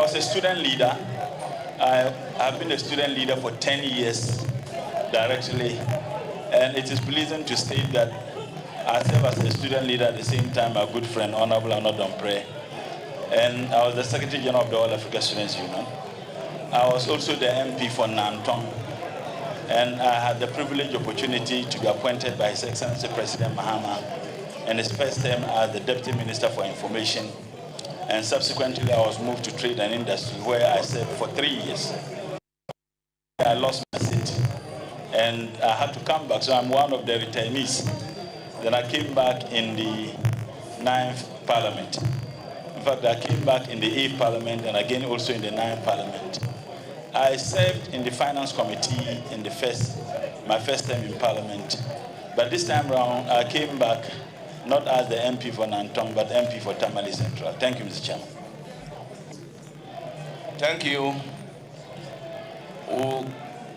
was a student leader. I've been a student leader for 10 years directly, and it is pleasing to state that I serve as a student leader at the same time my good friend, Honorable Anodon Pre, and I was the Secretary General of the All Africa Students Union. I was also the MP for Nantong, and I had the privileged opportunity to be appointed by His Excellency President Mahama in his first term as the Deputy Minister for Information, and subsequently I was moved to Trade and Industry, where I served for 3 years. I lost my seat, and I had to come back, so I'm one of the returnees. Then I came back in the 9th Parliament. In fact, I came back in the 8th Parliament and again also in the 9th Parliament. I served in the Finance Committee in my first term in Parliament. But this time around, I came back not as the MP for Nantong, but MP for Tamale Central. Thank you, Mr. Chairman. Thank you.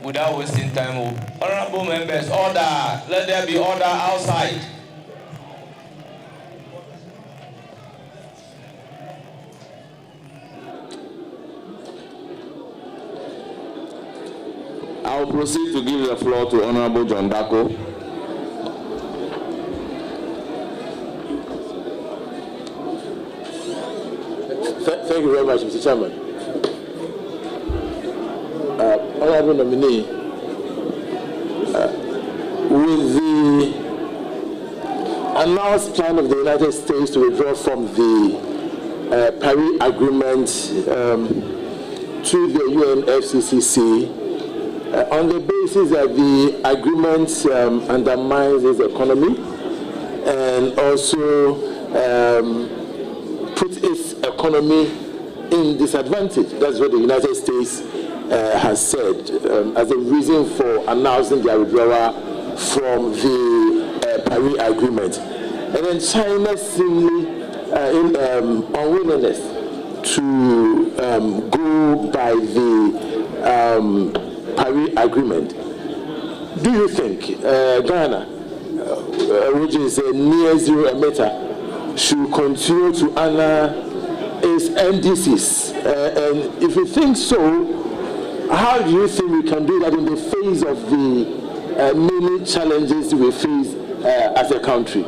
Without wasting time, honorable members, order. Let there be order outside. I will proceed to give the floor to Honorable John Dako. Thank you very much, Mr. Chairman. Honorable nominee, with the announced plan of the United States to withdraw from the Paris Agreement to the UNFCCC, on the basis that the agreement undermines its economy and also puts its economy in disadvantage. That's what the United States has said as a reason for announcing their withdrawal from the Paris Agreement. And then China's seemingly unwillingness to go by the Paris Agreement. Do you think Ghana, which is a near zero emitter, should continue to honor its NDCs? And if you think so, how do you think we can do that in the face of the many challenges we face as a country?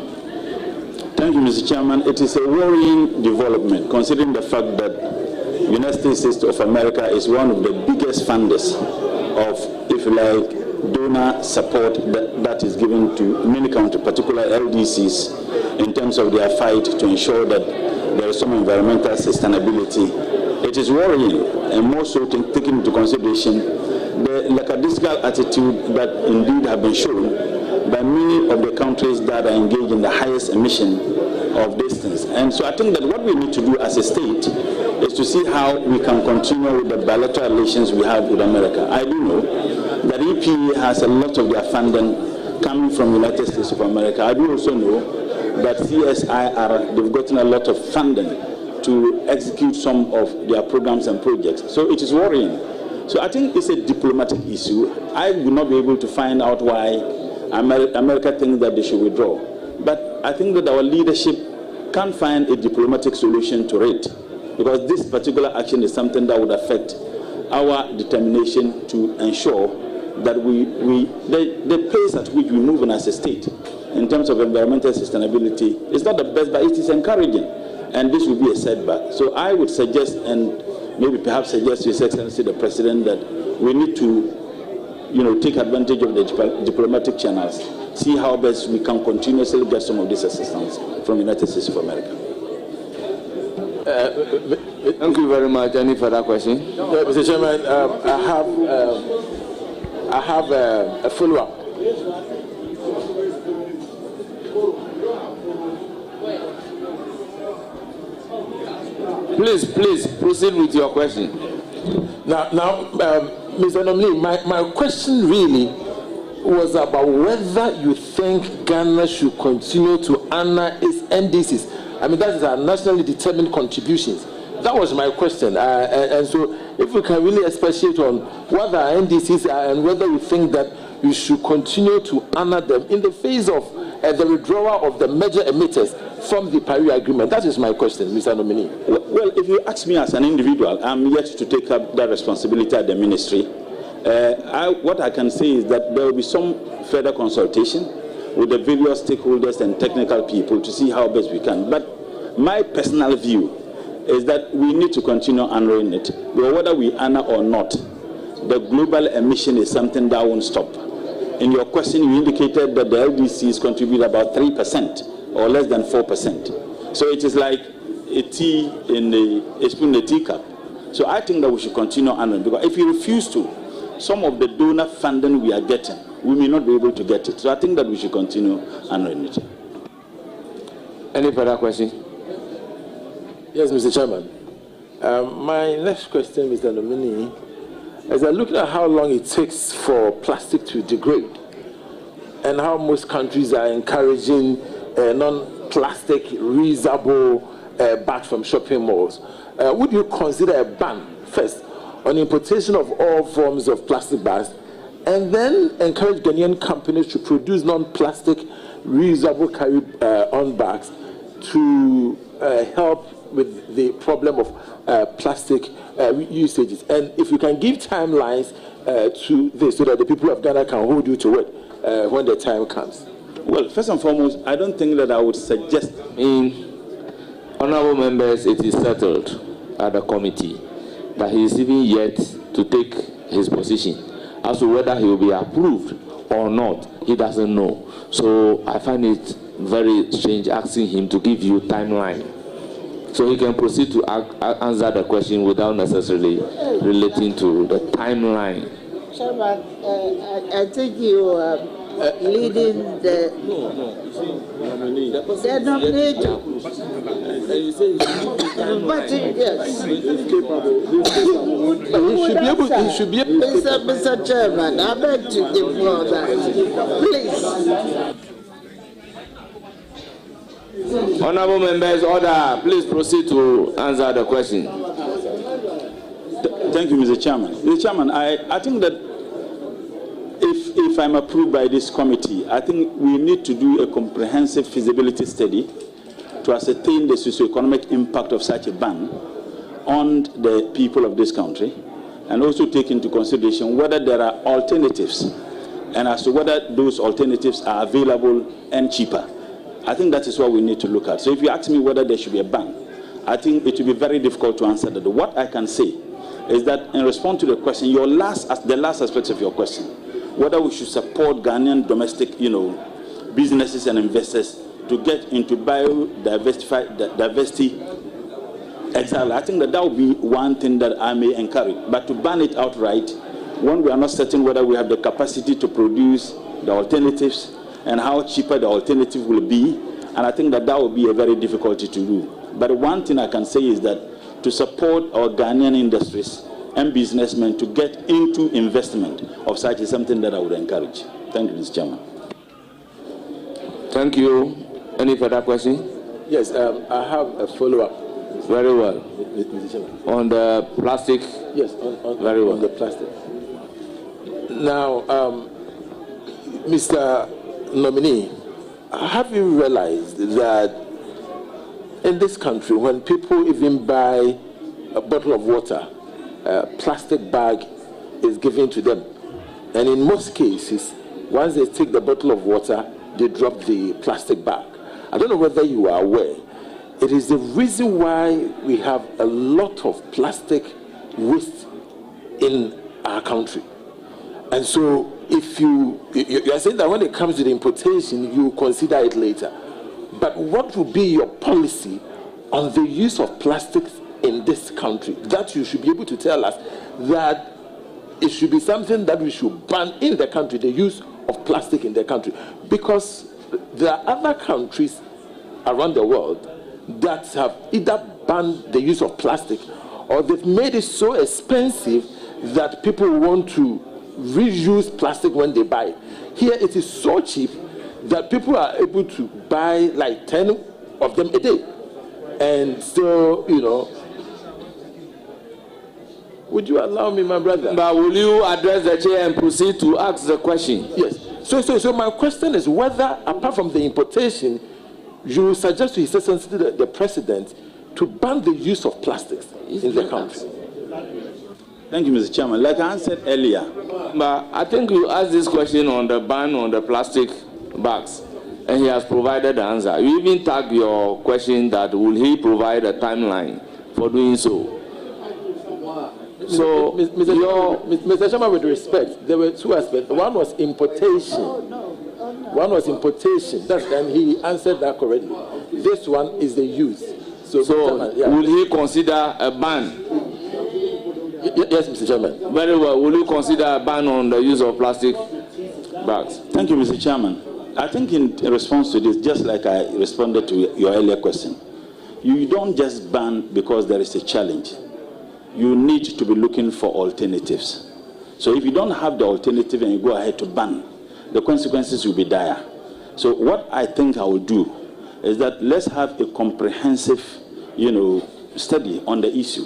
Thank you, Mr. Chairman. It is a worrying development, considering the fact that the United States of America is one of the biggest funders of, if you like, donor support that is given to many countries, particularly LDCs, in terms of their fight to ensure that there is some environmental sustainability. It is worrying, and more so taking into consideration the lackadaisical attitude that indeed have been shown by many of the countries that are engaged in the highest emission of these things. And so I think that what we need to do as a state is to see how we can continue with the bilateral relations we have with America. I do know that EPA has a lot of their funding coming from the United States of America. I do also know that CSIR, they've gotten a lot of funding to execute some of their programs and projects. So it is worrying. So I think it's a diplomatic issue. I will not be able to find out why America thinks that they should withdraw. But I think that our leadership can find a diplomatic solution to it, because this particular action is something that would affect our determination to ensure that the pace at which we move in as a state in terms of environmental sustainability is not the best, but it is encouraging, and this will be a setback. So I would suggest, and maybe perhaps suggest to His Excellency the President, that we need to take advantage of the diplomatic channels, see how best we can continuously get some of this assistance from the United States of America. Thank you very much. Any further question? Mr. Chairman, I have a follow-up. Please proceed with your question. Now, Mr. Nominee, my question really was about whether you think Ghana should continue to honor its NDCs. I mean, that is our nationally determined contributions. That was my question. And so if we can really expatiate on what our NDCs are and whether you think that we should continue to honor them in the face of the withdrawal of the major emitters, from the Paris Agreement? That is my question, Mr. Nominee. Well, if you ask me as an individual, I'm yet to take up that responsibility at the ministry. What I can say is that there will be some further consultation with the various stakeholders and technical people to see how best we can. But my personal view is that we need to continue honoring it. But whether we honor or not, the global emission is something that won't stop. In your question, you indicated that the LDCs contribute about 3% or less than 4%. So it is like a spoon in a teacup. So I think that we should continue honoring, because if you refuse to, some of the donor funding we are getting, we may not be able to get it. So I think that we should continue honoring it. Any further question? Yes, Mr. Chairman. My next question, Mr. Nominee, is that looking at how long it takes for plastic to degrade and how most countries are encouraging non-plastic reusable bags from shopping malls, would you consider a ban first on importation of all forms of plastic bags, and then encourage Ghanaian companies to produce non-plastic reusable carry-on bags to help with the problem of plastic usages? And if you can give timelines to this so that the people of Ghana can hold you to it when the time comes. Well, first and foremost, I don't think that I would suggest. Honorable members, it is settled at the committee that he is even yet to take his position. As to whether he will be approved or not, he doesn't know. So I find it very strange asking him to give you timeline. So he can proceed to answer the question without necessarily relating to the timeline. Chairman, I think you are leading the nominator. But yes, he should be able. Mr. Chairman, I beg to implore that. Please. Honorable members, order. Please proceed to answer the question. Thank you, Mr. Chairman. Mr. Chairman, I think that if I'm approved by this committee, I think we need to do a comprehensive feasibility study to ascertain the socio-economic impact of such a ban on the people of this country, and also take into consideration whether there are alternatives, and as to whether those alternatives are available and cheaper. I think that is what we need to look at. So if you ask me whether there should be a ban, I think it will be very difficult to answer that. What I can say is that in response to the question, the last aspect of your question, whether we should support Ghanaian domestic, businesses and investors to get into biodiversity, exactly. I think that would be one thing that I may encourage. But to ban it outright, when we are not certain whether we have the capacity to produce the alternatives and how cheaper the alternative will be, and I think that would be a very difficulty to do. But one thing I can say is that to support our Ghanaian industries and businessmen to get into investment of such is something that I would encourage. Thank you, Mr. Chairman. Thank you. Any further question? Yes, I have a follow-up. Very well. Mr. Chairman. On the plastic? Yes, very well. On the plastic. Now, Mr. Nominee, have you realized that in this country, when people even buy a bottle of water, a plastic bag is given to them, and in most cases, once they take the bottle of water, they drop the plastic bag. I don't know whether you are aware. It is the reason why we have a lot of plastic waste in our country. And so if you are saying that when it comes to the importation, you consider it later. But what would be your policy on the use of plastics in this country? That you should be able to tell us that it should be something that we should ban in the country, the use of plastic in the country. Because there are other countries around the world that have either banned the use of plastic or they've made it so expensive that people want to reuse plastic when they buy it. Here it is so cheap that people are able to buy like 10 of them a day. And so, would you allow me, my brother? But will you address the chair and proceed to ask the question? Yes. So my question is whether, apart from the importation, you suggest to His Excellency the President to ban the use of plastics in the country. Thank you, Mr. Chairman. Like I answered earlier, But I think you asked this question on the ban on the plastic bags, and he has provided the answer. You even tagged your question that will he provide a timeline for doing so. So, Mr. Chairman, with respect, there were two aspects. One was importation. And he answered that correctly. This one is the use. So will he consider a ban? Yes, Mr. Chairman. Very well. Will you consider a ban on the use of plastic bags? thank you, Mr. Chairman. I think in response to this, just like I responded to your earlier question, you don't just ban because there is a challenge. You need to be looking for alternatives. So if you don't have the alternative and you go ahead to ban, the consequences will be dire. So what I think I will do is that let's have a comprehensive, study on the issue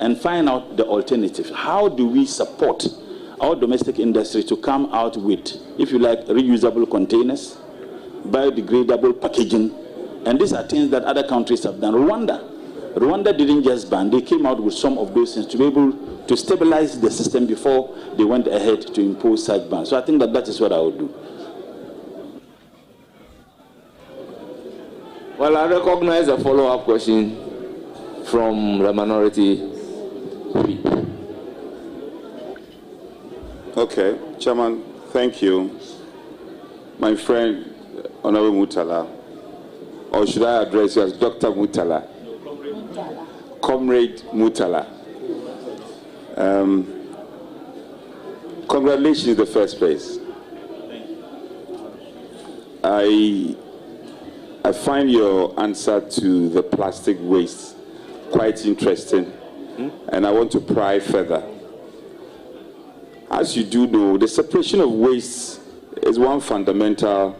and find out the alternative. How do we support our domestic industry to come out with, if you like, reusable containers, biodegradable packaging, and these are things that other countries have done. Rwanda didn't just ban, they came out with some of those things to be able to stabilize the system before they went ahead to impose such bans. So I think that is what I would do. Well, I recognize a follow-up question from the minority whip. Okay, Chairman, thank you. My friend, Honorable Murtala, or should I address you as Dr. Murtala? Comrade Murtala. Congratulations in the first place. I find your answer to the plastic waste quite interesting, and I want to pry further. As you do know, the separation of waste is one fundamental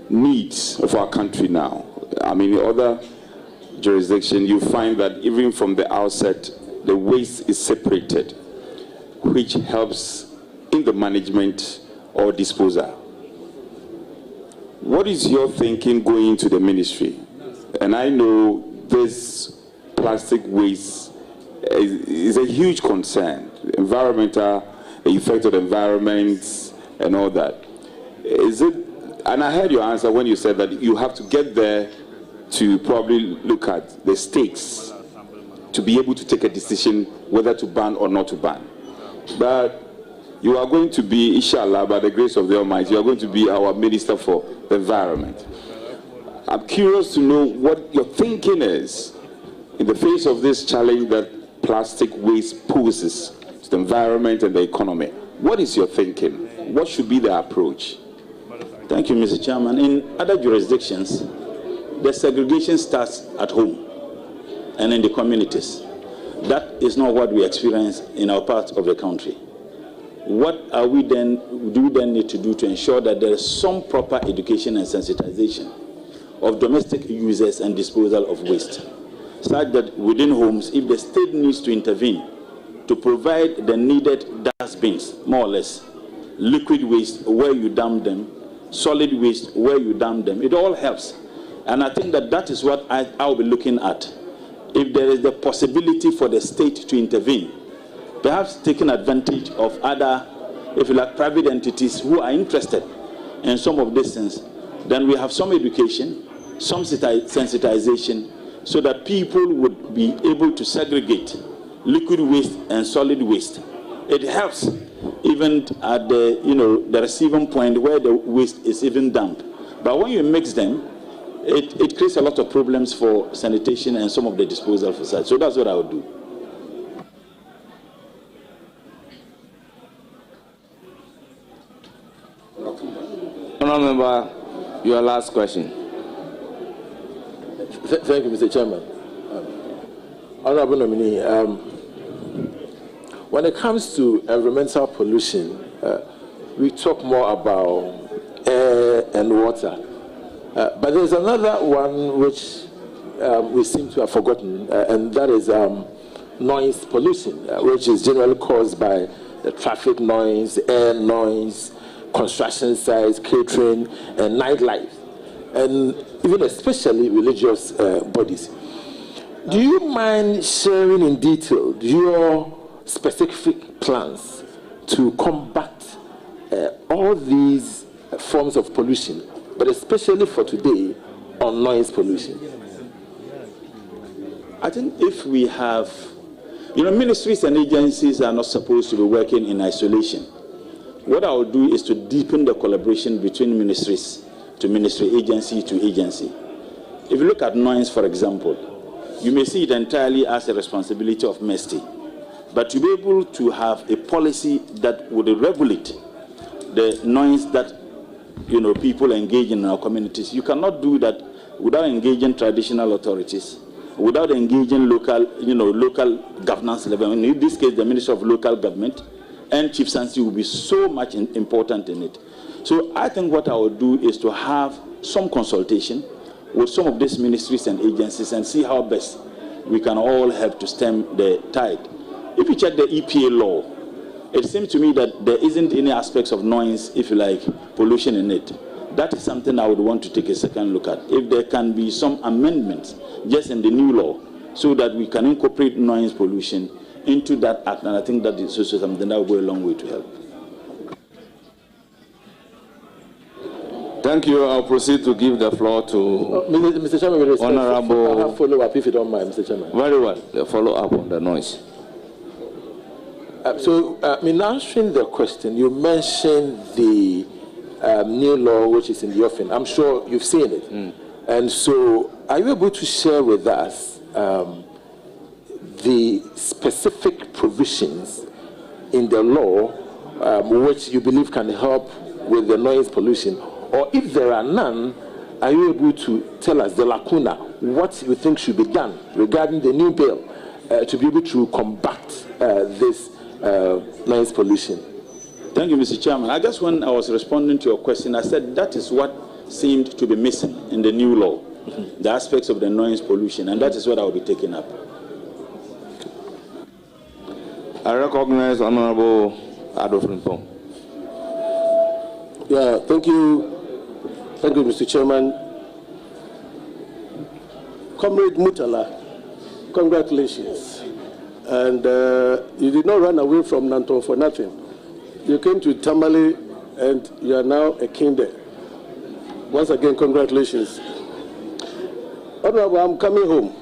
needs of our country now. I mean, in other jurisdictions, you find that even from the outset, the waste is separated, which helps in the management or disposal. What is your thinking going into the ministry? And I know this plastic waste is a huge concern, environmental effect of the environment and all that. Is it? And I heard your answer when you said that you have to get there to probably look at the stakes to be able to take a decision whether to ban or not to ban. But you are going to be, inshallah, by the grace of the Almighty, you are going to be our Minister for the Environment. I'm curious to know what your thinking is in the face of this challenge that plastic waste poses to the environment and the economy. What is your thinking? What should be the approach? Thank you, Mr. Chairman. In other jurisdictions, the segregation starts at home and in the communities. That is not what we experience in our part of the country. What do we then need to do to ensure that there is some proper education and sensitization of domestic users and disposal of waste, such that within homes, if the state needs to intervene to provide the needed dustbins, more or less, liquid waste where you dump them, solid waste where you dump them, it all helps. And I think that is what I'll be looking at. If there is the possibility for the state to intervene, perhaps taking advantage of other, if you like, private entities who are interested in some of these things, then we have some education, some sensitization, so that people would be able to segregate liquid waste and solid waste. It helps even at the receiving point where the waste is even dumped. But when you mix them, it creates a lot of problems for sanitation and some of the disposal facilities. So that's what I would do. Honourable Member, your last question. Thank you, Mr. Chairman. Honourable nominee, when it comes to environmental pollution, we talk more about air and water. But there's another one which we seem to have forgotten, and that is noise pollution, which is generally caused by the traffic noise, air noise, construction sites, catering, and nightlife, and even especially religious bodies. Do you mind sharing in detail your specific plans to combat all these forms of pollution, but especially for today on noise pollution? I think if we have, ministries and agencies are not supposed to be working in isolation. What I will do is to deepen the collaboration between ministries to ministry, agency to agency. If you look at noise, for example, you may see it entirely as a responsibility of MESTI. But to be able to have a policy that would regulate the noise that people engage in our communities, you cannot do that without engaging traditional authorities, without engaging local governance level. In this case, the Ministry of Local Government and Chief Sansi will be so much important in it. So I think what I will do is to have some consultation with some of these ministries and agencies and see how best we can all help to stem the tide. If you check the EPA law, it seems to me that there isn't any aspects of noise, if you like, pollution in it. That is something I would want to take a second look at. If there can be some amendments just in the new law so that we can incorporate noise pollution into that act, and I think that is also something that will go a long way to help. Thank you. I'll proceed to give the floor to Mr. Chairman, Honorable. I have follow-up if you don't mind, Mr. Chairman. Very well. The follow-up on the noise. In answering the question, you mentioned the new law which is in the offing. I'm sure you've seen it. And so, are you able to share with us the specific provisions in the law which you believe can help with the noise pollution? Or if there are none, are you able to tell us the lacuna, what you think should be done regarding the new bill to be able to combat this noise pollution? Thank you, Mr. Chairman. I guess when I was responding to your question, I said that is what seemed to be missing in the new law, the aspects of the noise pollution, and that is what I will be taking up. I recognize Honorable Adolfo. Yeah, thank you. Thank you, Mr. Chairman. Comrade Murtala, congratulations. And you did not run away from Nanton for nothing. You came to Tamale and you are now a king there. Once again, congratulations. Honorable, I'm coming home.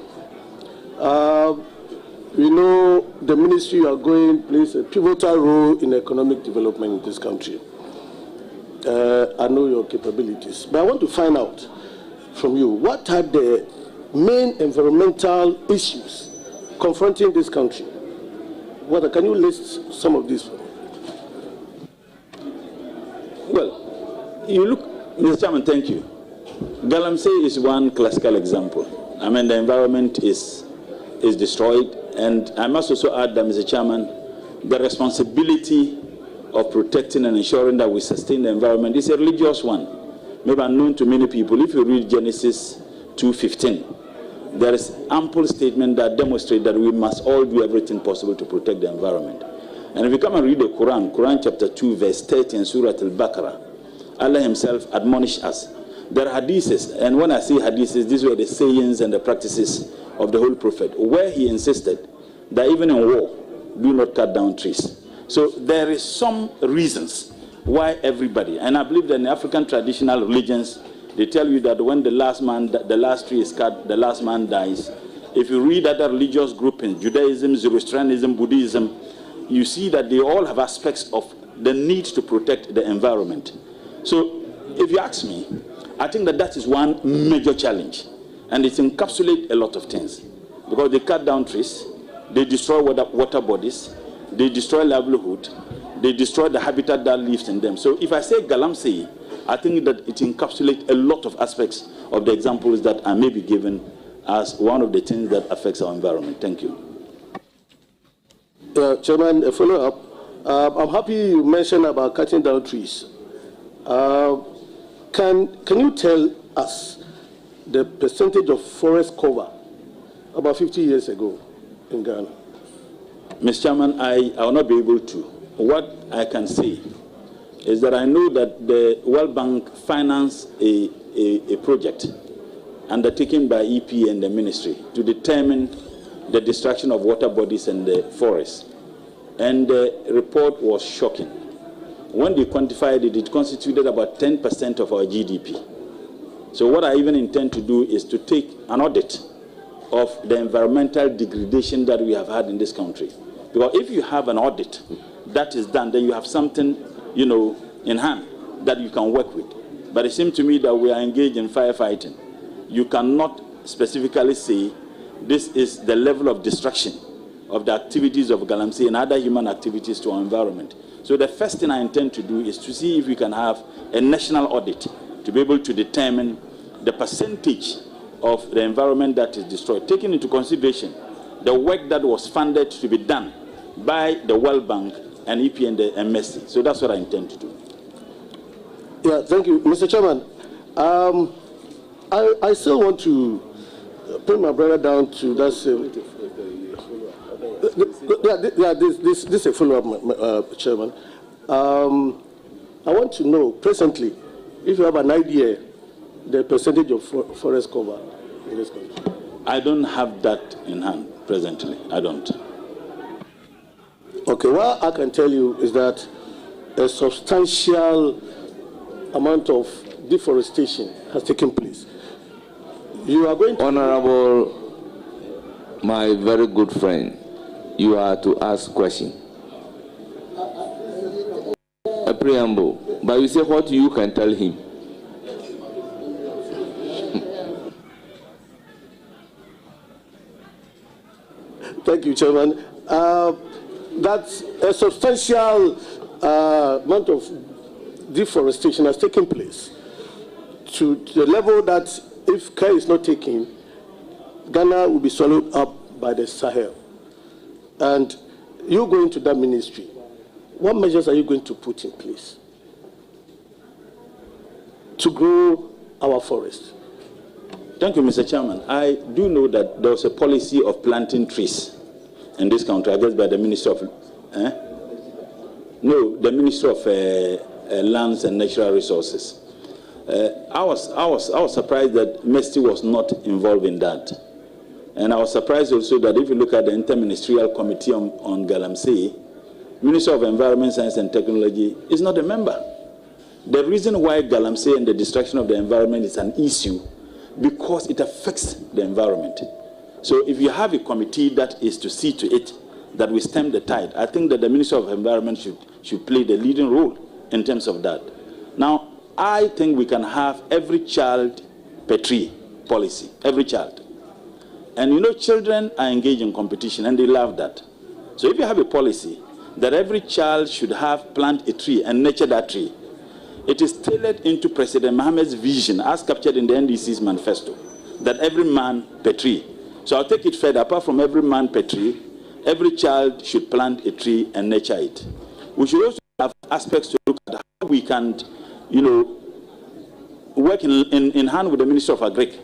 We know the ministry you are going plays a pivotal role in economic development in this country. I know your capabilities, but I want to find out from you, what are the main environmental issues confronting this country? Can you list some of these? Well, you look, Mr. Chairman, thank you. Galamsey is one classical example. I mean, the environment is destroyed, and I must also add that, Mr. Chairman, the responsibility of protecting and ensuring that we sustain the environment is a religious one, maybe unknown to many people. If you read Genesis 2:15, there is ample statement that demonstrate that we must all do everything possible to protect the environment. And if you come and read the Quran chapter 2, verse 30 in Surah Al-Baqarah, Allah himself admonished us. There are hadiths, and when I say hadiths, these were the sayings and the practices of the Holy Prophet, where he insisted that even in war, do not cut down trees. So there is some reasons why everybody, and I believe that in African traditional religions, they tell you that when the last tree is cut, the last man dies. If you read other religious groupings, Judaism, Zoroastrianism, Buddhism, you see that they all have aspects of the need to protect the environment. So if you ask me, I think that is one major challenge, and it encapsulates a lot of things, because they cut down trees, they destroy water bodies, they destroy livelihood, they destroy the habitat that lives in them. So if I say Galamsey, I think that it encapsulates a lot of aspects of the examples that I may be given as one of the things that affects our environment. Thank you. Chairman, a follow-up. I'm happy you mentioned about cutting down trees. Can you tell us the percentage of forest cover about 50 years ago in Ghana? Mr. Chairman, I will not be able to. What I can say is that I know that the World Bank financed a project undertaken by EP and the ministry to determine the destruction of water bodies and the forests. And the report was shocking. When they quantified it, it constituted about 10% of our GDP. So what I even intend to do is to take an audit of the environmental degradation that we have had in this country. Because if you have an audit that is done, then you have something, in hand that you can work with. But it seems to me that we are engaged in firefighting. You cannot specifically say this is the level of destruction of the activities of Galamsey and other human activities to our environment. So the first thing I intend to do is to see if we can have a national audit to be able to determine the percentage of the environment that is destroyed, taking into consideration the work that was funded to be done by the World Bank and EP and the MSC. So that's what I intend to do. Yeah, thank you, Mr. Chairman. I still want to bring my brother down to that same. This is a follow-up, Chairman. I want to know presently if you have an idea the percentage of forest cover in this country. I don't have that in hand presently. I don't. Okay, what I can tell you is that a substantial amount of deforestation has taken place. You are going to... Honorable, my very good friend, you are to ask question. A preamble, but you say what you can tell him. Thank you, Chairman. That's a substantial amount of deforestation has taken place to the level that if care is not taken, Ghana will be swallowed up by the Sahel. And you go into that ministry, what measures are you going to put in place to grow our forests? Thank you, Mr. Chairman. I do know that there was a policy of planting trees in this country, I guess by the Minister of... the Minister of Lands and Natural Resources. I was surprised that MESTI was not involved in that. And I was surprised also that if you look at the Interministerial Committee on Galamsey, Minister of Environment, Science and Technology is not a member. The reason why Galamsey and the destruction of the environment is an issue because it affects the environment. So if you have a committee that is to see to it that we stem the tide, I think that the Minister of Environment should play the leading role in terms of that. Now, I think we can have every child per tree policy, every child. And children are engaged in competition and they love that. So if you have a policy that every child should plant a tree and nurture that tree, it is tailored into President Mohammed's vision as captured in the NDC's manifesto, that every man per tree. So I'll take it further. Apart from every man per tree, every child should plant a tree and nurture it. We should also have aspects to look at how we can, work in hand with the Minister of Agriculture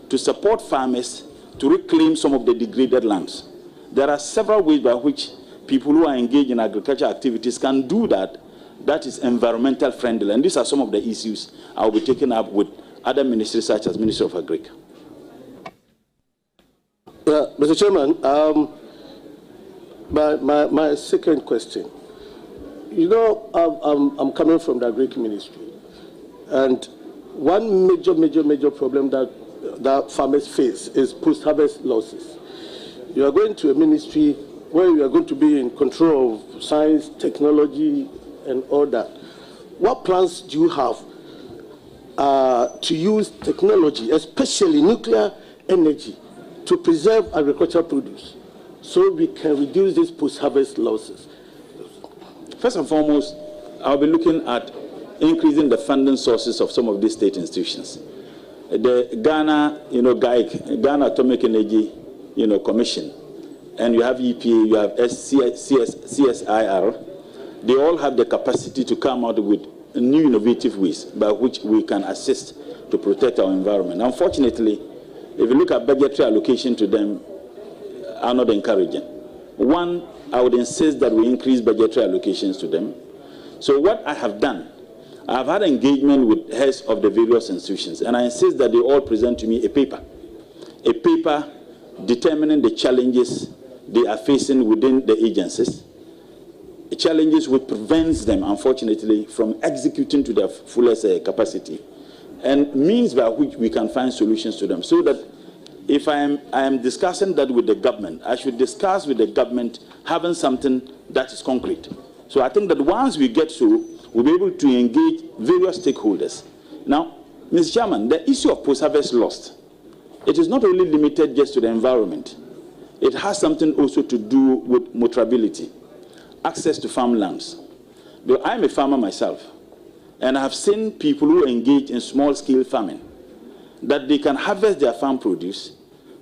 to support farmers to reclaim some of the degraded lands. There are several ways by which people who are engaged in agricultural activities can do that. That is environmental friendly. And these are some of the issues I will be taking up with other ministries such as Minister of Agriculture. Mr. Chairman, my second question. I'm coming from the Agriculture Ministry, and one major problem that farmers face is post-harvest losses. You are going to a ministry where you are going to be in control of science, technology, and all that. What plans do you have to use technology, especially nuclear energy, to preserve agricultural produce so we can reduce these post-harvest losses? First and foremost, I'll be looking at increasing the funding sources of some of these state institutions. The Ghana, Ghana Atomic Energy, Commission, and you have EPA, you have CSIR. They all have the capacity to come out with new innovative ways by which we can assist to protect our environment. Unfortunately, if you look at budgetary allocation to them, are not encouraging. One, I would insist that we increase budgetary allocations to them. So what I have done, I've had engagement with heads of the various institutions, and I insist that they all present to me a paper determining the challenges they are facing within the agencies, challenges which prevents them, unfortunately, from executing to their fullest capacity, and means by which we can find solutions to them. So that if I am discussing that with the government, I should discuss with the government having something that is concrete. So I think that once we get through, we'll be able to engage various stakeholders. Now, Mr. Chairman, the issue of post-harvest loss, it is not only limited just to the environment. It has something also to do with motorability, access to farmlands. Because I'm a farmer myself, and I have seen people who engage in small-scale farming, that they can harvest their farm produce,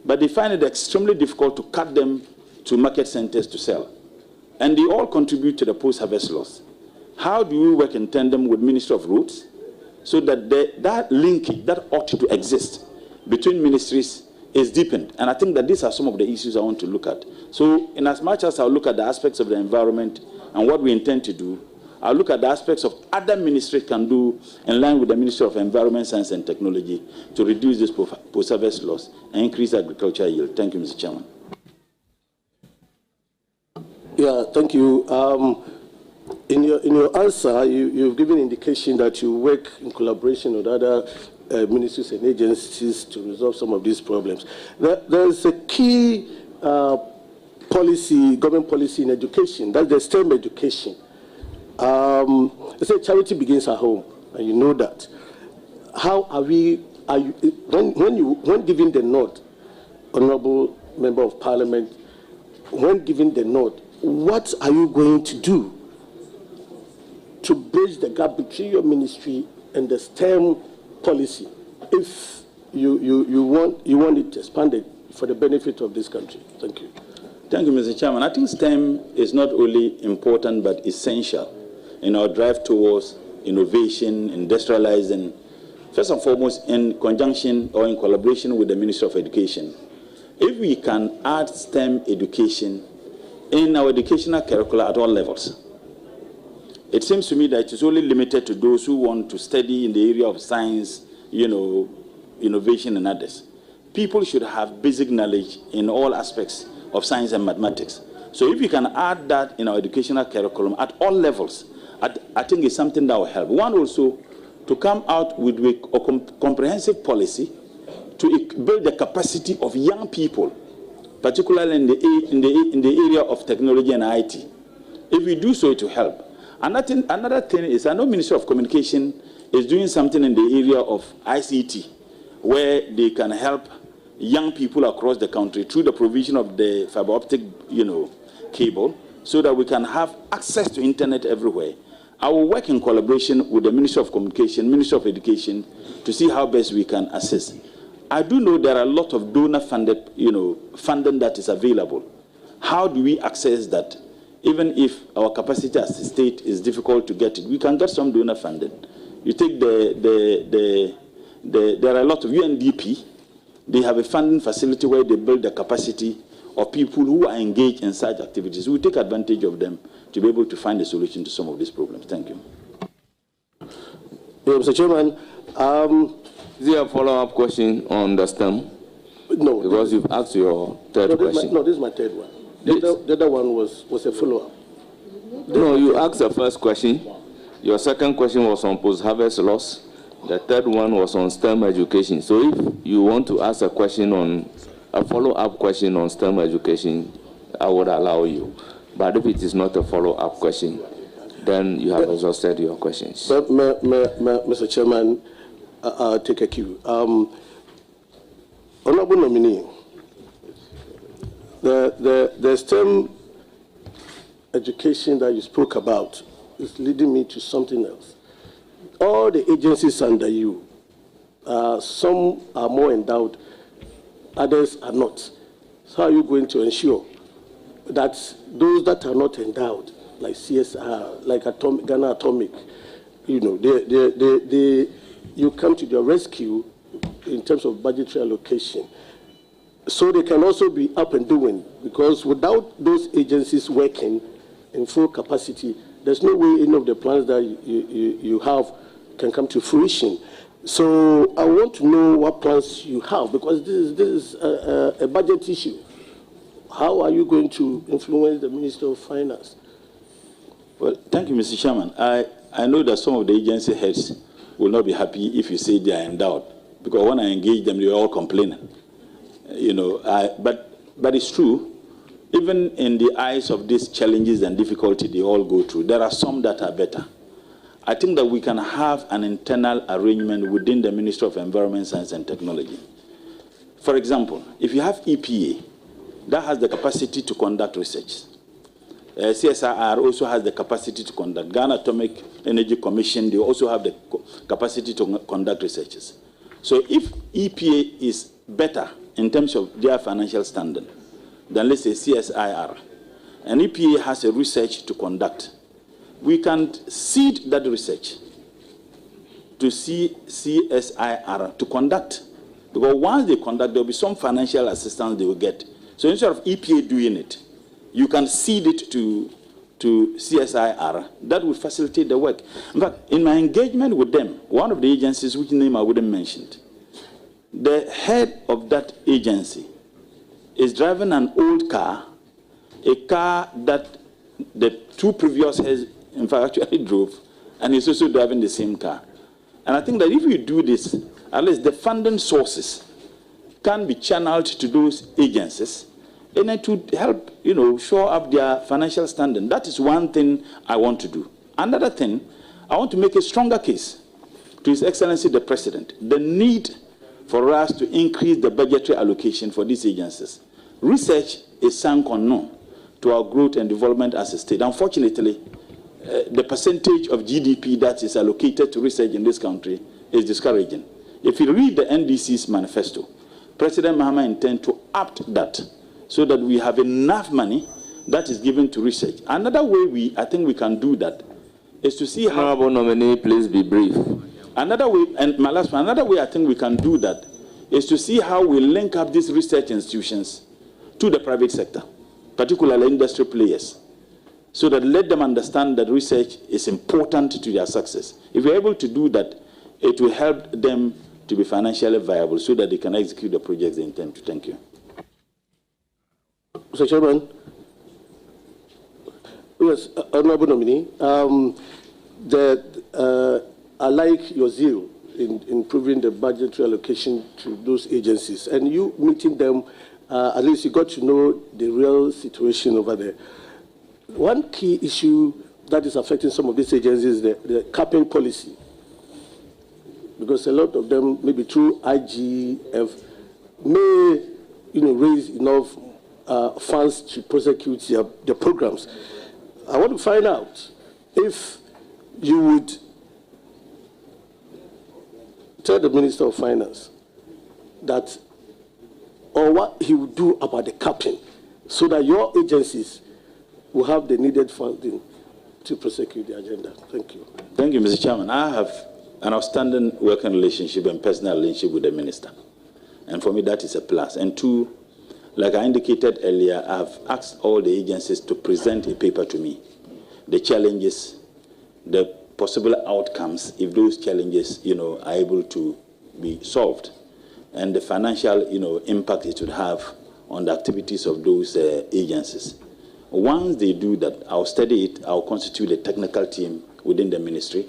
but they find it extremely difficult to cut them to market centers to sell. And they all contribute to the post-harvest loss. How do we work in tandem with Ministry of Roads so that that linkage that ought to exist between ministries is deepened? And I think that these are some of the issues I want to look at. So in as much as I'll look at the aspects of the environment and what we intend to do, I'll look at the aspects of other ministries can do in line with the Ministry of Environment, Science and Technology to reduce this post-harvest loss and increase agricultural yield. Thank you, Mr. Chairman. Yeah, thank you. In your answer, you've given indication that you work in collaboration with other ministries and agencies to resolve some of these problems. There's a key government policy in education, that's the STEM education. They say charity begins at home, and you know that. How when giving the nod, Honorable Member of Parliament, when giving the nod, what are you going to do to bridge the gap between your ministry and the STEM policy, if you want it expanded for the benefit of this country? Thank you. Thank you, Mr. Chairman. I think STEM is not only important but essential in our drive towards innovation, industrializing, first and foremost in conjunction or in collaboration with the Ministry of Education. If we can add STEM education in our educational curricula at all levels, it seems to me that it is only limited to those who want to study in the area of science, innovation and others. People should have basic knowledge in all aspects of science and mathematics. So if we can add that in our educational curriculum at all levels, I think it's something that will help. One, also to come out with a comprehensive policy to build the capacity of young people, particularly in the area of technology and IT. If we do so, it will help. Another thing is, I know Ministry of Communication is doing something in the area of ICT, where they can help young people across the country through the provision of the fiber optic, cable, so that we can have access to internet everywhere. I will work in collaboration with the Ministry of Communication, Ministry of Education, to see how best we can assist. I do know there are a lot of donor-funded, funding that is available. How do we access that? Even if our capacity as a state is difficult to get it, we can get some donor funding. You take there are a lot of UNDP. They have a funding facility where they build the capacity of people who are engaged in such activities. We take advantage of them to be able to find a solution to some of these problems. Thank you. Yeah, Mr. Chairman, is there a follow-up question on the STEM? No. Because you've asked your third question. This is my third one. The other one was a follow-up. No, you asked the first question. Your second question was on post-harvest loss. The third one was on STEM education. So if you want to ask a follow-up question on STEM education, I would allow you. But if it is not a follow-up question, then you have exhausted your questions. Mr. Chairman, I'll take a cue. Honorable nominee, the STEM education that you spoke about is leading me to something else. All the agencies under you, some are more endowed, others are not. So how are you going to ensure that those that are not endowed, like CSR, like Ghana Atomic, you come to their rescue in terms of budgetary allocation, so they can also be up and doing? Because without those agencies working in full capacity, there's no way any of the plans that you have can come to fruition. So I want to know what plans you have, because this is a budget issue. How are you going to influence the Minister of Finance? Well, thank you, Mr. Chairman. I know that some of the agency heads will not be happy if you say they are endowed, because when I engage them, they are all complaining. But it's true. Even in the eyes of these challenges and difficulty they all go through, there are some that are better. I think that we can have an internal arrangement within the Ministry of Environment, Science and Technology. For example, if you have EPA, that has the capacity to conduct research. CSIR also has the capacity to conduct. Ghana Atomic Energy Commission, they also have the capacity to conduct researches. So if EPA is better in terms of their financial standing than, let's say, CSIR, and EPA has a research to conduct, we can cede that research to CSIR to conduct. Because once they conduct, there will be some financial assistance they will get. So instead of EPA doing it, you can cede it to CSIR. That will facilitate the work. In fact, in my engagement with them, one of the agencies, which name I wouldn't mention, the head of that agency is driving an old car, a car that the two previous heads, in fact, actually drove, and he's also driving the same car. And I think that if you do this, at least the funding sources can be channeled to those agencies, and it would help, shore up their financial standing. That is one thing I want to do. Another thing, I want to make a stronger case to His Excellency the President, the need for us to increase the budgetary allocation for these agencies. Research is sunk unknown to our growth and development as a state. Unfortunately, the percentage of GDP that is allocated to research in this country is discouraging. If you read the NDC's manifesto, President Mahama intends to up that so that we have enough money that is given to research. Another way I think we can do that is to see how... Honorable nominee, please be brief. Another way, and my last one, another way I think we can do that is to see how we link up these research institutions to the private sector, particularly industry players, so that let them understand that research is important to their success. If we're able to do that, it will help them to be financially viable so that they can execute the projects they intend to. Thank you. Mr. Chairman, yes, Honorable nominee, I like your zeal in improving the budgetary allocation to those agencies, and you meeting them, at least you got to know the real situation over there. One key issue that is affecting some of these agencies is the capping policy, because a lot of them, maybe through IGF, may raise enough funds to prosecute their programs. I want to find out if you would tell the Minister of Finance that, or what he would do about the capping, so that your agencies will have the needed funding to prosecute the agenda. Thank you. Thank you, Mr. Chairman. I have an outstanding working relationship and personal relationship with the Minister. And for me, that is a plus. And two, like I indicated earlier, I've asked all the agencies to present a paper to me. The challenges, the possible outcomes, if those challenges, are able to be solved, and the financial, impact it would have on the activities of those agencies. Once they do that, I'll study it, I'll constitute a technical team within the ministry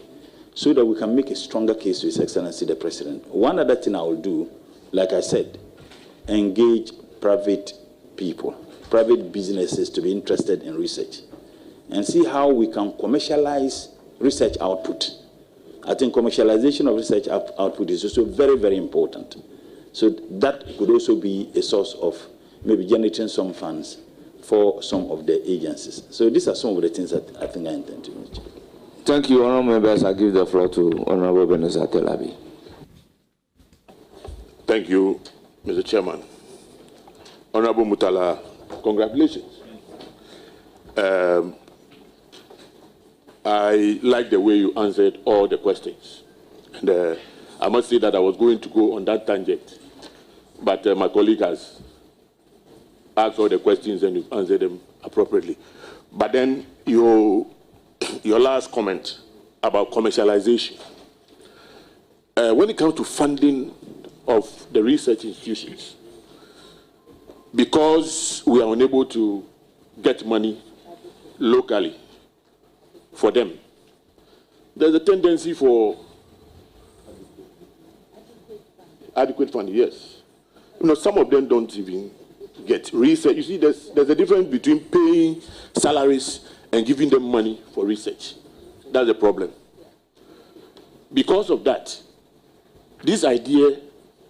so that we can make a stronger case to His Excellency the President. One other thing I will do, like I said, engage private people, private businesses to be interested in research and see how we can commercialize research output. I think commercialization of research output is also very, very important. So that could also be a source of maybe generating some funds for some of the agencies. So these are some of the things that I think I intend to do. Thank you, honourable members. I give the floor to Honourable Benazir Telabi. Thank you, Mr. Chairman. Honourable Murtala, congratulations. I like the way you answered all the questions. And I must say that I was going to go on that tangent, but my colleague has asked all the questions and you've answered them appropriately. But then you your last comment about commercialization. When it comes to funding of the research institutions, because we are unable to get money locally for them, there's a tendency for adequate funding, yes. Some of them don't even get research. You see, there's a difference between paying salaries and giving them money for research. That's the problem. Because of that, this idea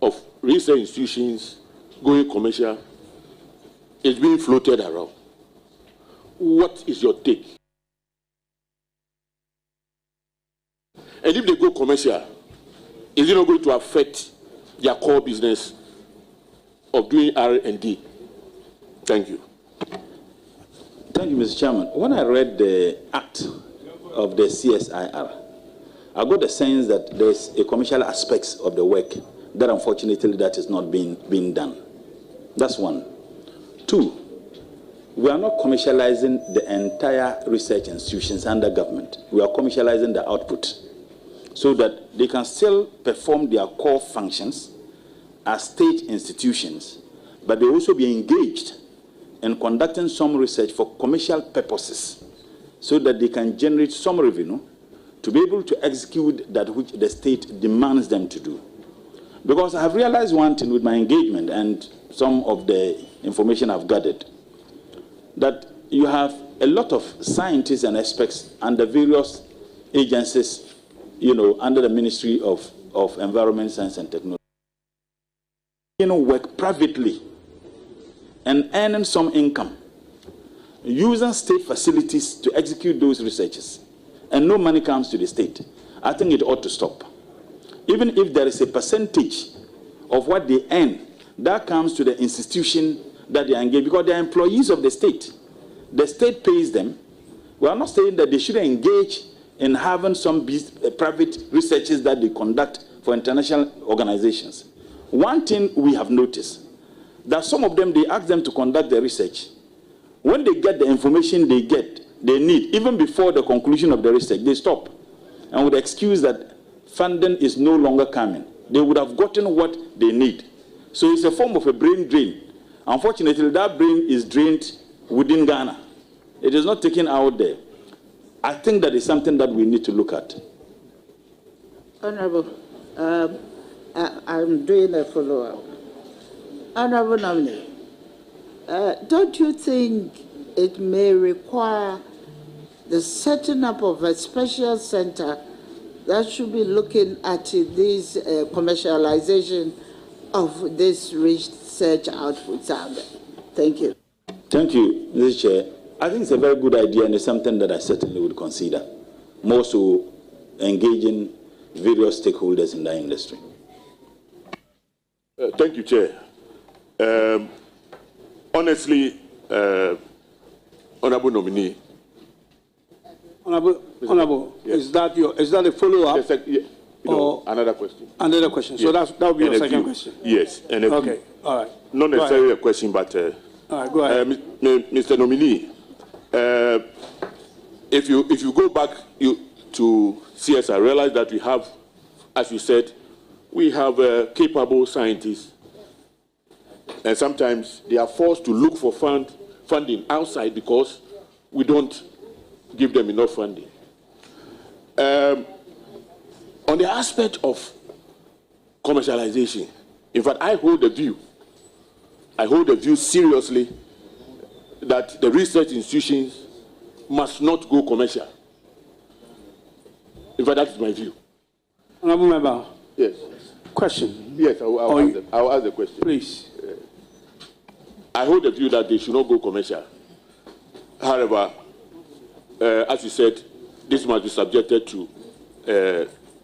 of research institutions going commercial is being floated around. What is your take? And if they go commercial, is it not going to affect their core business of doing R&D? Thank you. Thank you, Mr. Chairman. When I read the act of the CSIR, I got the sense that there's a commercial aspects of the work that unfortunately that is not being done. That's one. Two, we are not commercializing the entire research institutions under government. We are commercializing the output so that they can still perform their core functions as state institutions, but they also be engaged in conducting some research for commercial purposes so that they can generate some revenue to be able to execute that which the state demands them to do. Because I have realized one thing with my engagement and some of the information I've gathered, that you have a lot of scientists and experts under various agencies, under the Ministry of Environment, Science and Technology, work privately and earning some income, using state facilities to execute those researches, and no money comes to the state. I think it ought to stop. Even if there is a percentage of what they earn that comes to the institution that they are engaged, because they are employees of the state. The state pays them. We are not saying that they should engage in having some private researches that they conduct for international organizations. One thing we have noticed, that some of them, they ask them to conduct the research. When they get the information they need, even before the conclusion of the research, they stop. And with the excuse that funding is no longer coming. They would have gotten what they need. So it's a form of a brain drain. Unfortunately, that brain is drained within Ghana. It is not taken out there. I think that is something that we need to look at. Honorable, I'm doing a follow-up. Honorable nominee, don't you think it may require the setting up of a special center that should be looking at this commercialization of this research outputs out there? Thank you. Thank you, Mr. Chair. I think it's a very good idea and it's something that I certainly would consider. More so engaging various stakeholders in the industry. Thank you, Chair. Honestly, Honorable nominee. Honorable, yes. Is that a follow-up? Yes, or another question? Another question. Yes. So that would be your second question. Yes. And okay. All right. Not necessarily a question, but all right. Go ahead, Mr. Nominee. If you go back to CSI, realize that we have, as you said, we have capable scientists, and sometimes they are forced to look for funding outside because we don't give them enough funding. On the aspect of commercialization, in fact, I hold the view seriously that the research institutions must not go commercial. In fact, that is my view. Honorable Member. Yes. Question. Yes, I'll ask the question. Please. I hold the view that they should not go commercial. However, as you said, this must be subjected to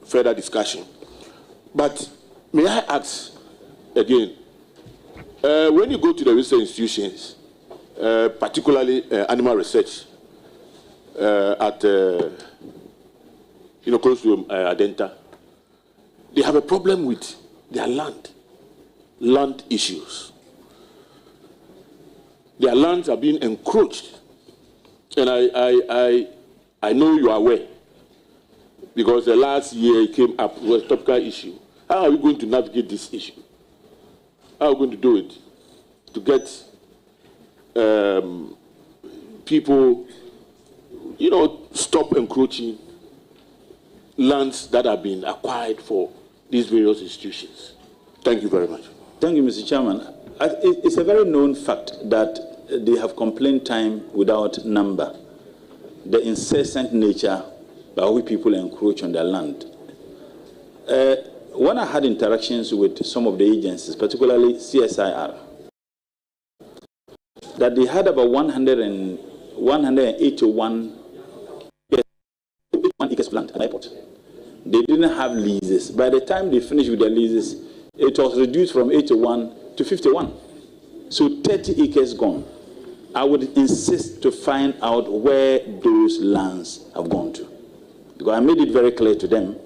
further discussion. But may I ask again, when you go to the research institutions, particularly animal research at close to Adenta, they have a problem with their land issues. Their lands are being encroached. And I I know you are aware, because the last year it came up with a topical issue. How are we going to navigate this issue? How are we going to do it to get people, stop encroaching lands that have been acquired for these various institutions? Thank you very much. Thank you, Mr. Chairman. It's a very known fact that they have complaint time without number, the incessant nature by which people encroach on their land. When I had interactions with some of the agencies, particularly CSIR, that they had about 181 acres of land at the airport. They didn't have leases. By the time they finished with their leases, it was reduced from 81 to 51. So 30 acres gone. I would insist to find out where those lands have gone to. Because I made it very clear to them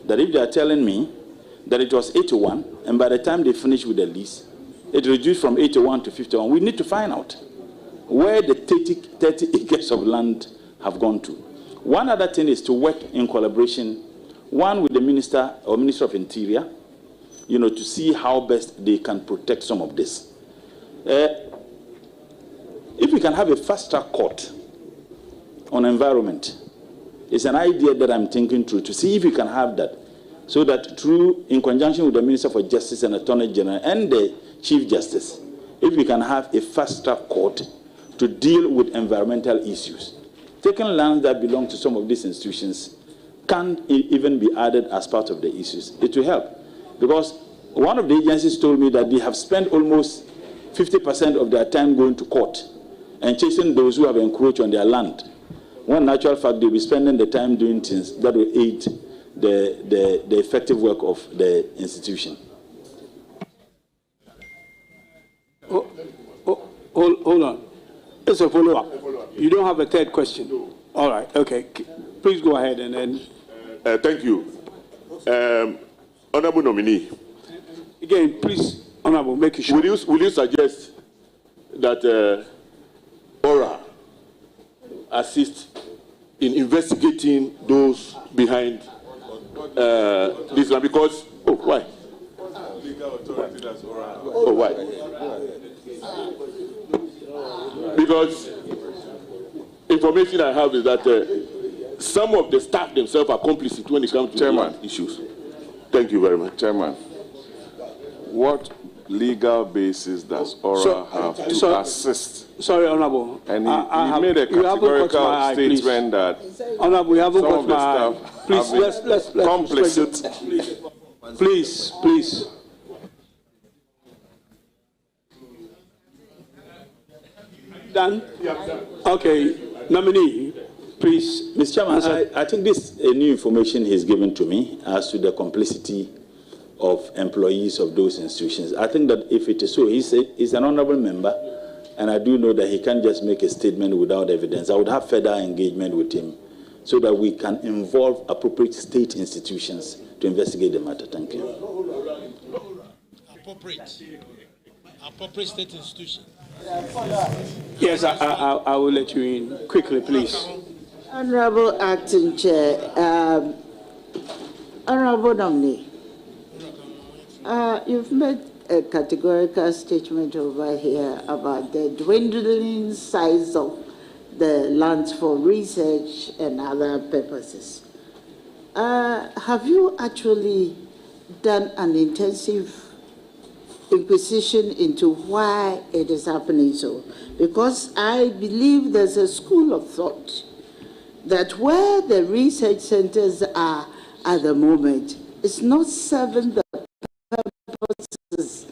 that if they are telling me that it was 81, and by the time they finished with the lease, it reduced from 81 to 51, we need to find out where the 30 acres of land have gone to. One other thing is to work in collaboration, one with the Minister or Minister of Interior, to see how best they can protect some of this. If we can have a fast-track court on environment, it's an idea that I'm thinking through, to see if we can have that, so that through, in conjunction with the Minister for Justice and Attorney General and the Chief Justice, if we can have a fast-track court to deal with environmental issues. Taking lands that belong to some of these institutions can't even be added as part of the issues. It will help. Because one of the agencies told me that they have spent almost 50% of their time going to court and chasing those who have encroached on their land. When in actual fact, they'll be spending the time doing things that will aid the effective work of the institution. Hold on. It's a follow-up. You don't have a third question? All right, okay. Please go ahead and then... Thank you. Honorable nominee. Again, please, Honorable, make it sure. Will you suggest that ORA assist in investigating those behind this one? Because, why? Legal authority, that's ORA. Why? Because information I have is that some of the staff themselves are complicit when it comes to Chairman issues. Thank you very much. Chairman, what legal basis does ORA have to assist? Sorry, Honorable. And he made a categorical statement that Honorable, you haven't got my eye. Please, let's complicit. Please. Done? Okay. Nominee, please. Mr. Chairman, I think this is new information he's given to me as to the complicity of employees of those institutions. I think that if it is so, he's an honorable member, and I do know that he can't just make a statement without evidence. I would have further engagement with him so that we can involve appropriate state institutions to investigate the matter. Thank you. Appropriate state institution. Yes, I will let you in. Quickly, please. Honorable Acting Chair, Honorable nominee, you've made a categorical statement over here about the dwindling size of the lands for research and other purposes. Have you actually done an intensive inquisition into why it is happening so? Because I believe there's a school of thought that where the research centers are at the moment, it's not serving the purposes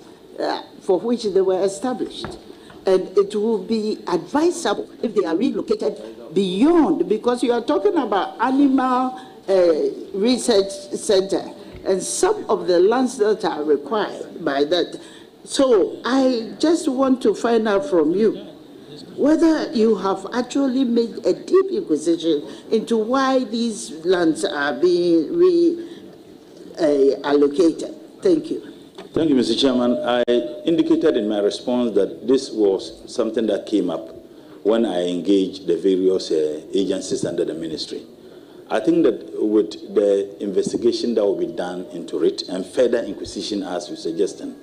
for which they were established. And it will be advisable if they are relocated beyond, because you are talking about animal research center and some of the lands that are required by that. So I just want to find out from you whether you have actually made a deep inquisition into why these lands are being reallocated. Thank you. Thank you, Mr. Chairman. I indicated in my response that this was something that came up when I engage the various agencies under the ministry. I think that with the investigation that will be done into it and further inquisition as you're suggesting,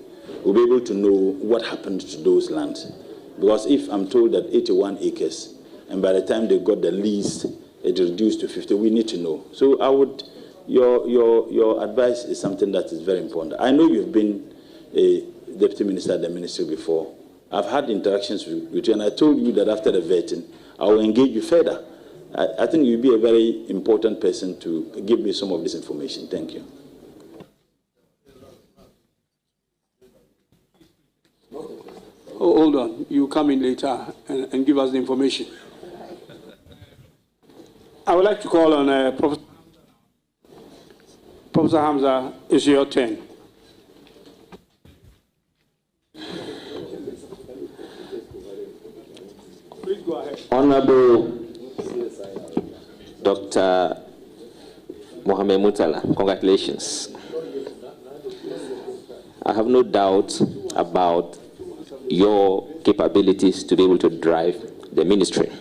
we'll be able to know what happened to those lands. Because if I'm told that 81 acres, and by the time they got the lease, it reduced to 50, we need to know. So I would, your advice is something that is very important. I know you've been a deputy minister at the ministry before. I've had interactions with you, and I told you that after the vetting, I will engage you further. I think you'll be a very important person to give me some of this information. Thank you. Oh, hold on. You come in later and give us the information. I would like to call on Professor Hamza. It's your turn. Please go ahead. Honorable Dr. Mohammed Murtala, congratulations. I have no doubt about your capabilities to be able to drive the ministry.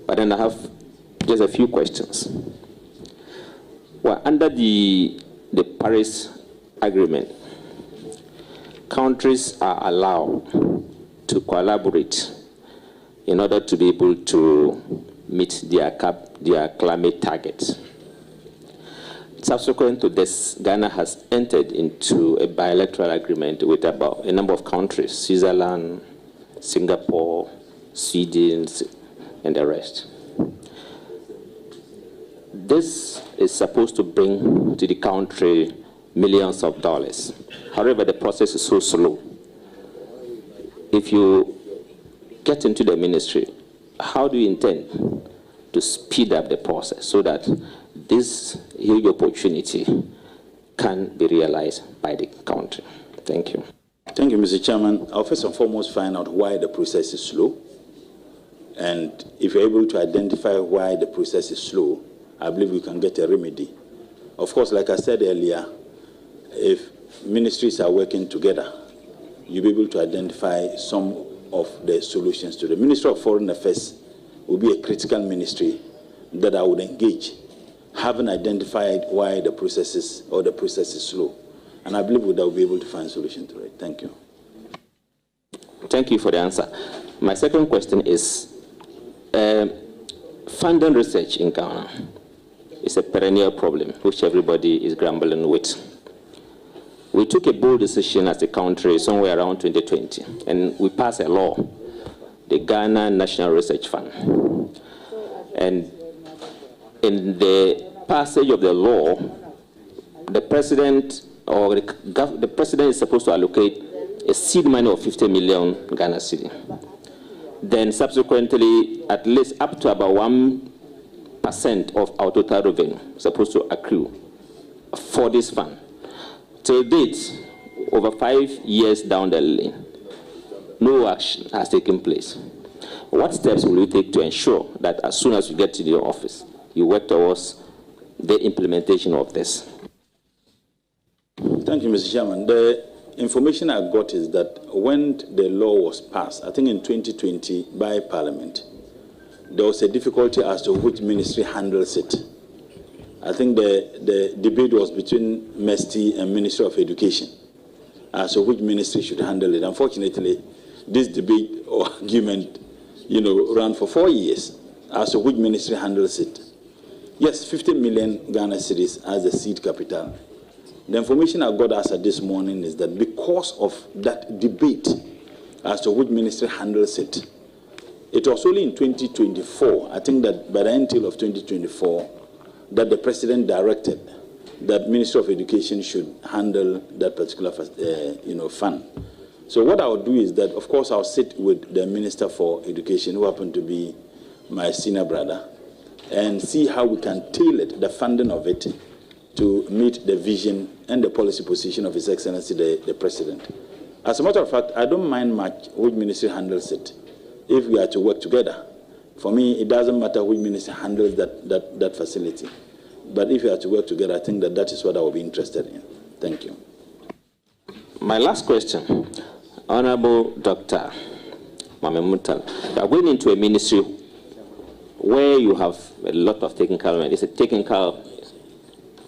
But then I have just a few questions. Well, under the Paris Agreement, countries are allowed to collaborate in order to be able to meet their climate targets. Subsequent to this, Ghana has entered into a bilateral agreement with about a number of countries, Switzerland, Singapore, Sweden, and the rest. This is supposed to bring to the country millions of dollars. However, the process is so slow. If you get into the ministry, how do you intend to speed up the process so that this huge opportunity can be realized by the country? Thank you. Thank you, Mr. Chairman. I'll first and foremost find out why the process is slow. And if you're able to identify why the process is slow, I believe we can get a remedy. Of course, like I said earlier, if ministries are working together, you'll be able to identify some of the solutions to the Ministry of Foreign Affairs will be a critical ministry that I would engage, having identified why the process is slow. And I believe that we'll be able to find a solution to it. Thank you. Thank you for the answer. My second question is, funding research in Ghana is a perennial problem which everybody is grumbling with. We took a bold decision as a country somewhere around 2020, and we passed a law, the Ghana National Research Fund. And in the passage of the law, the president is supposed to allocate a seed money of 50 million Ghana cedi. Then subsequently, at least up to about 1% of our total revenue is supposed to accrue for this fund. Till date, over 5 years down the lane, no action has taken place. What steps will you take to ensure that as soon as you get to your office, you work towards the implementation of this? Thank you, Mr. Chairman. The information I got is that when the law was passed, I think in 2020 by Parliament, there was a difficulty as to which ministry handles it. I think the debate was between MESTI and Ministry of Education as to which ministry should handle it. Unfortunately, this debate or argument, ran for 4 years as to which ministry handles it. Yes, 50 million Ghana cedis as the seed capital. The information I got as of this morning is that because of that debate as to which ministry handles it, it was only in 2024, I think that by the end of 2024, that the president directed that Ministry of Education should handle that particular fund. So what I'll do is that, of course, I'll sit with the Minister for Education, who happened to be my senior brother, and see how we can tailor the funding of it to meet the vision and the policy position of His Excellency the President. As a matter of fact, I don't mind much which ministry handles it if we are to work together. For me, it doesn't matter which ministry handles that facility. But if we are to work together, I think that is what I will be interested in. Thank you. My last question, Honorable Dr. Ibrahim Murtala. You are going into a ministry where you have a lot of technical men. It's a technical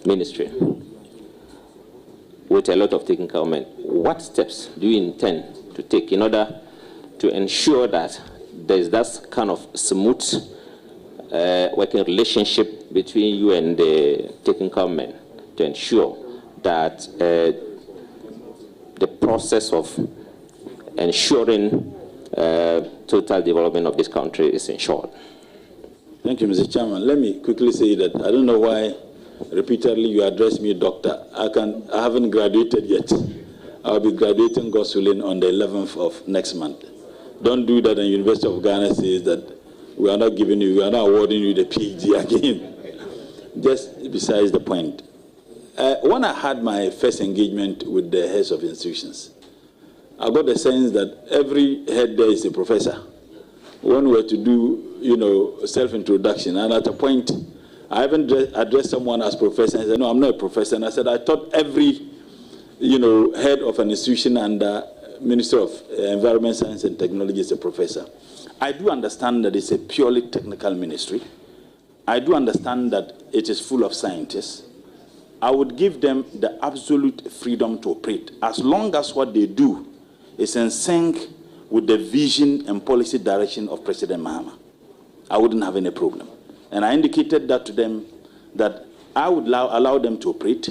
ministry with a lot of technical men. What steps do you intend to take in order to ensure that there's that kind of smooth working relationship between you and the technical men to ensure that the process of ensuring total development of this country is ensured? Thank you, Mr. Chairman. Let me quickly say that I don't know why repeatedly you address me doctor. I haven't graduated yet. I'll be graduating, God willing, on the 11th of next month. Don't do that, and University of Ghana says that we are not awarding you the PhD again. Just besides the point. When I had my first engagement with the heads of institutions, I got the sense that every head there is a professor. When we were to do, self-introduction, and at a point, I even addressed someone as professor, and I said, no, I'm not a professor. And I said, I thought every, head of an institution under Minister of Environment, Science and Technology is a professor. I do understand that it's a purely technical ministry. I do understand that it is full of scientists. I would give them the absolute freedom to operate, as long as what they do is in sync with the vision and policy direction of President Mahama. I wouldn't have any problem. And I indicated that to them, that I would allow them to operate.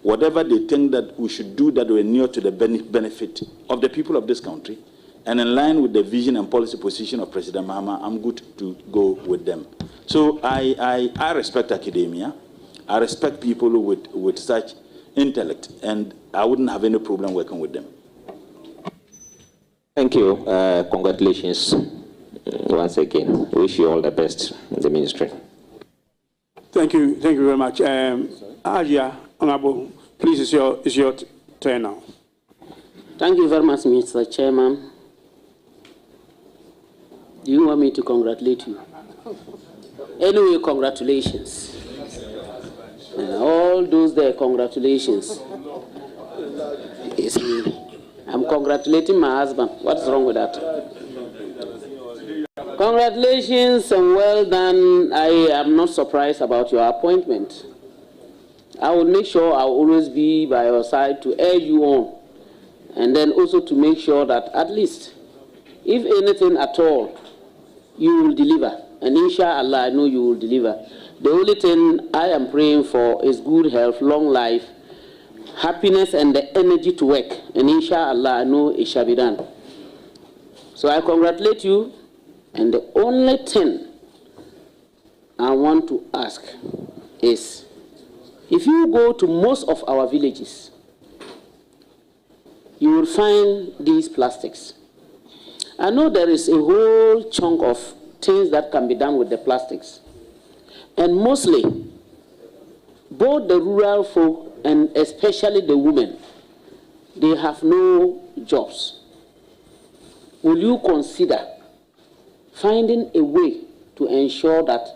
Whatever they think that we should do that will near to the benefit of the people of this country, and in line with the vision and policy position of President Mahama, I'm good to go with them. So I respect academia. I respect people with such intellect, and I wouldn't have any problem working with them. Thank you. Congratulations once again. Wish you all the best in the ministry. Thank you very much. Ajia, Honorable, please, it's your turn now. Thank you very much, Mr. Chairman. Do you want me to congratulate you? Anyway, congratulations. All those there, congratulations. I'm congratulating my husband. What's wrong with that? Congratulations and well done. I am not surprised about your appointment. I will make sure I'll always be by your side to urge you on, and then also to make sure that at least, if anything at all, you will deliver. And inshallah, I know you will deliver. The only thing I am praying for is good health, long life, happiness, and the energy to work. And inshallah, I know it shall be done. So I congratulate you. And the only thing I want to ask is, if you go to most of our villages, you will find these plastics. I know there is a whole chunk of things that can be done with the plastics. And mostly, both the rural folk and especially the women, they have no jobs. Will you consider finding a way to ensure that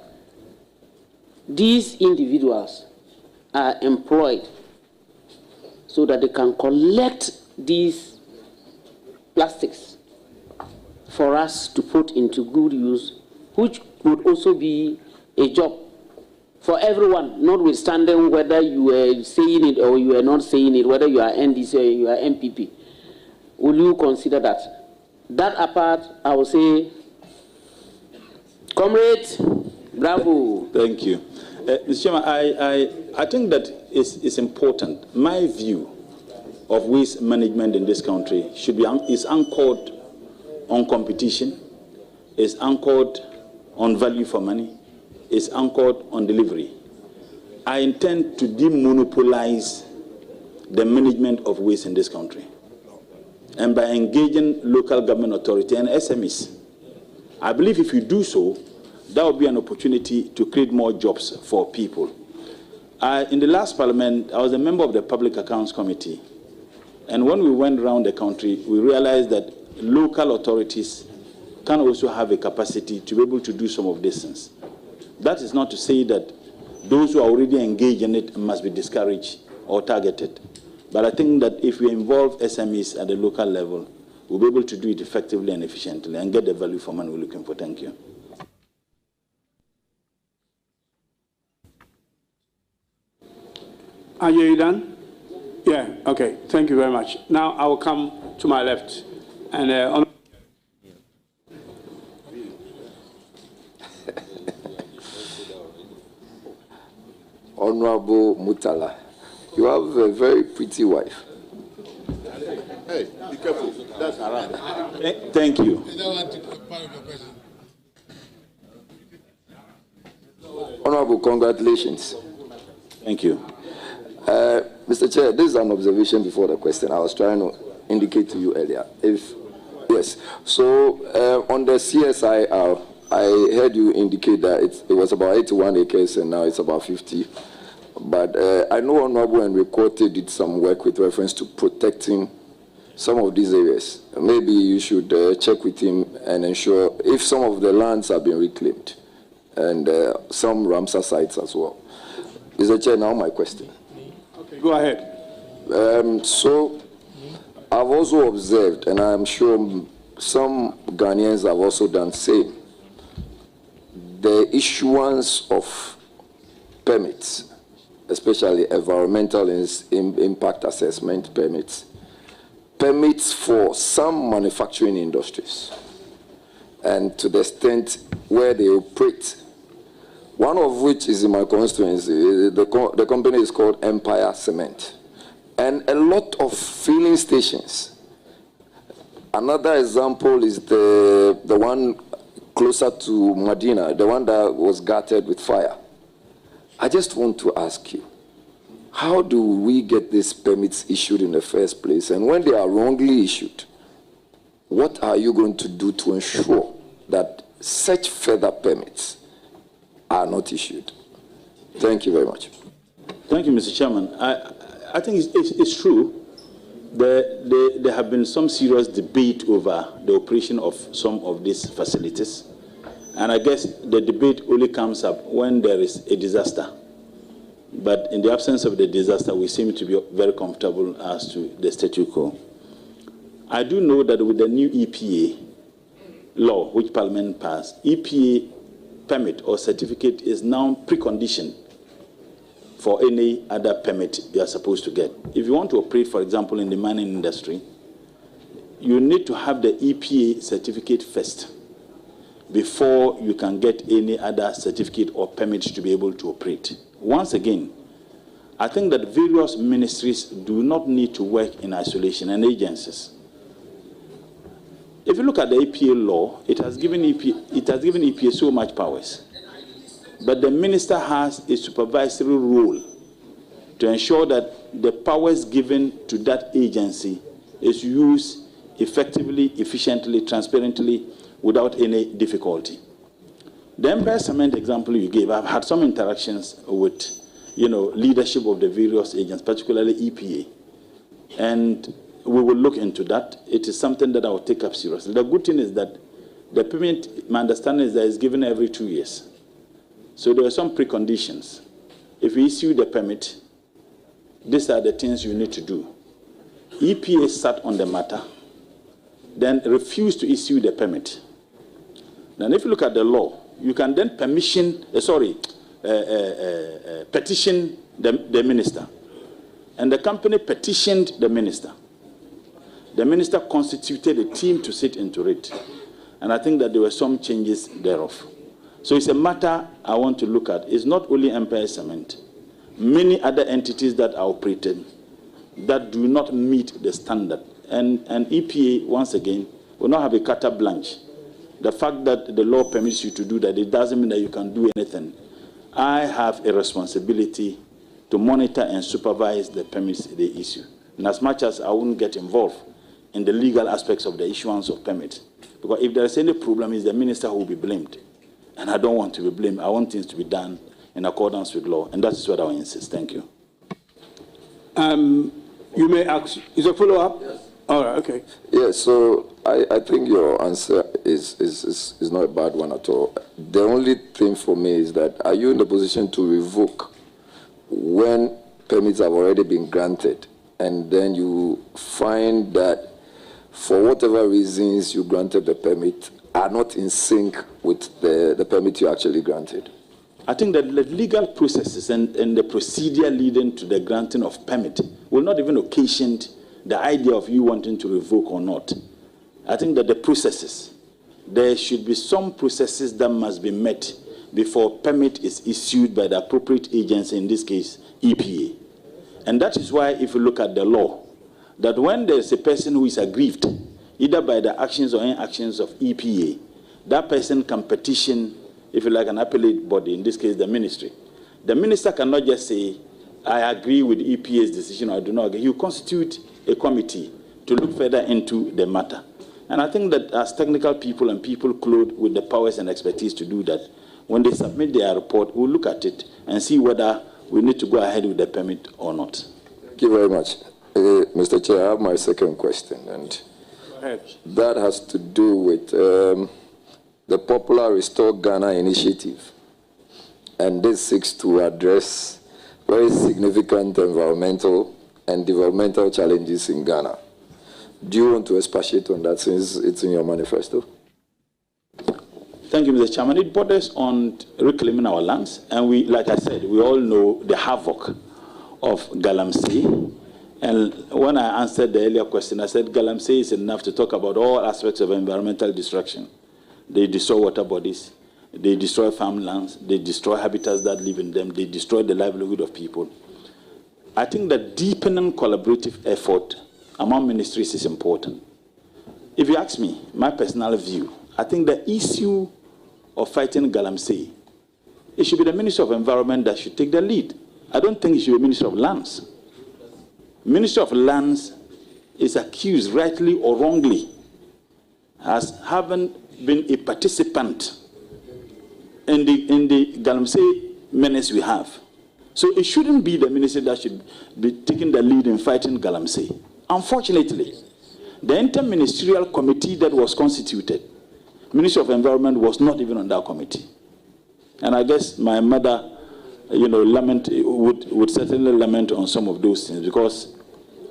these individuals are employed so that they can collect these plastics for us to put into good use, which would also be a job for everyone, notwithstanding whether you are saying it or you are not saying it, whether you are NDC or you are MPP. Will you consider that? That apart, I will say, comrade, bravo. Thank you. Mr. Chairman, I think that it's important. My view of waste management in this country is anchored on competition, is anchored on value for money, is anchored on delivery. I intend to demonopolize the management of waste in this country, and by engaging local government authority and SMEs. I believe if you do so, that will be an opportunity to create more jobs for people. In the last parliament, I was a member of the Public Accounts Committee, and when we went around the country, we realized that local authorities can also have a capacity to be able to do some of these things. That is not to say that those who are already engaged in it must be discouraged or targeted. But I think that if we involve SMEs at the local level, we'll be able to do it effectively and efficiently and get the value for money we're looking for. Thank you. Are you done? Yeah, okay. Thank you very much. Now I will come to my left. And Honorable Murtala, you have a very pretty wife. Hey, be careful. That's haram. Thank you. Honorable, congratulations. Thank you. Mr. Chair, this is an observation before the question. I was trying to indicate to you earlier. Yes. So on the CSIR, I heard you indicate that it was about 81 acres and now it's about 50. But I know Honorable and Recorte did some work with reference to protecting some of these areas. Maybe you should check with him and ensure if some of the lands have been reclaimed and some Ramsar sites as well. Mr. Chair, now my question. Okay, go ahead. So I've also observed, and I'm sure some Ghanaians have also done the same, the issuance of permits, especially environmental impact assessment permits for some manufacturing industries, and to the extent where they operate, one of which is in my constituency. The company is called Empire Cement, and a lot of filling stations. Another example is the one closer to Medina, the one that was gutted with fire. I just want to ask you, how do we get these permits issued in the first place? And when they are wrongly issued, what are you going to do to ensure that such further permits are not issued? Thank you very much. Thank you, Mr. Chairman. I think it's true. There have been some serious debate over the operation of some of these facilities. And I guess the debate only comes up when there is a disaster. But in the absence of the disaster, we seem to be very comfortable as to the statu quo. I do know that with the new EPA law, which Parliament passed, EPA permit or certificate is now preconditioned for any other permit you are supposed to get. If you want to operate, for example, in the mining industry, you need to have the EPA certificate first before you can get any other certificate or permit to be able to operate. Once again, I think that various ministries do not need to work in isolation, and agencies. If you look at the EPA law, it has given EPA so much powers. But the minister has a supervisory role to ensure that the powers given to that agency is used effectively, efficiently, transparently, without any difficulty. The Empire Cement example you gave, I've had some interactions with, leadership of the various agents, particularly EPA. And we will look into that. It is something that I will take up seriously. The good thing is that the permit, my understanding is that it's given every 2 years. So there are some preconditions. If you issue the permit, these are the things you need to do. EPA sat on the matter, then refused to issue the permit. Then if you look at the law, you can then petition the minister. And the company petitioned the minister. The minister constituted a team to sit into it. And I think that there were some changes thereof. So it's a matter I want to look at. It's not only Empire Cement. Many other entities that are operated that do not meet the standard. And EPA, once again, will not have a carte blanche. The fact that the law permits you to do that, it doesn't mean that you can do anything. I have a responsibility to monitor and supervise the permits they issue. And as much as I wouldn't get involved in the legal aspects of the issuance of permits, because if there's any problem, it's the minister who will be blamed. And I don't want to be blamed. I want things to be done in accordance with law. And that's what I will insist. Thank you. You may ask, is a follow-up? Yes. All right, okay. Yes, so I think your answer is not a bad one at all. The only thing for me is that, are you in the position to revoke when permits have already been granted, and then you find that for whatever reasons you granted the permit, are not in sync with the permit you actually granted? I think that the legal processes and the procedure leading to the granting of permit will not even occasion the idea of you wanting to revoke or not. I think that the processes, there should be some processes that must be met before permit is issued by the appropriate agency, in this case, EPA. And that is why, if you look at the law, that when there's a person who is aggrieved, either by the actions or inactions of EPA, that person can petition, if you like, an appellate body, in this case, the ministry. The minister cannot just say, I agree with EPA's decision, or I do not agree. You constitute a committee to look further into the matter. And I think that as technical people and people clothed with the powers and expertise to do that, when they submit their report, we'll look at it and see whether we need to go ahead with the permit or not. Thank you very much. Mr. Chair, I have my second question, and that has to do with the popular Restore Ghana initiative. And this seeks to address very significant environmental and developmental challenges in Ghana. Do you want to expatiate on that, since it's in your manifesto? Thank you, Mr. Chairman. It borders on reclaiming our lands, and we, like I said, we all know the havoc of Galamsey. And when I answered the earlier question, I said Galamsey is enough to talk about all aspects of environmental destruction. They destroy water bodies, they destroy farmlands, they destroy habitats that live in them, they destroy the livelihood of people. I think that deepening collaborative effort among ministries is important. If you ask me, my personal view, I think the issue of fighting Galamsey, it should be the Ministry of Environment that should take the lead. I don't think it should be Ministry of Lands. Ministry of Lands is accused, rightly or wrongly, as having been a participant in the Galamsey menace we have. So it shouldn't be the ministry that should be taking the lead in fighting Galamsey. Unfortunately, the interministerial committee that was constituted, Ministry of Environment was not even on that committee. And I guess my mother, would certainly lament on some of those things, because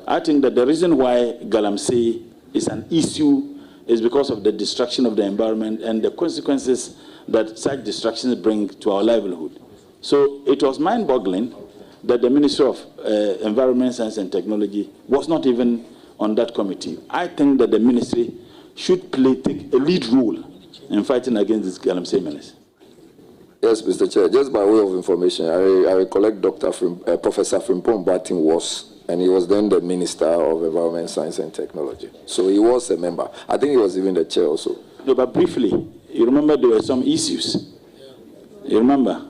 I think that the reason why Galamsey is an issue is because of the destruction of the environment and the consequences that such destructions bring to our livelihood. So it was mind-boggling that the Ministry of Environment, Science and Technology was not even on that committee. I think that the ministry should take a lead role in fighting against this Galamsey menace. Yes, Mr. Chair, just by way of information, I recollect Professor Frimpong Batin was, and he was then the Minister of Environment, Science and Technology. So he was a member. I think he was even the chair also. No, but briefly, you remember there were some issues. You remember?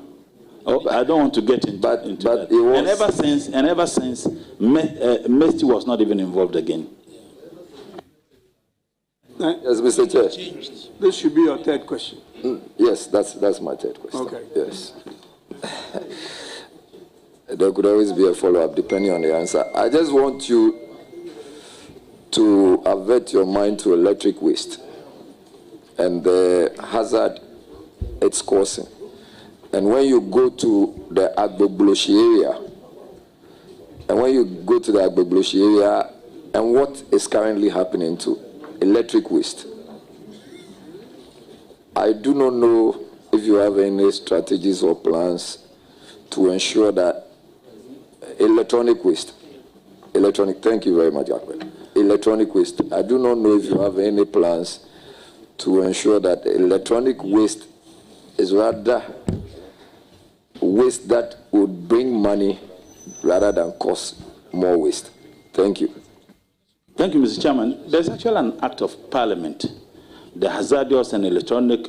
Oh, I don't want to get into that. And ever since, Mesty was not even involved again. Yes, Mr. Chair. This should be your third question. Yes, that's my third question. Okay. Yes. There could always be a follow-up depending on the answer. I just want you to avert your mind to electric waste and the hazard it's causing. And when you go to the Agbogloshi area, and what is currently happening to electric waste, I do not know if you have any strategies or plans to ensure that electronic waste, thank you very much, Ahmed. Electronic waste, I do not know if you have any plans to ensure that electronic waste is rather waste that would bring money rather than cause more waste. Thank you. Thank you, Mr. Chairman. There's actually an act of parliament, the Hazardous and Electronic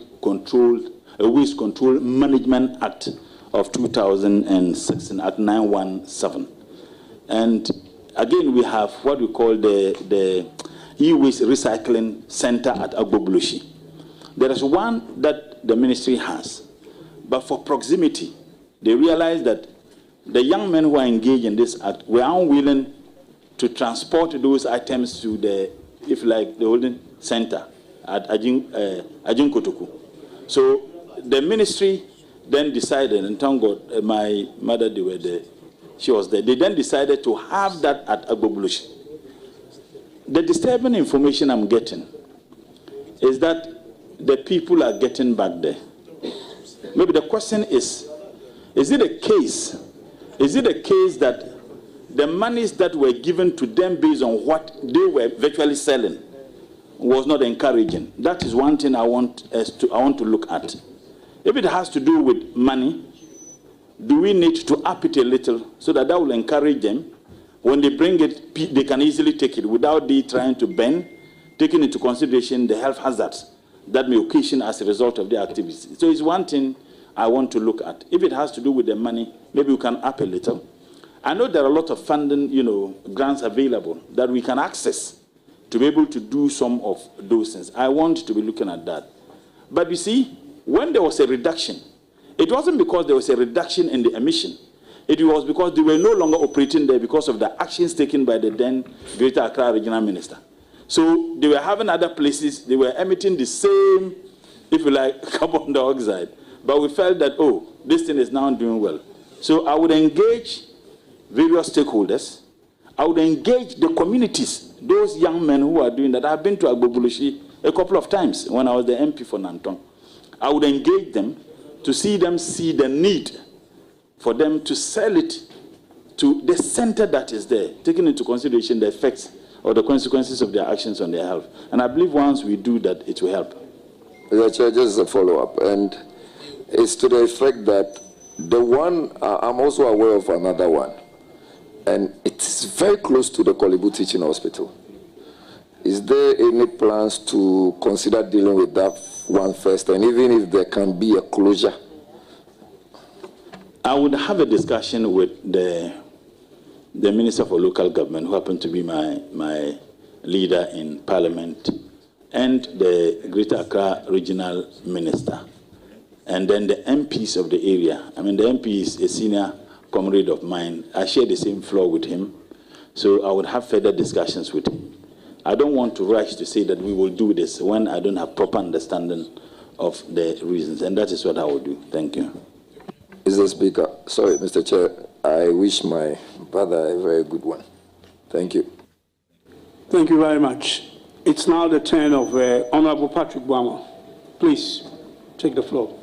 Waste Control Management Act of 2016, Act 917. And again, we have what we call the e-waste recycling center at Agbogloshi. There is one that the ministry has, but for proximity, they realized that the young men who are engaged in this act were unwilling to transport those items to the, if like, the holding center at Ajinkotoku. So the ministry then decided, and thank God, my mother, she was there. They then decided to have that at Agbogloshi. the disturbing information I'm getting is that the people are getting back there. Maybe the question is it a case that the monies that were given to them based on what they were virtually selling was not encouraging? That is one thing I want to look at. If it has to do with money, do we need to up it a little so that will encourage them? When they bring it, they can easily take it without they trying to bend, taking into consideration the health hazards that may occasion as a result of the activities. So it's one thing I want to look at. If it has to do with the money, maybe we can up a little. I know there are a lot of funding, grants available that we can access to be able to do some of those things. I want to be looking at that. But you see, when there was a reduction, it wasn't because there was a reduction in the emission. It was because they were no longer operating there because of the actions taken by the then Greater Accra Regional Minister. So they were having other places, they were emitting the same, if you like, carbon dioxide. But we felt that, this thing is now doing well. So I would engage various stakeholders. I would engage the communities, those young men who are doing that. I've been to Agbobulushi a couple of times when I was the MP for Nantong. I would engage them to see them see the need for them to sell it to the center that is there, taking into consideration the effects or the consequences of their actions on their health. And I believe once we do that, it will help. The Chair, just a follow-up, and it's to the effect that the one, I'm also aware of another one, and it's very close to the Kolibu Teaching Hospital. Is there any plans to consider dealing with that one first, and even if there can be a closure? I would have a discussion with the Minister for Local Government, who happened to be my leader in Parliament, and the Greater Accra Regional Minister, and then the MPs of the area. I mean, the MP is a senior comrade of mine. I share the same floor with him, so I would have further discussions with him. I don't want to rush to say that we will do this when I don't have proper understanding of the reasons, and that is what I will do. Thank you. Mr. Speaker, sorry, Mr. Chair, I wish my brother a very good one. Thank you. Thank you very much. It's now the turn of Honorable Patrick Boamo. Please take the floor.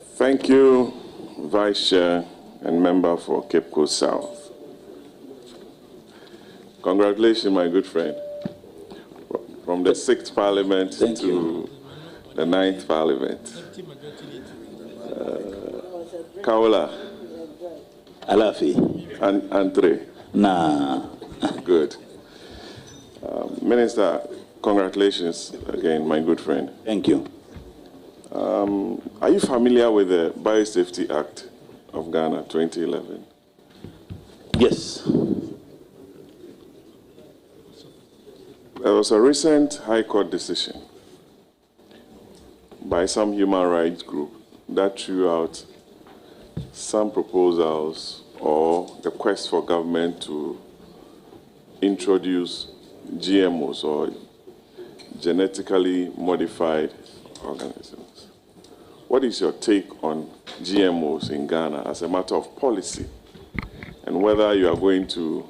Thank you, Vice Chair and Member for Cape Coast South. Congratulations, my good friend. From the 6th Parliament to the 9th Parliament. Kaola. Alafi. Andre. Nah. Good. Minister, congratulations again, my good friend. Thank you. Are you familiar with the Biosafety Act of Ghana, 2011? Yes. There was a recent High Court decision by some human rights group that threw out some proposals or the quest for government to introduce GMOs or genetically modified organisms. What is your take on GMOs in Ghana as a matter of policy, and whether you are going to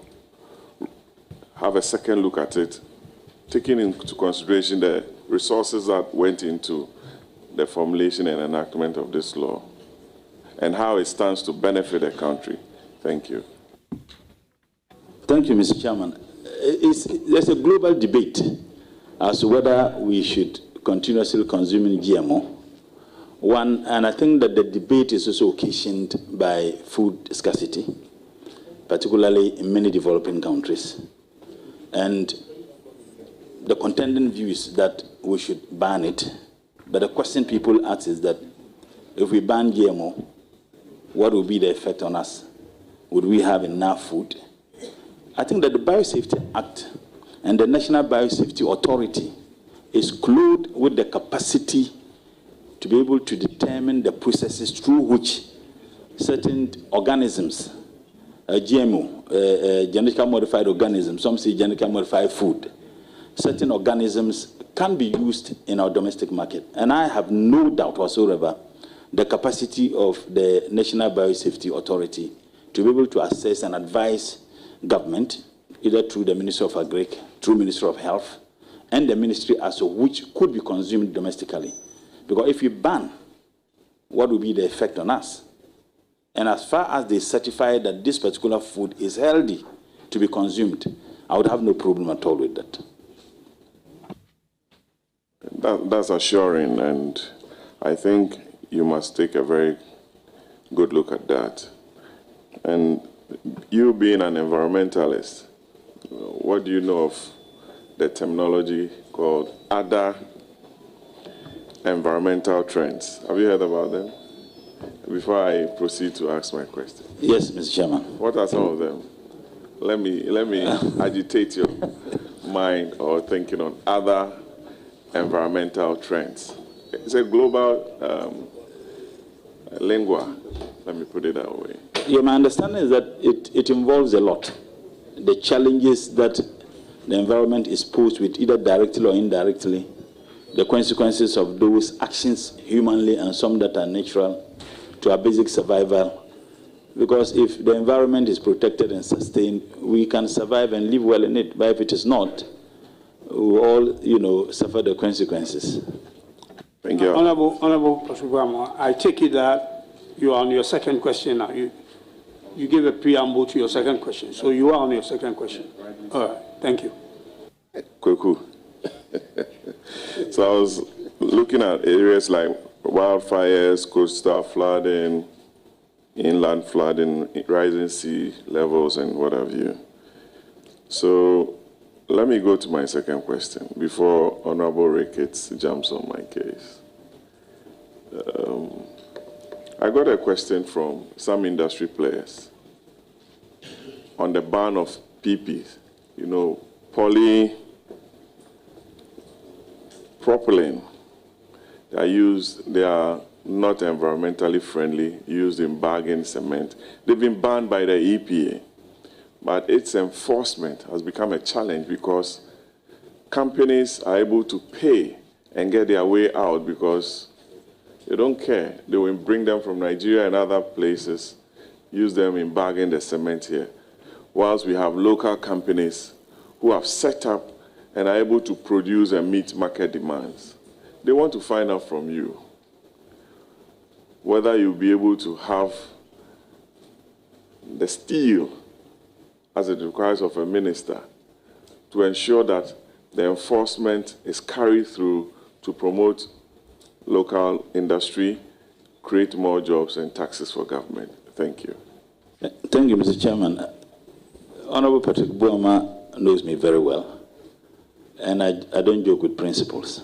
have a second look at it, taking into consideration the resources that went into the formulation and enactment of this law, and how it stands to benefit the country? Thank you. Thank you, Mr. Chairman. There's a global debate as to whether we should continuously consuming GMO. And I think that the debate is also occasioned by food scarcity, particularly in many developing countries. And the contending view is that we should ban it. But the question people ask is that if we ban GMO, what will be the effect on us? Would we have enough food? I think that the Biosafety Act and the National Biosafety Authority is clothed with the capacity to be able to determine the processes through which certain organisms, GMO, genetically modified organisms, some say genetically modified food, certain organisms can be used in our domestic market. And I have no doubt whatsoever the capacity of the National Biosafety Authority to be able to assess and advise government either through the Ministry of Agric, through Ministry of Health, and the ministry as to which could be consumed domestically. Because if you ban, what will be the effect on us? And as far as they certify that this particular food is healthy to be consumed, I would have no problem at all with that. That's assuring, and I think you must take a very good look at that. And you being an environmentalist, what do you know of the terminology called other environmental trends? Have you heard about them? Before I proceed to ask my question. Yes, Mr. Chairman. What are some of them? Let me agitate your mind or thinking on other environmental trends. It's a global lingua. Let me put it that way. Yeah, my understanding is that it involves a lot. The challenges that the environment is posed with, either directly or indirectly, the consequences of those actions humanly and some that are natural to our basic survival. Because if the environment is protected and sustained, we can survive and live well in it. But if it is not, we all, suffer the consequences. Thank you. Honorable Patrick, I take it that you are on your second question now. You gave a preamble to your second question, so you are on your second question. All right, thank you. Cool. So I was looking at areas like wildfires, coastal flooding, inland flooding, rising sea levels, and what have you. So let me go to my second question before Honorable Ricketts jumps on my case. I got a question from some industry players on the ban of PPs. Polypropylene. They are not environmentally friendly, used in bagging cement. They've been banned by the EPA, but its enforcement has become a challenge because companies are able to pay and get their way out because they don't care. They will bring them from Nigeria and other places, use them in bagging the cement here, whilst we have local companies who have set up and are able to produce and meet market demands. They want to find out from you whether you'll be able to have the steel, as it requires of a minister, to ensure that the enforcement is carried through to promote local industry, create more jobs and taxes for government. Thank you. Thank you, Mr. Chairman. Honorable Patrick Buama knows me very well, and I don't joke with principles.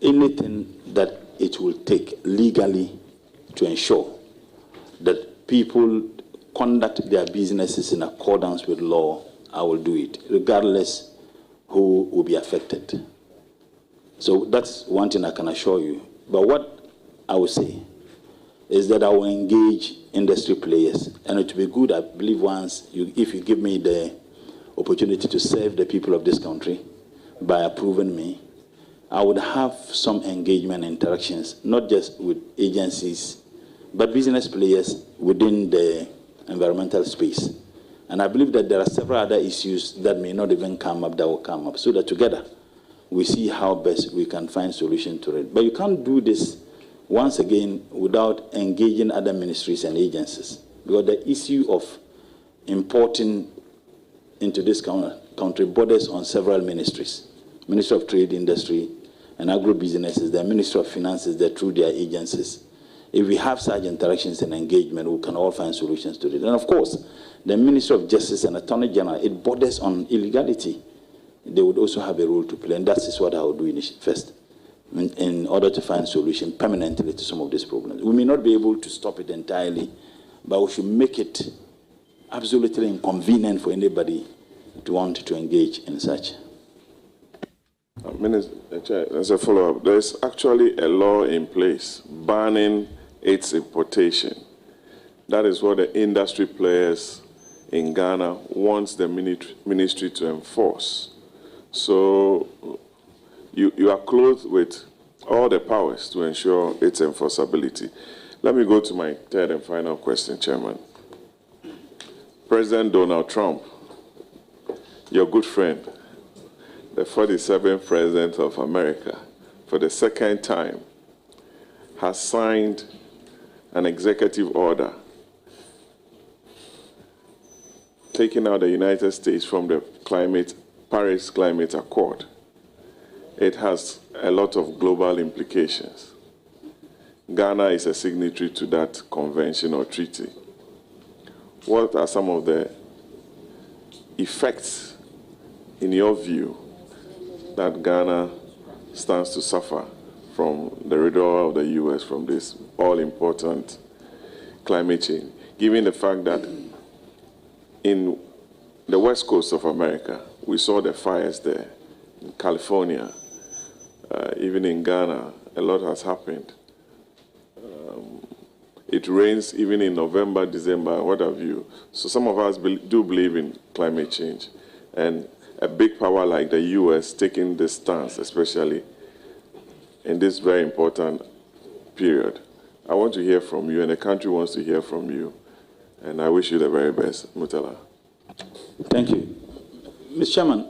Anything that it will take legally to ensure that people conduct their businesses in accordance with law, I will do it, regardless who will be affected. So that's one thing I can assure you. But what I will say is that I will engage industry players, and it will be good, I believe, if you give me the opportunity to serve the people of this country by approving me, I would have some engagement and interactions, not just with agencies, but business players within the environmental space. And I believe that there are several other issues that may not even come up that will come up, so that together we see how best we can find solutions to it. But you can't do this, once again, without engaging other ministries and agencies, because the issue of importing into this country borders on several ministries. Ministry of Trade, Industry, and Agro-Businesses, the Ministry of Finances, they're through their agencies. If we have such interactions and engagement, we can all find solutions to it. And of course, the Ministry of Justice and Attorney General, it borders on illegality. They would also have a role to play, and that is what I will do first, in order to find solution permanently to some of these problems. We may not be able to stop it entirely, but we should make it absolutely inconvenient for anybody to want to engage in such. Minister, as a follow-up, there's actually a law in place banning its importation. That is what the industry players in Ghana wants the ministry to enforce. So you are clothed with all the powers to ensure its enforceability. Let me go to my third and final question, Chairman. President Donald Trump your good friend, the 47th President of America, for the second time, has signed an executive order taking out the United States from the Paris Climate Accord. It has a lot of global implications. Ghana is a signatory to that convention or treaty. What are some of the effects, in your view, that Ghana stands to suffer from the withdrawal of the U.S. from this all-important climate change, given the fact that in the west coast of America, we saw the fires there, in California, even in Ghana, a lot has happened. It rains even in November, December, what have you. So some of us do believe in climate change. And a big power like the U.S. taking this stance, especially in this very important period. I want to hear from you, and the country wants to hear from you. And I wish you the very best, Murtala. Thank you. Mr. Chairman,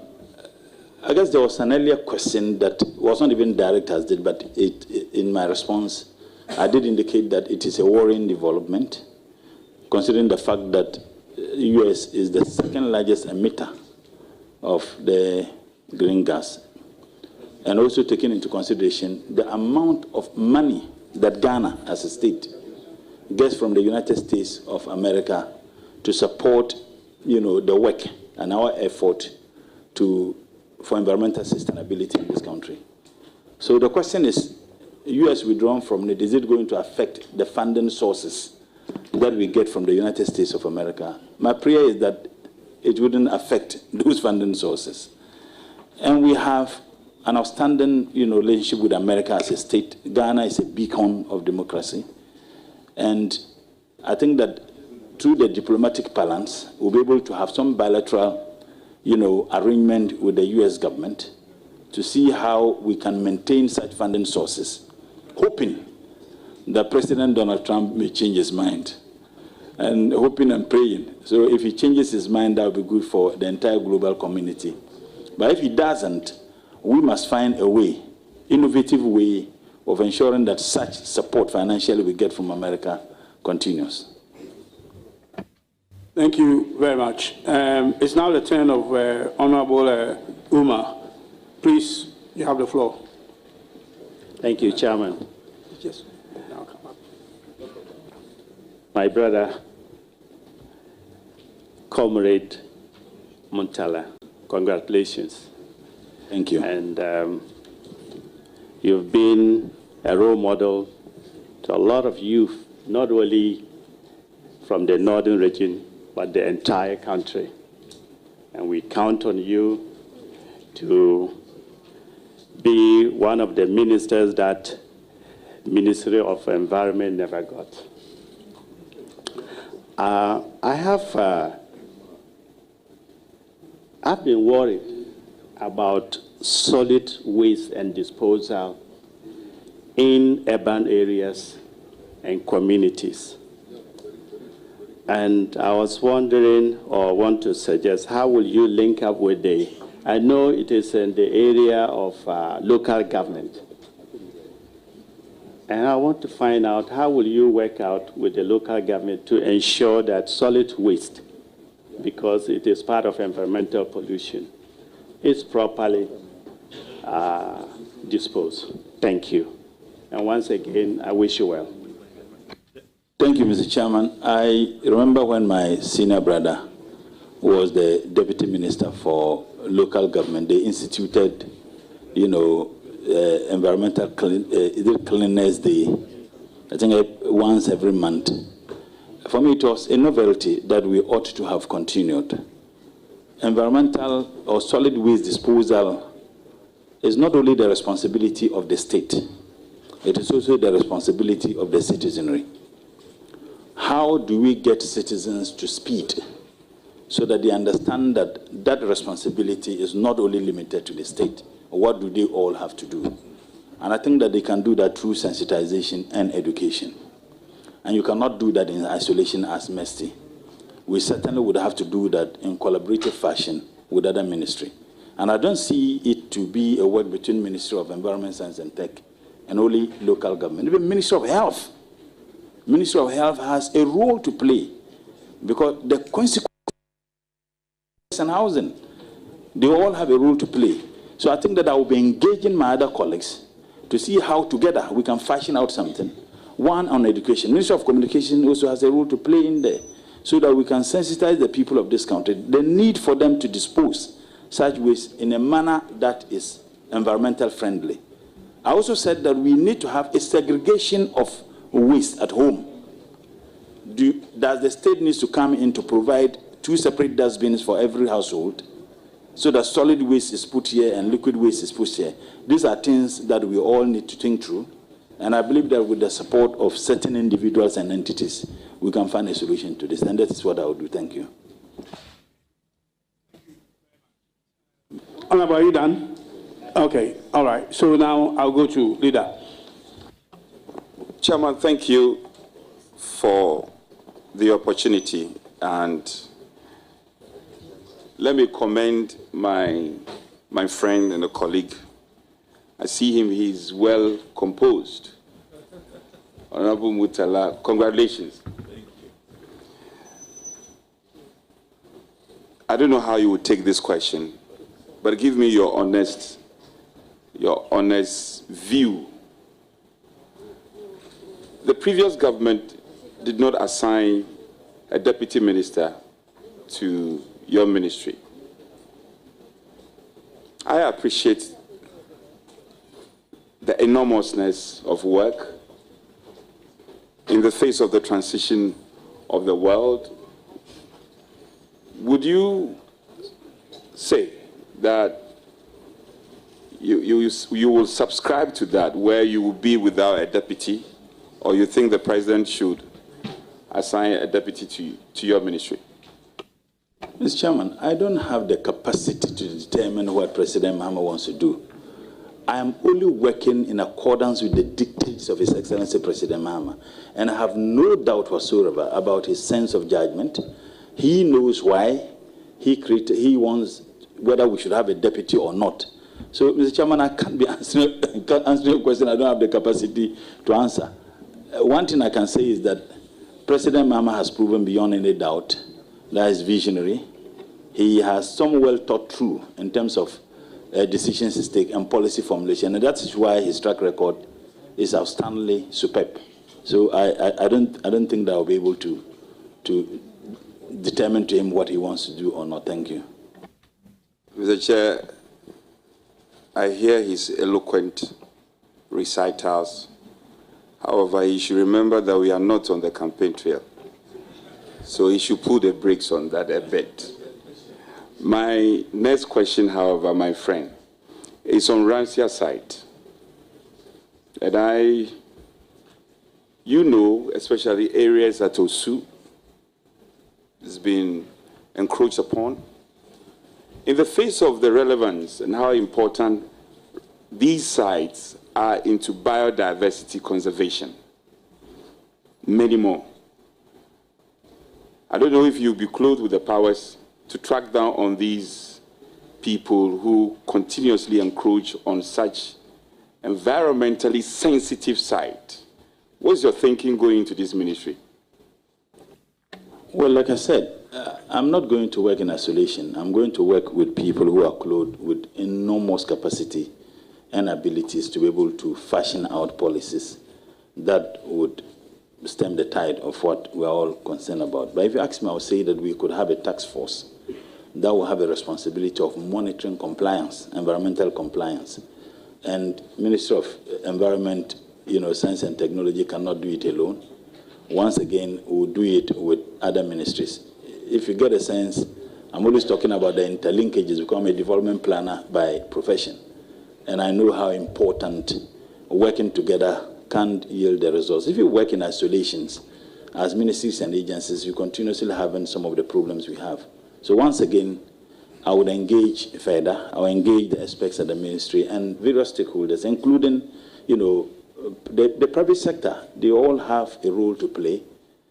I guess there was an earlier question that was not even direct as did, but in my response, I did indicate that it is a worrying development, considering the fact that the U.S. is the second largest emitter of the green gas, and also taking into consideration the amount of money that Ghana, as a state, gets from the United States of America to support, the work and our effort for environmental sustainability in this country. So the question is, U.S. withdrawn from it, is it going to affect the funding sources that we get from the United States of America? My prayer is that it wouldn't affect those funding sources. And we have an outstanding, relationship with America as a state. Ghana is a beacon of democracy. And I think that through the diplomatic balance, we'll be able to have some bilateral, arrangement with the U.S. government to see how we can maintain such funding sources, hoping that President Donald Trump may change his mind, and hoping and praying. So if he changes his mind, that will be good for the entire global community. But if he doesn't, we must find a way, innovative way, of ensuring that such support financially we get from America continues. Thank you very much. It's now the turn of Honorable Umar. Please, you have the floor. Thank you, Chairman. Yes. Now come up. My brother, Comrade Murtala, congratulations. Thank you. And you've been a role model to a lot of youth, not only from the northern region, but the entire country. And we count on you to be one of the ministers that Ministry of Environment never got. I've been worried about solid waste and disposal in urban areas and communities. And I was wondering, or want to suggest, how will you link up with I know it is in the area of local government. And I want to find out how will you work out with the local government to ensure that solid waste, because it is part of environmental pollution, is properly disposed. Thank you. And once again, I wish you well. Thank you, Mr. Chairman. I remember when my senior brother was the Deputy Minister for Local Government, they instituted, environmental cleanliness day, I think once every month. For me, it was a novelty that we ought to have continued. Environmental or solid waste disposal is not only the responsibility of the state, it is also the responsibility of the citizenry. How do we get citizens to speed so that they understand that that responsibility is not only limited to the state? What do they all have to do? And I think that they can do that through sensitization and education. And you cannot do that in isolation as MESTI. We certainly would have to do that in collaborative fashion with other ministry. And I don't see it to be a work between Ministry of Environment, Science and Tech and only local government. Even Ministry of Health. Ministry of Health has a role to play because the consequences and housing, they all have a role to play. So I think that I will be engaging my other colleagues to see how together we can fashion out something. One on education. Ministry of Communication also has a role to play in there so that we can sensitize the people of this country. The need for them to dispose such waste in a manner that is environmental friendly. I also said that we need to have a segregation of waste at home. Does the state needs to come in to provide 2 separate dustbins for every household so that solid waste is put here and liquid waste is put here? These are things that we all need to think through. And I believe that with the support of certain individuals and entities, we can find a solution to this. And that is what I will do. Thank you. Honorable, are you done? Okay, all right. So now I'll go to Leader. Chairman, thank you for the opportunity. And let me commend my friend and a colleague. I see him, he's well composed. Honorable Murtala, congratulations. Thank you. I don't know how you would take this question, but give me your honest view. The previous government did not assign a deputy minister to your ministry. I appreciate the enormousness of work in the face of the transition of the world. Would you say that you will subscribe to that, where you will be without a deputy, or you think the president should assign a deputy to your ministry? Mr. Chairman, I don't have the capacity to determine what President Muhammad wants to do. I am only working in accordance with the dictates of His Excellency President Muhammad, and I have no doubt whatsoever about his sense of judgment. He knows why he wants whether we should have a deputy or not. So, Mr. Chairman, I can't be answering your question. I don't have the capacity to answer. One thing I can say is that President Muhammad has proven beyond any doubt that he's visionary. He has some well thought through in terms of decisions to take and policy formulation, and that is why his track record is outstandingly superb. So I don't think that I'll be able to determine to him what he wants to do or not. Thank you. Mr. Chair, I hear his eloquent recitals. However, he should remember that we are not on the campaign trail. So he should put the brakes on that a bit. My next question, however, my friend, is on Ramsia's side. And you know, especially areas at Osu, has been encroached upon. In the face of the relevance and how important these sites are into biodiversity conservation, many more. I don't know if you'll be clothed with the powers to track down on these people who continuously encroach on such environmentally sensitive site. What's your thinking going into this ministry? Well, like I said, I'm not going to work in isolation. I'm going to work with people who are clothed with enormous capacity and abilities to be able to fashion out policies that would stem the tide of what we're all concerned about. But if you ask me, I would say that we could have a task force that will have a responsibility of monitoring compliance, environmental compliance. And Ministry of Environment, Science and Technology cannot do it alone. Once again, we'll do it with other ministries. If you get a sense, I'm always talking about the interlinkages. Become a development planner by profession. And I know how important working together can yield the results. If you work in isolations, as ministries and agencies, you continuously having some of the problems we have. So once again, I would engage further. I will engage the experts at the ministry and various stakeholders, including, the private sector. They all have a role to play.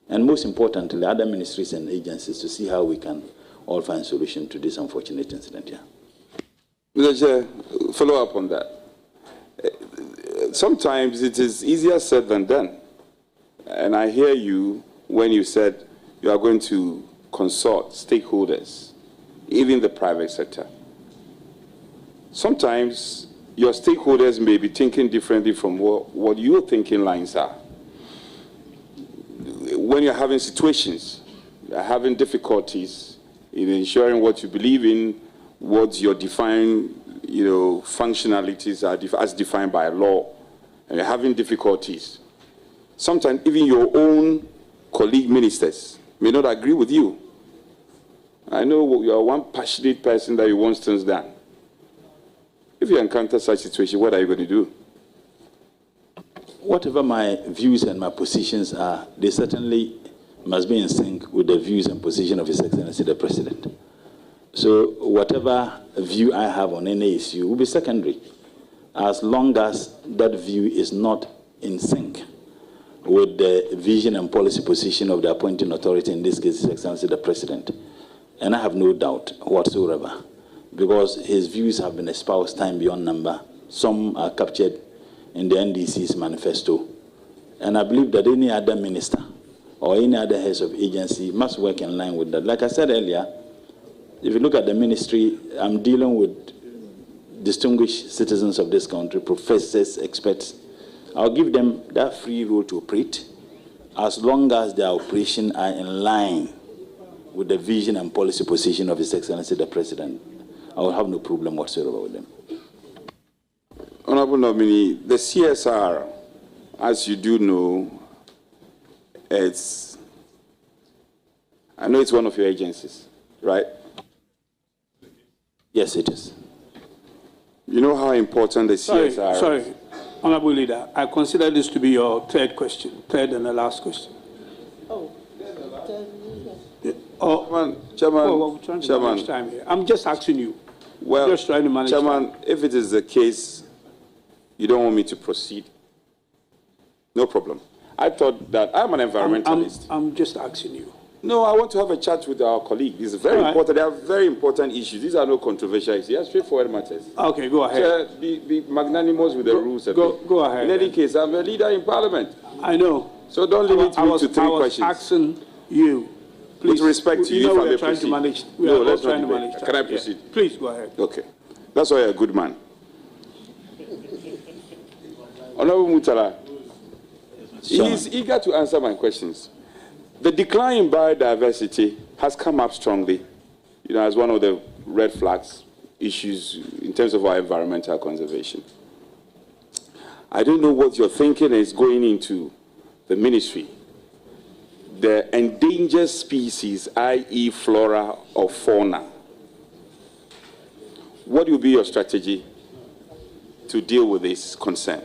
And most importantly, other ministries and agencies to see how we can all find solution to this unfortunate incident here. Mr. Chair, follow up on that. Sometimes it is easier said than done. And I hear you when you said you are going to consult stakeholders, even the private sector. Sometimes your stakeholders may be thinking differently from what your thinking lines are. When you're having situations, you're having difficulties in ensuring what you believe in, what your defined, functionalities are as defined by law, and you're having difficulties. Sometimes even your own colleague ministers may not agree with you. I know you are one passionate person that you want things done. If you encounter such a situation, what are you going to do? Whatever my views and my positions are, they certainly must be in sync with the views and position of His Excellency the President. So whatever view I have on any issue will be secondary, as long as that view is not in sync with the vision and policy position of the appointing authority, in this case His Excellency the President. And I have no doubt whatsoever, because his views have been espoused time beyond number. Some are captured in the NDC's manifesto. And I believe that any other minister or any other heads of agency must work in line with that. Like I said earlier, if you look at the ministry, I'm dealing with distinguished citizens of this country, professors, experts. I'll give them that free role to operate as long as their operations are in line with the vision and policy position of His Excellency the President. I will have no problem whatsoever with them. Honorable nominee, the CSR, as you do know, I know it's one of your agencies, right? Yes, it is. You know how important the CSR is? Sorry, Honorable Leader, I consider this to be your third and the last question. Chairman, I'm just asking you. Well, just trying to manage Chairman, if it is the case, you don't want me to proceed, no problem. I thought that I'm an environmentalist. I'm just asking you. No, I want to have a chat with our colleague. This is very important. They are very important issues. These are no controversial issues. They are straightforward matters. Okay, go ahead. Chair, be magnanimous with the rules. Go ahead. In any case, I'm a leader in Parliament. I know. So don't limit me to three questions. I was asking you. Please, with respect to you, know if I we may are trying proceed. to manage. No, let's not debate. Can I proceed? Yeah. Please go ahead. Okay. That's why you're a good man. Honorable Murtala, he is eager to answer my questions. The decline in biodiversity has come up strongly, as one of the red flags issues in terms of our environmental conservation. I don't know what your thinking is going into the ministry. The endangered species, i.e. flora or fauna. What will be your strategy to deal with this concern?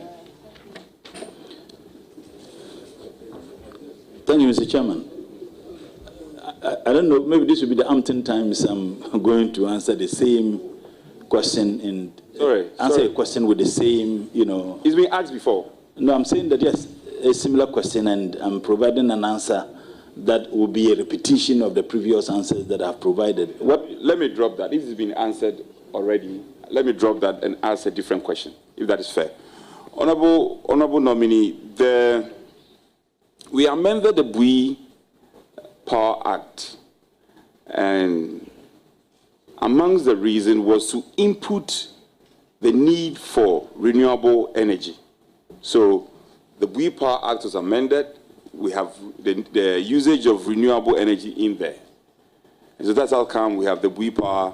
Thank you, Mr. Chairman. I don't know, maybe this will be the umpteenth times I'm going to answer the same question and answer a question with the same, It's been asked before. No, I'm saying that, yes, a similar question, and I'm providing an answer that will be a repetition of the previous answers that I've provided. Let me drop that. If it's been answered already, let me drop that and ask a different question, if that is fair. Honorable nominee, we amended the Bui Power Act, and amongst the reason was to input the need for renewable energy. So the Bui Power Act was amended. We have the usage of renewable energy in there. And so that's how come we have the Bui Power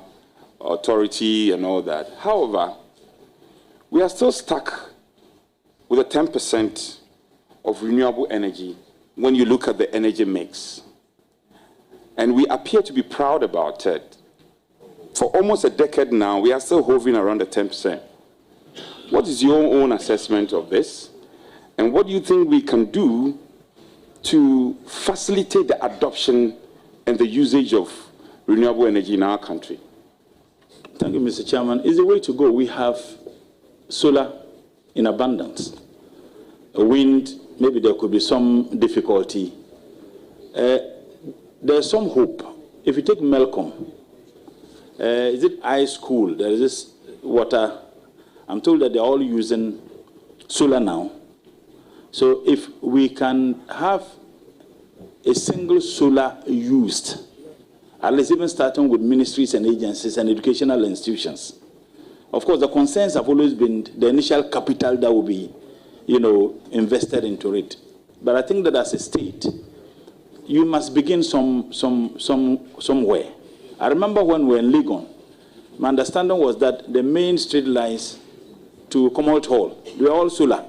Authority and all that. However, we are still stuck with a 10% of renewable energy when you look at the energy mix. And we appear to be proud about it. For almost a decade now, we are still hovering around the 10%. What is your own assessment of this? And what do you think we can do to facilitate the adoption and the usage of renewable energy in our country? Thank you, Mr. Chairman. It's the way to go. We have solar in abundance. Wind, maybe there could be some difficulty. There's some hope. If you take Melcom, is it ice cool? There is this water. I'm told that they're all using solar now. So if we can have a single solar used, at least even starting with ministries and agencies and educational institutions. Of course, the concerns have always been the initial capital that will be, invested into it. But I think that as a state, you must begin somewhere. I remember when we were in Legon, my understanding was that the main street lines to Commonwealth Hall, they were all solar.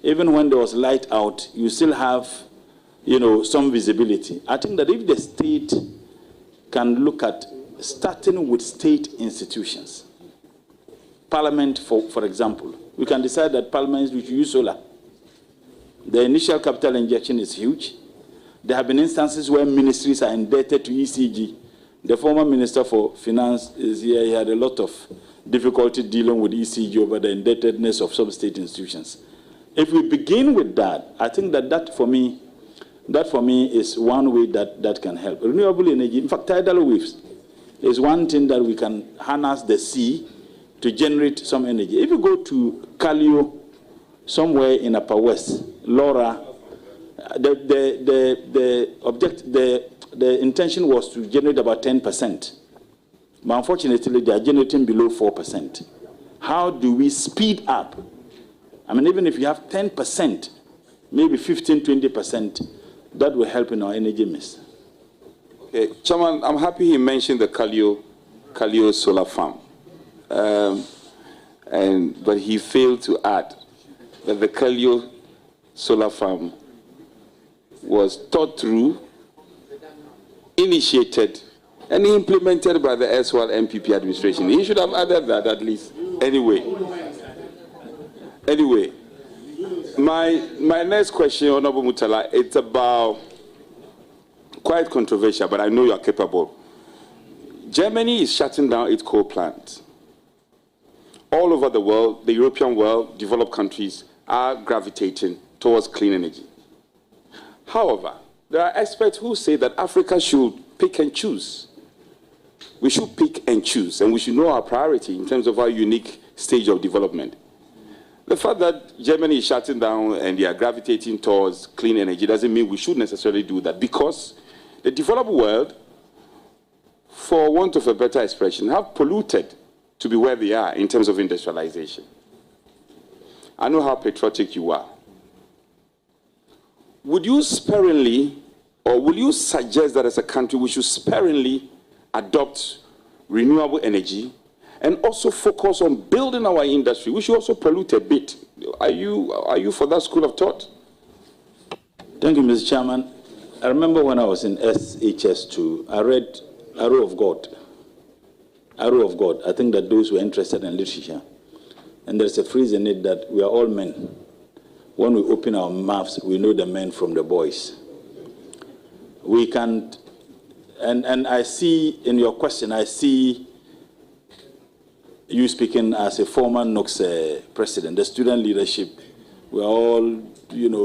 Even when there was light out, you still have, some visibility. I think that if the state can look at starting with state institutions, Parliament, for example, we can decide that Parliament should use solar. The initial capital injection is huge. There have been instances where ministries are indebted to ECG. The former Minister for Finance is here. He had a lot of difficulty dealing with ECG over the indebtedness of some state institutions. If we begin with that, I think that for me is one way that can help. Renewable energy, in fact, tidal waves is one thing that we can harness the sea to generate some energy. If you go to Kalio, somewhere in Upper West, Laura, the intention was to generate about 10%. But unfortunately, they are generating below 4%. How do we speed up? I mean, even if you have 10%, maybe 15, 20%, that will help in our energy mix. Okay, Chairman, I'm happy he mentioned the Kalio solar farm. But he failed to add that the Kalio solar farm was thought through, initiated, and implemented by the SWAL MPP administration. He should have added that at least. Anyway, my next question, Honorable Murtala, it's about quite controversial, but I know you are capable. Germany is shutting down its coal plant. All over the world, the European world, developed countries are gravitating towards clean energy. However, there are experts who say that Africa should pick and choose. We should pick and choose, and we should know our priority in terms of our unique stage of development. The fact that Germany is shutting down and they are gravitating towards clean energy doesn't mean we should necessarily do that, because the developed world, for want of a better expression, have polluted to be where they are in terms of industrialization. I know how patriotic you are. Would you sparingly, or will you suggest that as a country we should sparingly adopt renewable energy and also focus on building our industry? We should also pollute a bit. Are you for that school of thought? Thank you, Mr. Chairman. I remember when I was in SHS2, I read Arrow of God. Arrow of God. I think that those who are interested in literature, and there's a phrase in it that we are all men. When we open our mouths, we know the men from the boys. We can't, and I see in your question, I see you speaking as a former NOX president, the student leadership. We are all,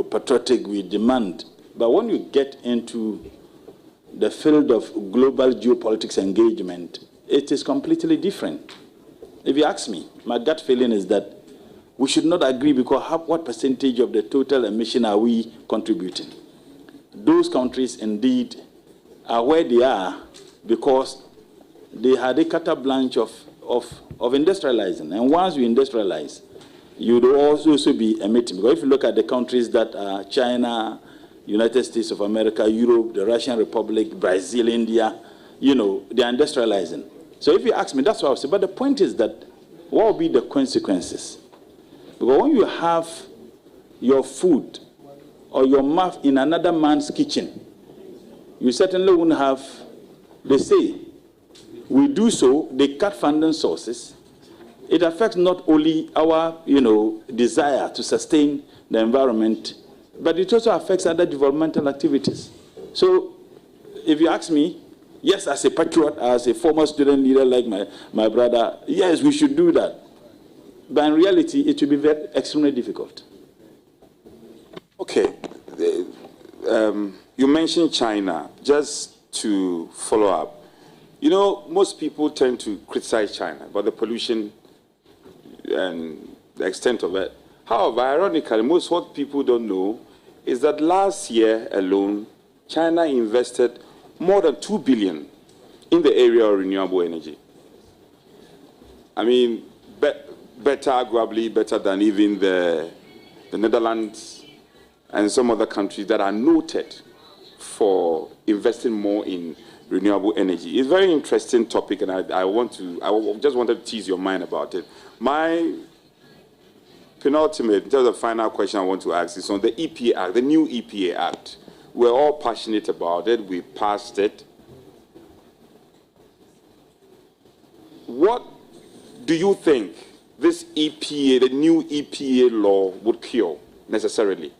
patriotic, we demand. But when you get into the field of global geopolitics engagement, it is completely different. If you ask me, my gut feeling is that we should not agree, because what percentage of the total emission are we contributing? Those countries indeed are where they are because they had a carte blanche of industrializing. And once you industrialize, you would also be emitting. Because if you look at the countries that are China, United States of America, Europe, the Russian Republic, Brazil, India, they are industrializing. So if you ask me, that's what I would say. But the point is that what will be the consequences? Because when you have your food or your mouth in another man's kitchen, you certainly won't have, they say, we do so, they cut funding sources. It affects not only our, desire to sustain the environment, but it also affects other developmental activities. So if you ask me, yes, as a patriot, as a former student leader like my brother, yes, we should do that. But in reality, it will be extremely difficult. Okay. You mentioned China. Just to follow up, You know, most people tend to criticize China about the pollution and the extent of it. However, ironically, what people don't know is that last year alone, China invested more than $2 billion in the area of renewable energy. I mean, better, arguably better than even the Netherlands and some other countries that are noted for investing more in renewable energy. It's a very interesting topic, and I just wanted to tease your mind about it. My penultimate, just the final question I want to ask is on the EPA Act, the new EPA Act. We're all passionate about it. We passed it. What do you think this EPA, the new EPA law, would cure necessarily?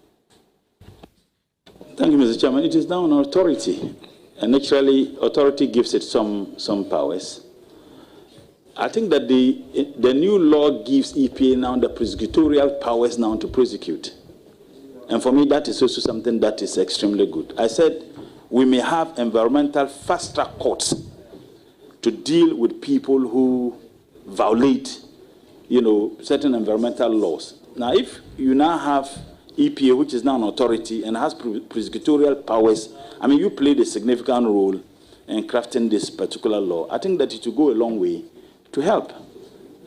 Thank you, Mr. Chairman. It is now an authority, and naturally, authority gives it some powers. I think that the new law gives EPA now the prosecutorial powers now to prosecute. And for me, that is also something that is extremely good. I said we may have environmental fast-track courts to deal with people who violate, certain environmental laws. Now, if you now have EPA, which is now an authority and has prosecutorial powers, I mean, you played a significant role in crafting this particular law. I think that it will go a long way to help.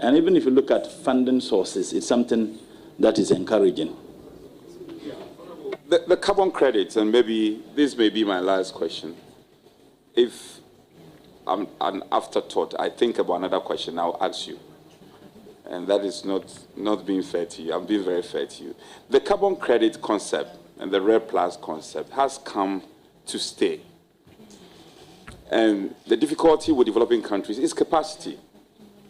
And even if you look at funding sources, it's something that is encouraging. The carbon credits, and maybe this may be my last question. If I'm an afterthought, I think about another question I'll ask you. And that is not being fair to you. I'm being very fair to you. The carbon credit concept and the RED Plus concept has come to stay. And the difficulty with developing countries is capacity.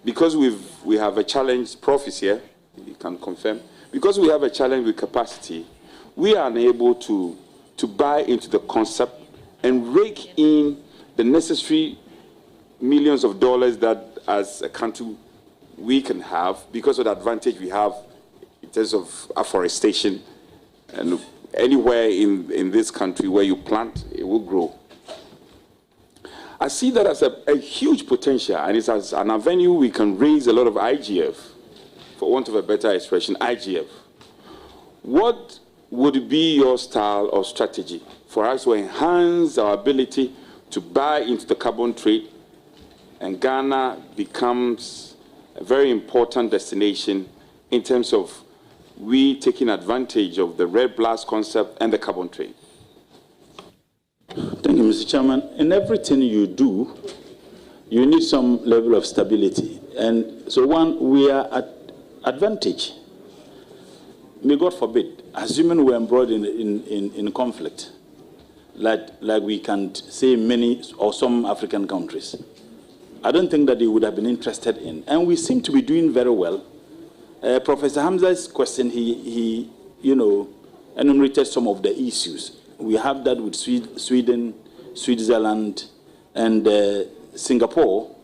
Because we have a challenge, Prof is here, you can confirm. Because we have a challenge with capacity, we are unable to buy into the concept and rake in the necessary millions of dollars that as a country we can have because of the advantage we have in terms of afforestation. And anywhere in this country where you plant, it will grow. I see that as a huge potential, and it's as an avenue we can raise a lot of IGF, for want of a better expression, IGF. What would be your style or strategy for us to enhance our ability to buy into the carbon trade, and Ghana becomes a very important destination in terms of we taking advantage of the RED Plus concept and the carbon trade? Thank you, Mr. Chairman. In everything you do, you need some level of stability. And so we are at advantage. May God forbid, assuming we're embroiled in conflict, like we can say many or some African countries, I don't think that they would have been interested in. And we seem to be doing very well. Professor Hamza's question, he enumerated some of the issues. We have that with Sweden, Switzerland, and Singapore,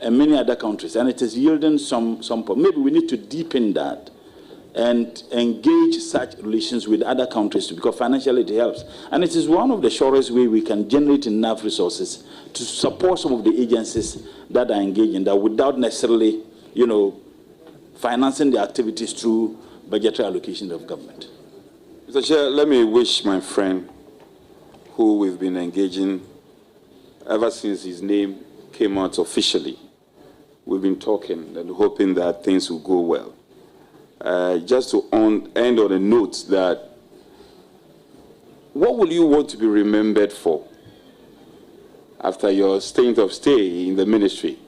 and many other countries. And it is yielding some. Maybe we need to deepen that and engage such relations with other countries because financially it helps. And it is one of the surest ways we can generate enough resources to support some of the agencies that are engaged in that without necessarily, financing the activities through budgetary allocation of government. Mr. Chair, let me wish my friend who we've been engaging ever since his name came out officially. We've been talking and hoping that things will go well. Just to end on a note that what will you want to be remembered for after your stint of stay in the ministry?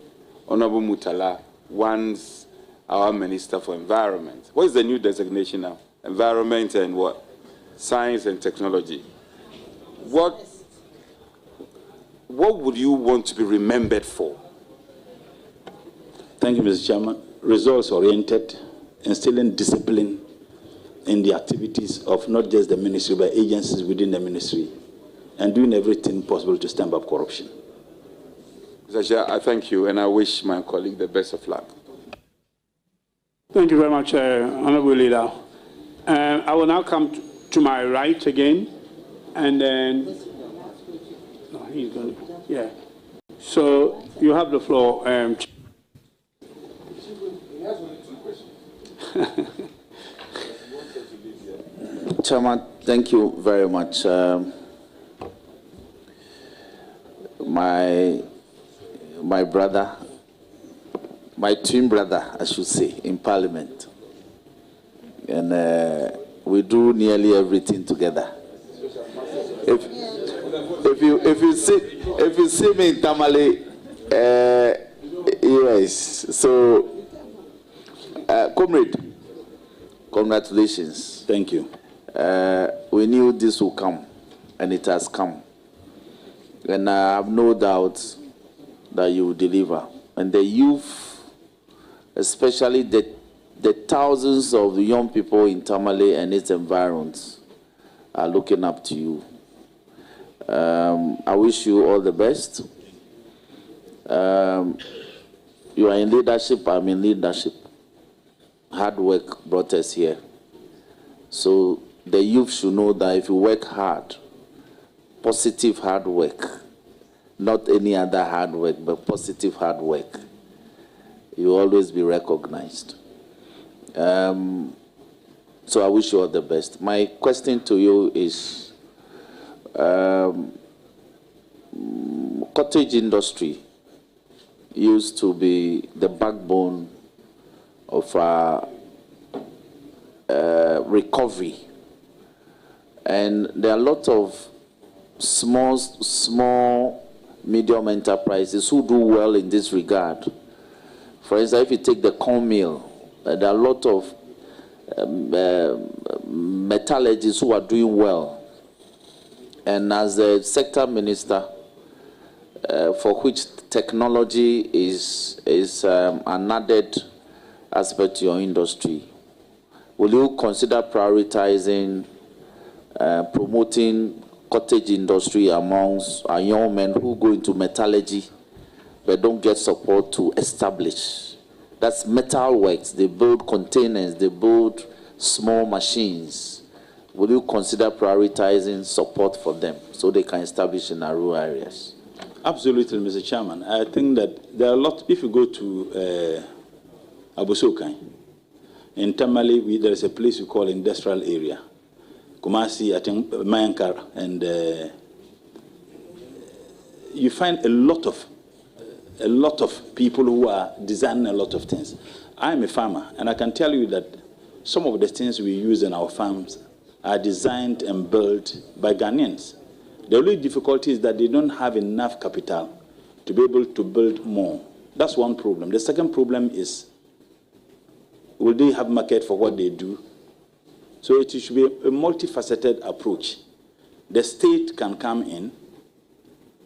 Honorable Murtala, once our Minister for Environment. What is the new designation now? Environment and what? Science and technology. What would you want to be remembered for? Thank you, Mr. Chairman. Results-oriented, instilling discipline in the activities of not just the ministry, but agencies within the ministry, and doing everything possible to stamp up corruption. Mr. Chair, I thank you, and I wish my colleague the best of luck. Thank you very much, Honorable Leader. I will now come to my right again, and then, no, he's going to, yeah. So you have the floor. Chairman, thank you very much. My brother, my twin brother, I should say, in Parliament, and we do nearly everything together. If you see me in Tamale, yes. So, comrade, congratulations. Thank you. We knew this would come, and it has come. And I have no doubt that you will deliver. And the youth, especially the thousands of young people in Tamale and its environs, are looking up to you. I wish you all the best. You are in leadership, I'm in leadership. Hard work brought us here. So the youth should know that if you work hard, positive hard work, not any other hard work, but positive hard work, you will always be recognized. So I wish you all the best. My question to you is, cottage industry used to be the backbone of our recovery. And there are a lot of small, medium enterprises who do well in this regard. For instance, if you take the corn mill, there are a lot of metallurgists who are doing well. And as a sector minister, for which technology is an added aspect to your industry, will you consider prioritizing promoting cottage industry amongst our young men who go into metallurgy but don't get support to establish? That's metal works. They build containers, they build small machines. Will you consider prioritizing support for them so they can establish in our rural areas? Absolutely, Mr. Chairman. I think that there are a lot. If you go to Abosokai, in Tamale, there is a place we call industrial area. Kumasi, I think Mayankar, and you find a lot of people who are designing a lot of things. I'm a farmer, and I can tell you that some of the things we use in our farms are designed and built by Ghanaians. The only difficulty is that they don't have enough capital to be able to build more. That's one problem. The second problem is, will they have market for what they do? So it should be a multifaceted approach. The state can come in,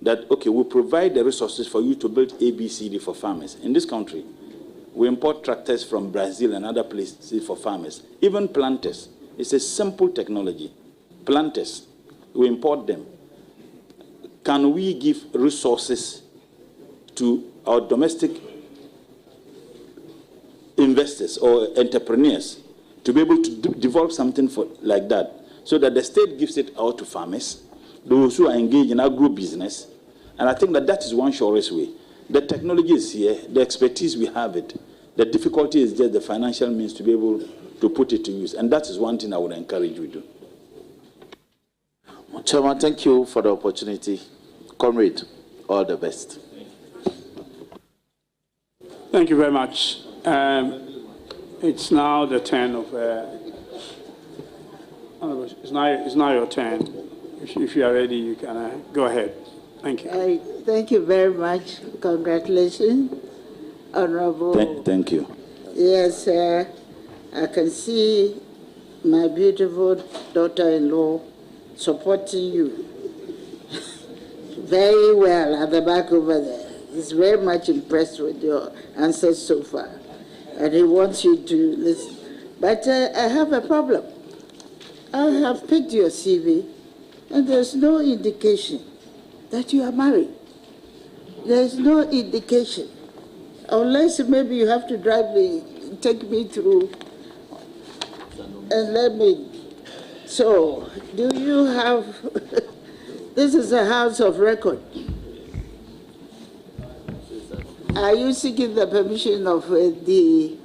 that, okay, we provide the resources for you to build ABCD for farmers. In this country, we import tractors from Brazil and other places for farmers. Even planters. It's a simple technology. Planters, we import them. Can we give resources to our domestic investors or entrepreneurs to be able to develop something like that, so that the state gives it out to farmers, those who are engaged in agro-business? And I think that that is one surest way. The technology is here, the expertise, we have it. The difficulty is just the financial means to be able to put it to use. And that is one thing I would encourage you to do. Chairman, thank you for the opportunity. Comrade, all the best. Thank you very much. It's now the turn of... it's now your turn. If you are ready, you can go ahead. Thank you. Thank you very much. Congratulations, Honorable. Thank you. Yes, I can see my beautiful daughter-in-law supporting you very well at the back over there. He's very much impressed with your answers so far, and he wants you to listen. But I have a problem. I have picked your CV, and there's no indication that you are married. There's no indication, unless maybe you have to drive me, take me through, and let me. So, do you have? This is a house of record. Are you seeking the permission of the...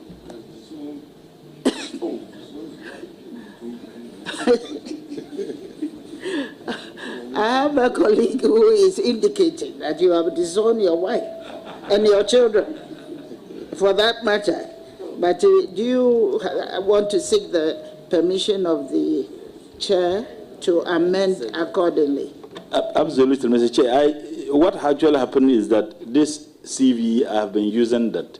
I have a colleague who is indicating that you have disowned your wife and your children, for that matter. But do you want to seek the permission of the chair to amend accordingly? Absolutely, Mr. Chair. What actually happened is that this CV, I have been using that.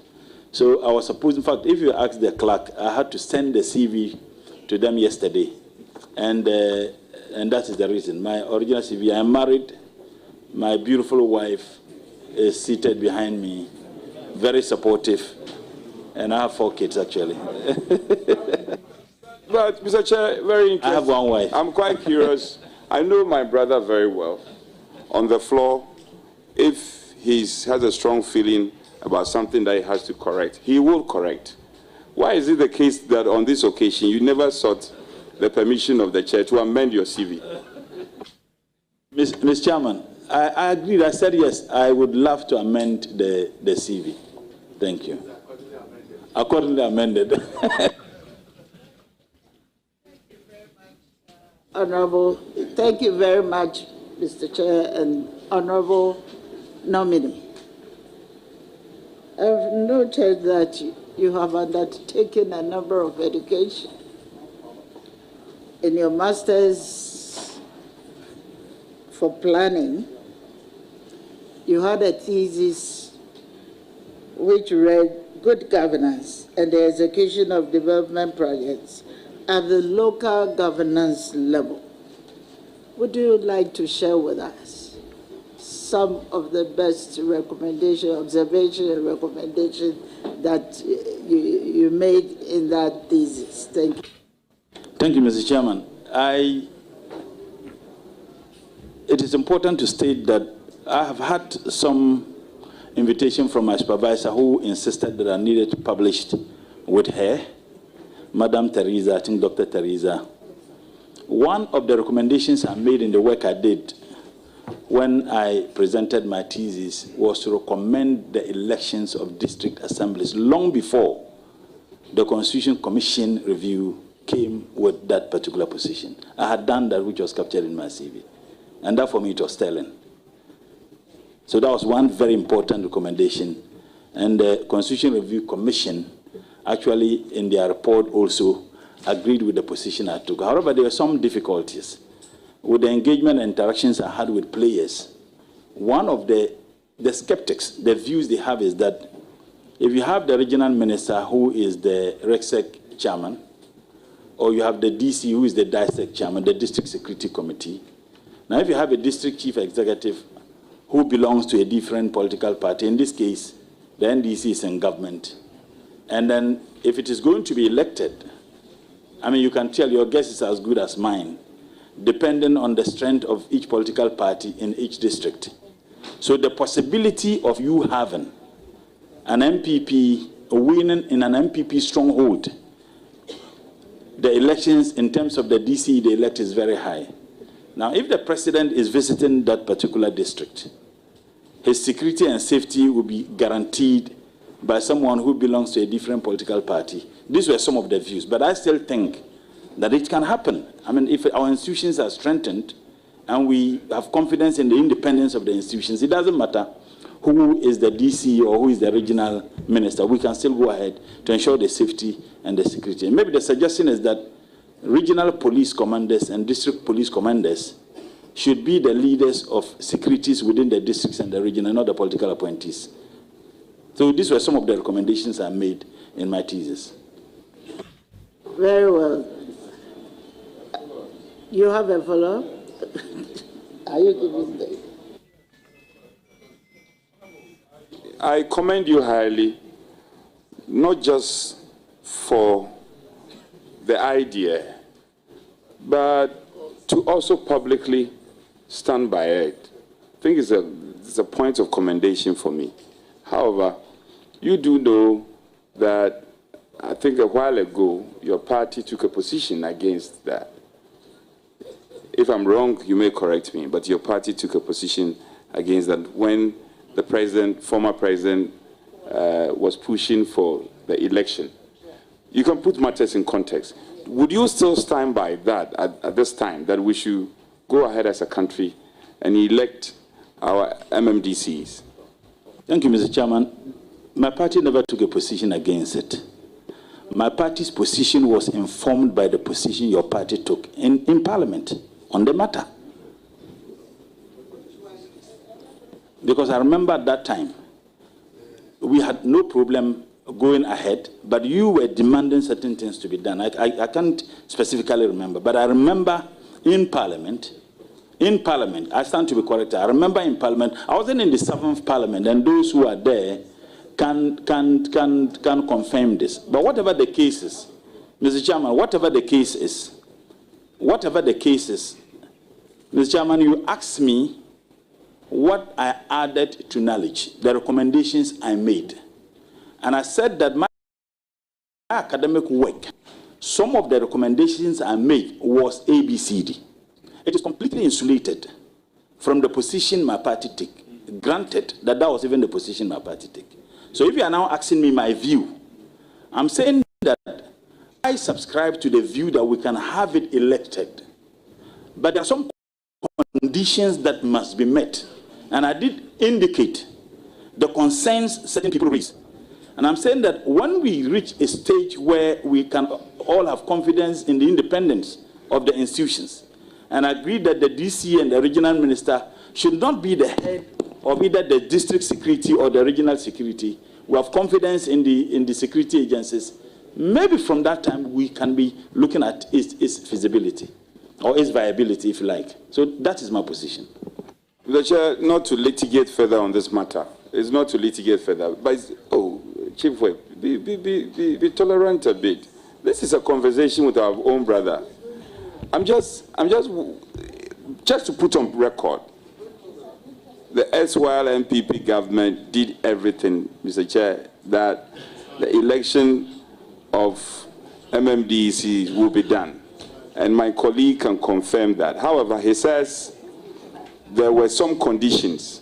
So I was supposed, in fact, if you ask the clerk, I had to send the CV to them yesterday. And that is the reason. My original CV, I am married. My beautiful wife is seated behind me, very supportive. And I have 4 kids, actually. But, Mr. Chair, very interesting. I have 1 wife. I'm quite curious. I know my brother very well. On the floor, if he has a strong feeling about something that he has to correct, he will correct. Why is it the case that on this occasion you never sought the permission of the chair to amend your CV? Mr. Chairman, I agreed. I said yes, I would love to amend the CV. Thank you. Accordingly amended. Honorable, thank you very much, Mr. Chair and Honorable Nominee. I've noted that you have undertaken a number of education. In your master's for planning, you had a thesis which read good governance and the execution of development projects at the local governance level. Would you like to share with us some of the best observation and recommendation that you made in that thesis? Thank you. Thank you, Mr. Chairman. It is important to state that I have had some invitation from my supervisor who insisted that I needed to publish with her, Madam Teresa, I think Dr. Teresa. One of the recommendations I made in the work I did when I presented my thesis was to recommend the elections of district assemblies long before the Constitution Commission review came with that particular position. I had done that, which was captured in my CV. And that for me, it was telling. So that was one very important recommendation. And the Constitution Review Commission actually in their report also agreed with the position I took. However, there were some difficulties with the engagement and interactions I had with players. One of the skeptics, the views they have is that if you have the regional minister who is the RECSEC chairman, or you have the DC who is the DISEC chairman, the District Security Committee. Now, if you have a district chief executive who belongs to a different political party, in this case, the NDC is in government, and then if it is going to be elected, I mean, you can tell your guess is as good as mine, depending on the strength of each political party in each district. So the possibility of you having an MPP winning in an MPP stronghold, the elections in terms of the DC they elect is very high. Now, if the president is visiting that particular district, his security and safety will be guaranteed by someone who belongs to a different political party. These were some of the views, but I still think that it can happen. I mean, if our institutions are strengthened and we have confidence in the independence of the institutions, it doesn't matter who is the DC or who is the regional minister, we can still go ahead to ensure the safety and the security. And maybe the suggestion is that regional police commanders and district police commanders should be the leaders of securities within the districts and the region, and not the political appointees. So these were some of the recommendations I made in my thesis. Very well. You have a follow-up? Are you giving the... I commend you highly, not just for the idea, but to also publicly stand by it. I think it's a point of commendation for me. However, you do know that I think a while ago, your party took a position against that. If I'm wrong, you may correct me, but your party took a position against that when the president, former president, was pushing for the election. You can put matters in context. Would you still stand by that at this time, that we should go ahead as a country and elect our MMDCs? Thank you, Mr. Chairman. My party never took a position against it. My party's position was informed by the position your party took in Parliament on the matter. Because I remember at that time, we had no problem going ahead, but you were demanding certain things to be done. I can't specifically remember, but I remember in Parliament, I stand to be corrected. I remember in Parliament, I wasn't in the 7th Parliament, and those who are there can confirm this. But whatever the case is, Mr. Chairman, whatever the case is, Mr. Chairman, you asked me what I added to knowledge, the recommendations I made. And I said that my academic work, some of the recommendations I made was ABCD. It is completely insulated from the position my party took. Granted that was even the position my party took. So if you are now asking me my view, I'm saying that I subscribe to the view that we can have it elected. But there are some conditions that must be met. And I did indicate the concerns certain people raise. And I'm saying that when we reach a stage where we can all have confidence in the independence of the institutions, and agree that the DC and the regional minister should not be the head of either the district security or the regional security, we have confidence in the security agencies, maybe from that time we can be looking at its feasibility or its viability, if you like. So that is my position. Mr. Chair, not to litigate further on this matter. It's not to litigate further. But, Chief Whip, be tolerant a bit. This is a conversation with our own brother. I'm just to put on record, the SYL MPP government did everything, Mr. Chair, that the election of MMDC will be done. And my colleague can confirm that. However, he says there were some conditions.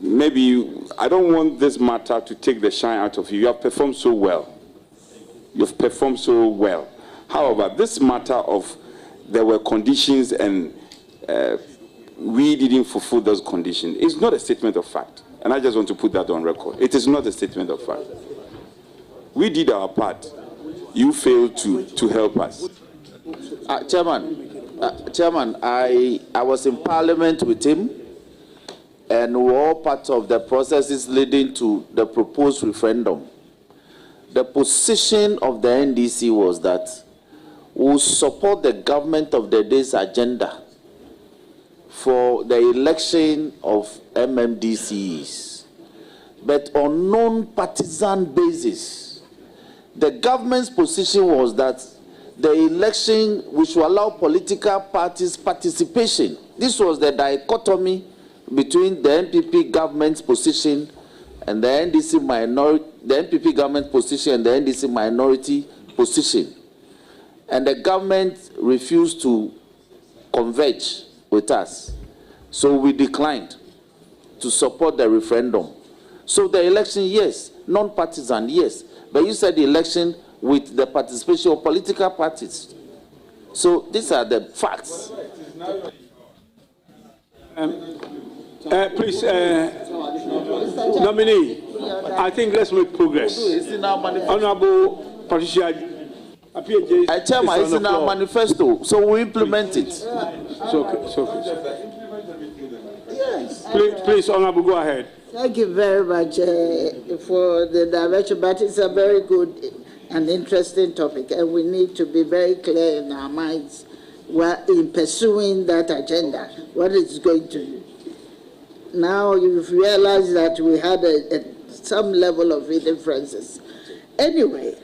Maybe I don't want this matter to take the shine out of you. You have performed so well. You've performed so well. However, this matter of there were conditions and we didn't fulfill those conditions is not a statement of fact. And I just want to put that on record. It is not a statement of fact. We did our part. You failed to help us. Chairman, I was in Parliament with him, and we were all part of the processes leading to the proposed referendum. The position of the NDC was that we will support the government of the day's agenda for the election of MMDCs, but on non-partisan basis. The government's position was that the election, which will allow political parties participation. This was the dichotomy between the NPP government's position and the NDC minority, the NPP government position and the NDC minority position. And the government refused to converge with us. So we declined to support the referendum. So the election, yes. Non-partisan, yes. But you said the election with the participation of political parties. So these are the facts. Please, nominee, I think let's make progress. Honorable Patricia, Chairman, it's in our manifesto, so we implement it. It's okay. Yes. Please, Honorable, go ahead. Thank you very much for the direction, but it's a very good and interesting topic, and we need to be very clear in our minds in pursuing that agenda, what it's going to do. Now you've realized that we had some level of differences. Anyway,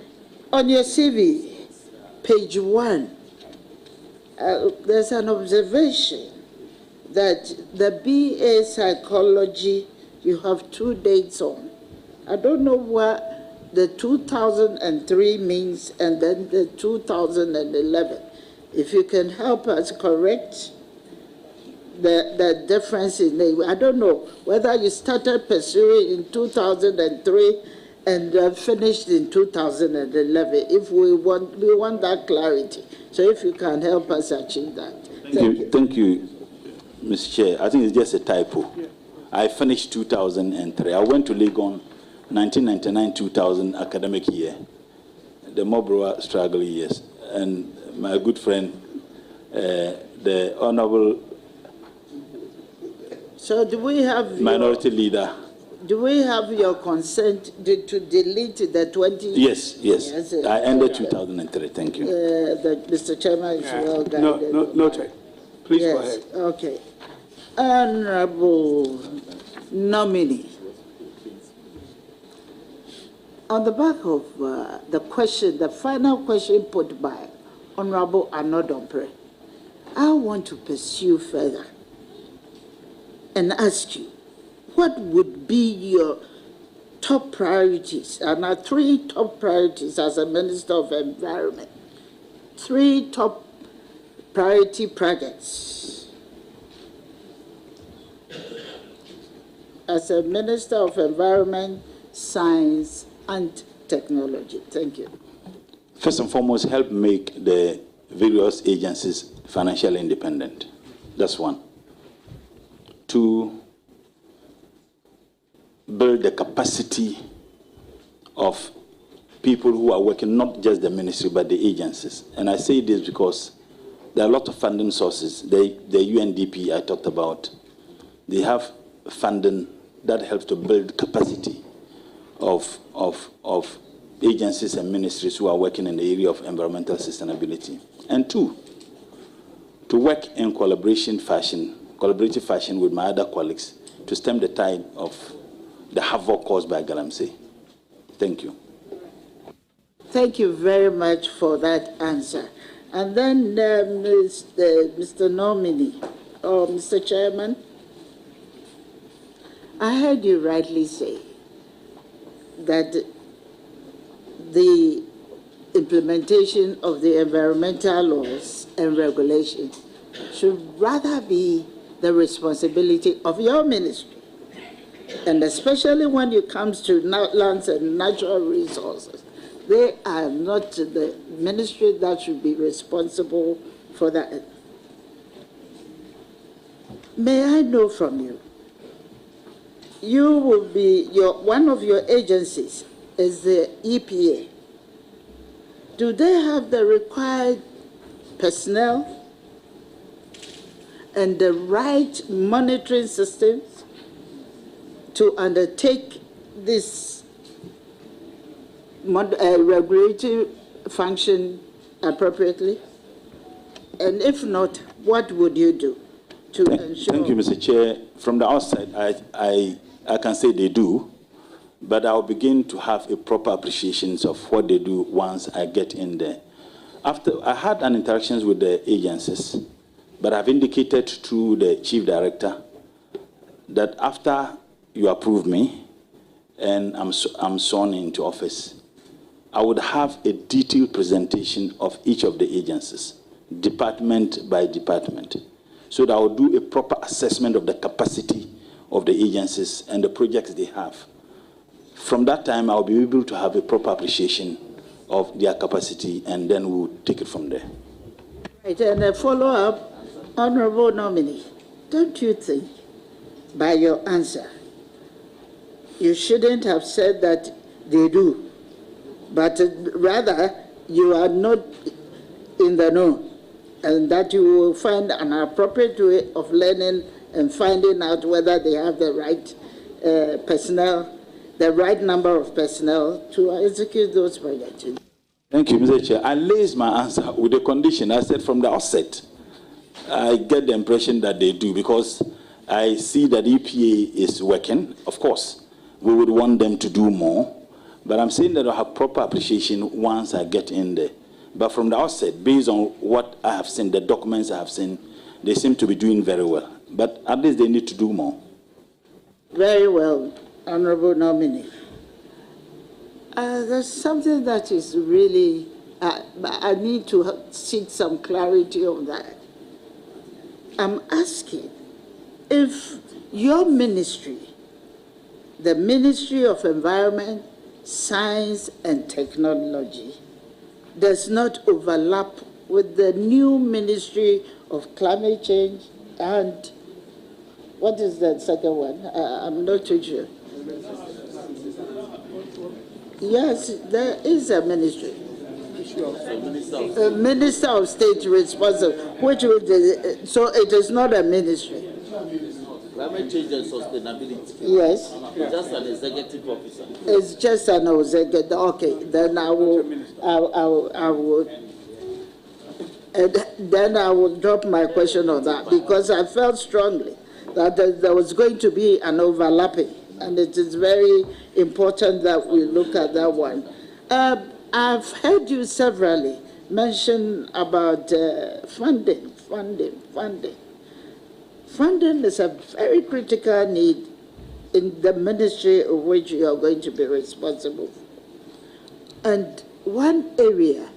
on your CV, page 1, there's an observation that the BA Psychology, you have 2 dates on. I don't know what the 2003 means and then the 2011. If you can help us correct the difference in name. I don't know whether you started pursuing in 2003 and finished in 2011. If we want that clarity. So if you can help us achieve that. Thank you, Mr. Chair. I think it's just a typo. Yeah. I finished 2003. I went to Legon 1999-2000 academic year, the Mobroa struggle years, and my good friend, the Honorable. So do we have minority leader? Do we have your consent to delete the 20? Yes, yes. I ended 2003. Thank you. Mr. Chairman is well guided. Noted. Please yes, go ahead. Okay. Honorable nominee. On the back of the final question put by Honorable Anodompre, I want to pursue further and ask you, what would be your top priorities? And our 3 top priorities as a Minister of Environment. 3 top priority projects. As a Minister of Environment, Science, and Technology. Thank you. First and foremost, help make the various agencies financially independent. That's 1. 2, build the capacity of people who are working, not just the ministry, but the agencies. And I say this because there are a lot of funding sources. The UNDP I talked about, they have funding that helps to build capacity of agencies and ministries who are working in the area of environmental sustainability. And 2, to work in collaborative fashion with my other colleagues to stem the tide of the havoc caused by Galamsey. Thank you. Thank you very much for that answer. And then Mr. Nominee, or Mr. Chairman, I heard you rightly say that the implementation of the environmental laws and regulations should rather be the responsibility of your ministry. And especially when it comes to lands and natural resources, they are not the ministry that should be responsible for that. May I know from you, you will be, one of your agencies is the EPA. Do they have the required personnel and the right monitoring systems to undertake this regulatory function appropriately? And if not, what would you do to ensure? Thank you, Mr. Chair. From the outside, I can say they do, but I'll begin to have a proper appreciation of what they do once I get in there. After I had an interactions with the agencies, but I've indicated to the Chief Director that after you approve me and I'm sworn into office, I would have a detailed presentation of each of the agencies, department by department, so that I will do a proper assessment of the capacity of the agencies and the projects they have. From that time, I'll be able to have a proper appreciation of their capacity, and then we'll take it from there. Right, and a follow-up, Honorable Nominee, don't you think, by your answer, you shouldn't have said that they do, but rather you are not in the know, and that you will find an appropriate way of learning and finding out whether they have the right personnel, the right number of personnel to execute those projects? Thank you, Mr. Chair. I laid my answer with the condition. I said from the outset, I get the impression that they do, because I see that EPA is working. Of course, we would want them to do more, but I'm saying that I have proper appreciation once I get in there. But from the outset, based on what I have seen, the documents I have seen, they seem to be doing very well. But at least they need to do more. Very well, Honorable Nominee. There's something that is really, I need to seek some clarity on that. I'm asking if your ministry, the Ministry of Environment, Science and Technology, does not overlap with the new Ministry of Climate Change and what is the second one? I'm not too sure. Yes, there is a ministry. Minister of State responsible, which would, so it is not a ministry. Climate change and sustainability. Yes. It's just an executive officer. It's just an executive. Okay, then I will, and then I will drop my question on that because I felt strongly that there was going to be an overlapping, and it is very important that we look at that one. I've heard you severally mention about funding. Funding is a very critical need in the ministry of which you are going to be responsible for. And one area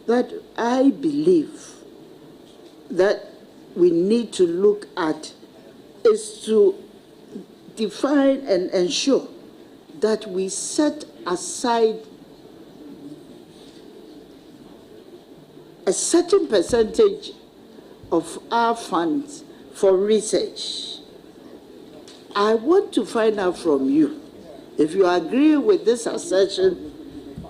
that I believe that we need to look at is to define and ensure that we set aside a certain percentage of our funds for research. I want to find out from you if you agree with this assertion,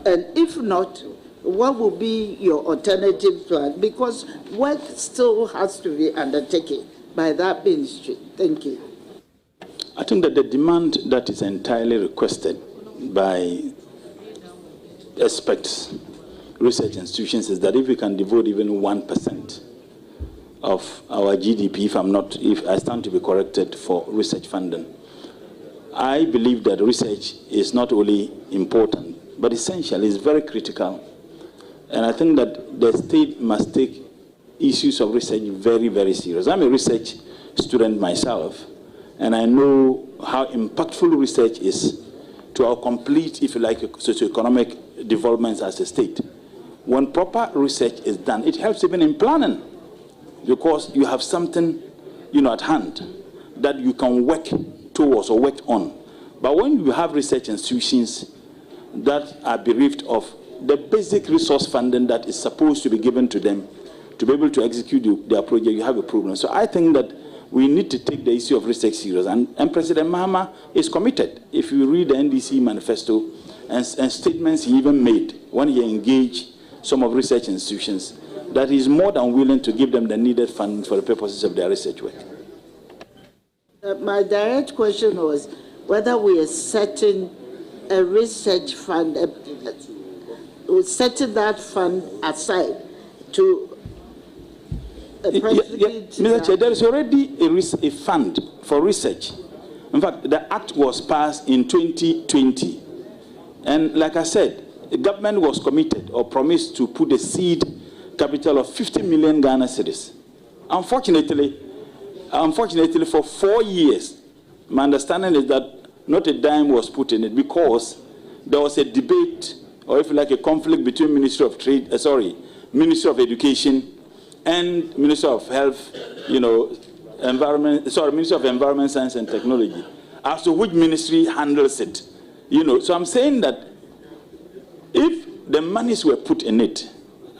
and if not, what will be your alternative plan? Because work still has to be undertaken by that ministry. Thank you. I think that the demand that is entirely requested by experts, research institutions, is that if we can devote even 1% of our GDP, if I stand to be corrected, for research funding. I believe that research is not only important, but essential, it's very critical. And I think that the state must take issues of research very, very serious. I'm a research student myself, and I know how impactful research is to our complete, if you like, socioeconomic developments as a state. When proper research is done, it helps even in planning, because you have something, at hand that you can work towards or work on. But when you have research institutions that are bereft of the basic resource funding that is supposed to be given to them to be able to execute their project, you have a problem. So I think that we need to take the issue of research serious, and President Mahama is committed. If you read the NDC manifesto and statements he even made when he engaged some of research institutions, that he is more than willing to give them the needed funding for the purposes of their research work. My direct question was whether we are setting a research fund, setting that fund aside to Mr. Chair, there is already a fund for research. In fact, the act was passed in 2020. And like I said, the government was committed or promised to put a seed capital of 50 million Ghana cedis. Unfortunately, for 4 years, my understanding is that not a dime was put in it because there was a debate, or if you like, a conflict between Ministry of Ministry of Education and Ministry of Health, Ministry of Environment, Science and Technology, as to which ministry handles it. So I'm saying that if the monies were put in it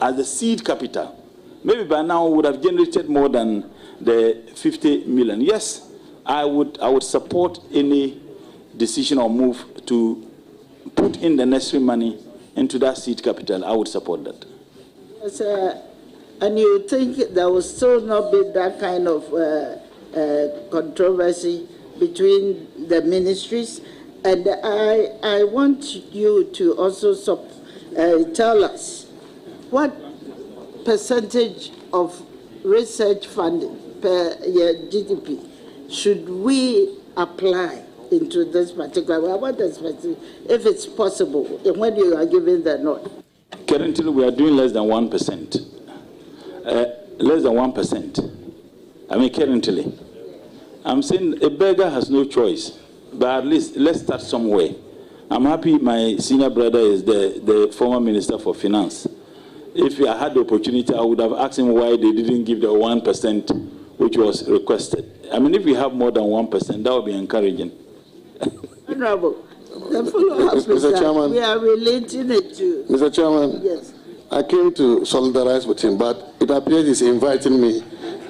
as a seed capital, maybe by now we would have generated more than the 50 million. Yes, I would support any decision or move to put in the necessary money into that seed capital. I would support that. Yes, and you think there will still not be that kind of controversy between the ministries? And I want you to also tell us what percentage of research funding per year GDP should we apply into this particular? I want to specific, if it's possible, when you are giving the nod. Currently, we are doing less than 1%. Less than 1%. I mean, currently. I'm saying a beggar has no choice, but at least let's start somewhere. I'm happy my senior brother is the former Minister for Finance. If I had the opportunity, I would have asked him why they didn't give the 1% which was requested. I mean, if we have more than 1%, that would be encouraging. Honorable, the follow-up is Mr. Chairman, we are relating it to... Mr. Chairman, yes. I came to solidarize with him, but it appears he's inviting me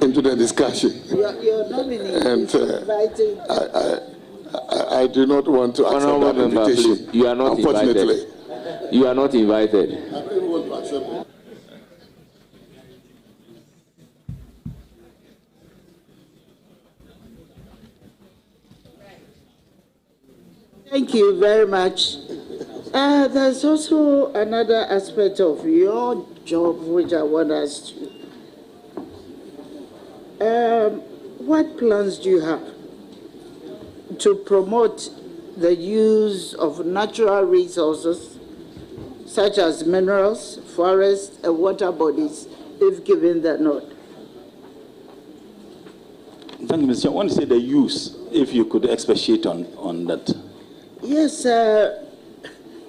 into the discussion. Your nominee And is inviting... I do not want to accept that invitation. Please, you are not unfortunately. invited. You are not invited. I don't want to accept it. Thank you very much. There's also another aspect of your job which I want us to... what plans do you have to promote the use of natural resources such as minerals, forests, and water bodies if given the nod? Thank you, Mr. Chair. I want to say the use, if you could expatiate on that. Yes,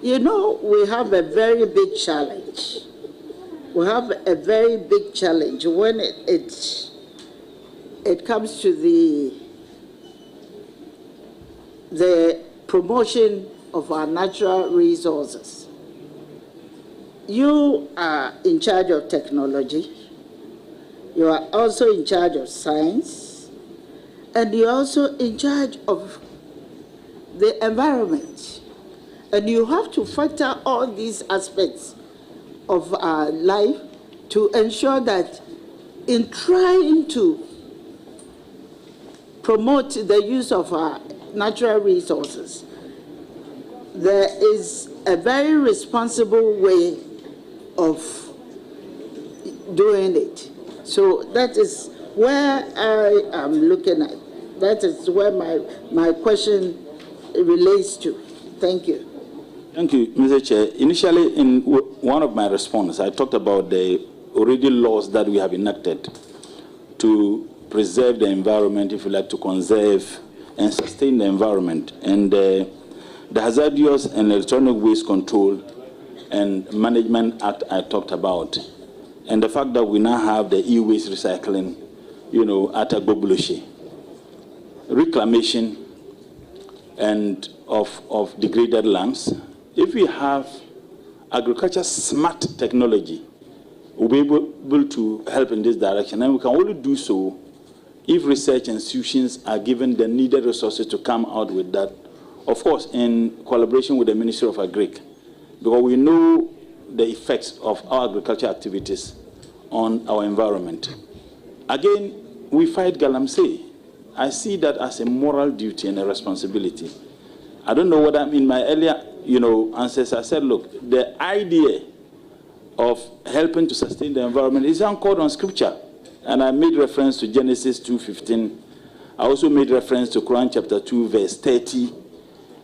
you know, we have a very big challenge. We have a very big challenge when it comes to the promotion of our natural resources. You are in charge of technology. You are also in charge of science. And you're also in charge of the environment. And you have to factor all these aspects of our life to ensure that in trying to promote the use of our natural resources, there is a very responsible way of doing it. So that is where I am looking at. That is where my question relates to. Thank you. Thank you, Mr. Chair. Initially, in one of my responses, I talked about the already laws that we have enacted to preserve the environment, if you like, to conserve and sustain the environment. And the Hazardous and Electronic Waste Control and Management Act I talked about, and the fact that we now have the e-waste recycling, you know, at Agbobulushi, reclamation and of degraded lands. If we have agriculture smart technology, we'll be able to help in this direction. And we can only do so if research institutions are given the needed resources to come out with that. Of course, in collaboration with the Ministry of Agric, because we know the effects of our agriculture activities on our environment. Again, we fight galamsey. I see that as a moral duty and a responsibility. I don't know what I mean. My earlier, answers, I said, look, the idea of helping to sustain the environment is anchored on Scripture. And I made reference to Genesis 2:15. I also made reference to Quran chapter 2, verse 30,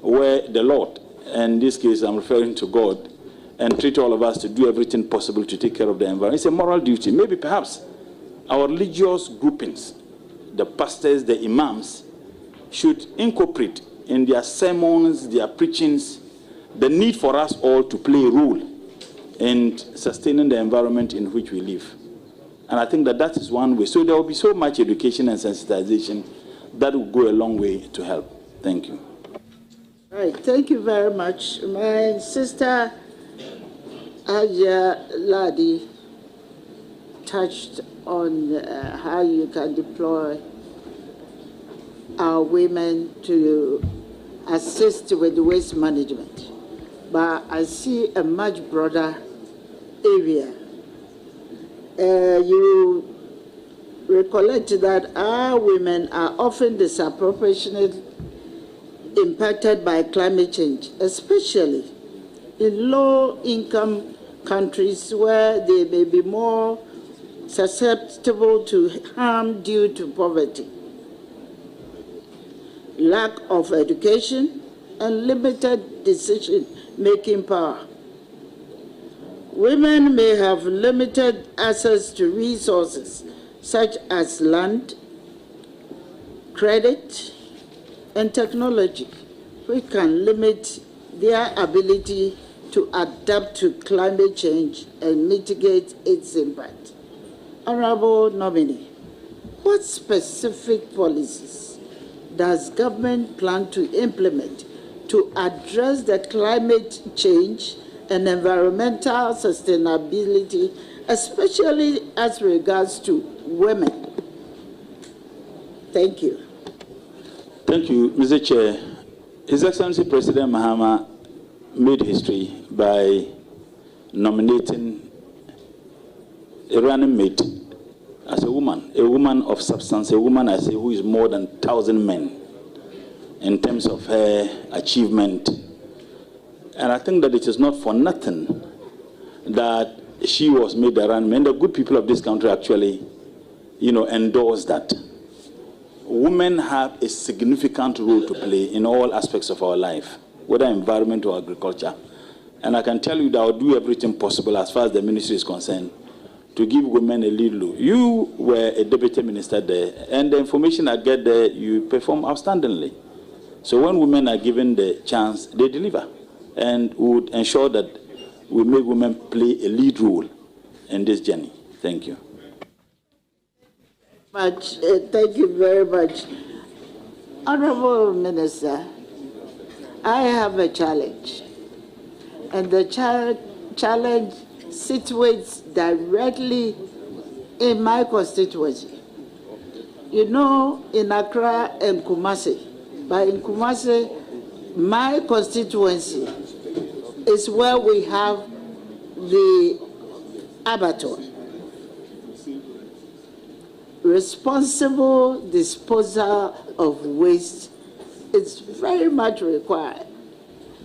where the Lord, and in this case I'm referring to God, entreat all of us to do everything possible to take care of the environment. It's a moral duty. Maybe perhaps our religious groupings, the pastors, the imams, should incorporate in their sermons, their preachings, the need for us all to play a role in sustaining the environment in which we live. And I think that is one way. So there will be so much education and sensitization that will go a long way to help. Thank you. All right, thank you very much. My sister, Aja Ladi, touched on how you can deploy our women to assist with waste management. But I see a much broader area. You recollect that our women are often disproportionately impacted by climate change, especially in low-income countries where they may be more susceptible to harm due to poverty, lack of education, and limited decision-making power. Women may have limited access to resources such as land, credit, and technology, which can limit their ability to adapt to climate change and mitigate its impact. Honorable nominee. what specific policies does government plan to implement to address the climate change and environmental sustainability, especially as regards to women? Thank you. Thank you, Mr. Chair. His Excellency President Mahama made history by nominating a running mate as a woman of substance, a woman, I say, who is more than 1,000 men in terms of her achievement. And I think that it is not for nothing that she was made a running mate. And the good people of this country actually, endorse that. Women have a significant role to play in all aspects of our life, whether environment or agriculture. And I can tell you that I'll do everything possible as far as the ministry is concerned to give women a lead role. You were a deputy minister there, and the information I get there, you perform outstandingly. So when women are given the chance, they deliver. And we would ensure that we make women play a lead role in this journey. Thank you. Thank you very much. Honorable Minister, I have a challenge. And the challenge situates directly in my constituency. In Accra and Kumasi, but in Kumasi, my constituency is where we have the abattoir. Responsible disposal of waste is very much required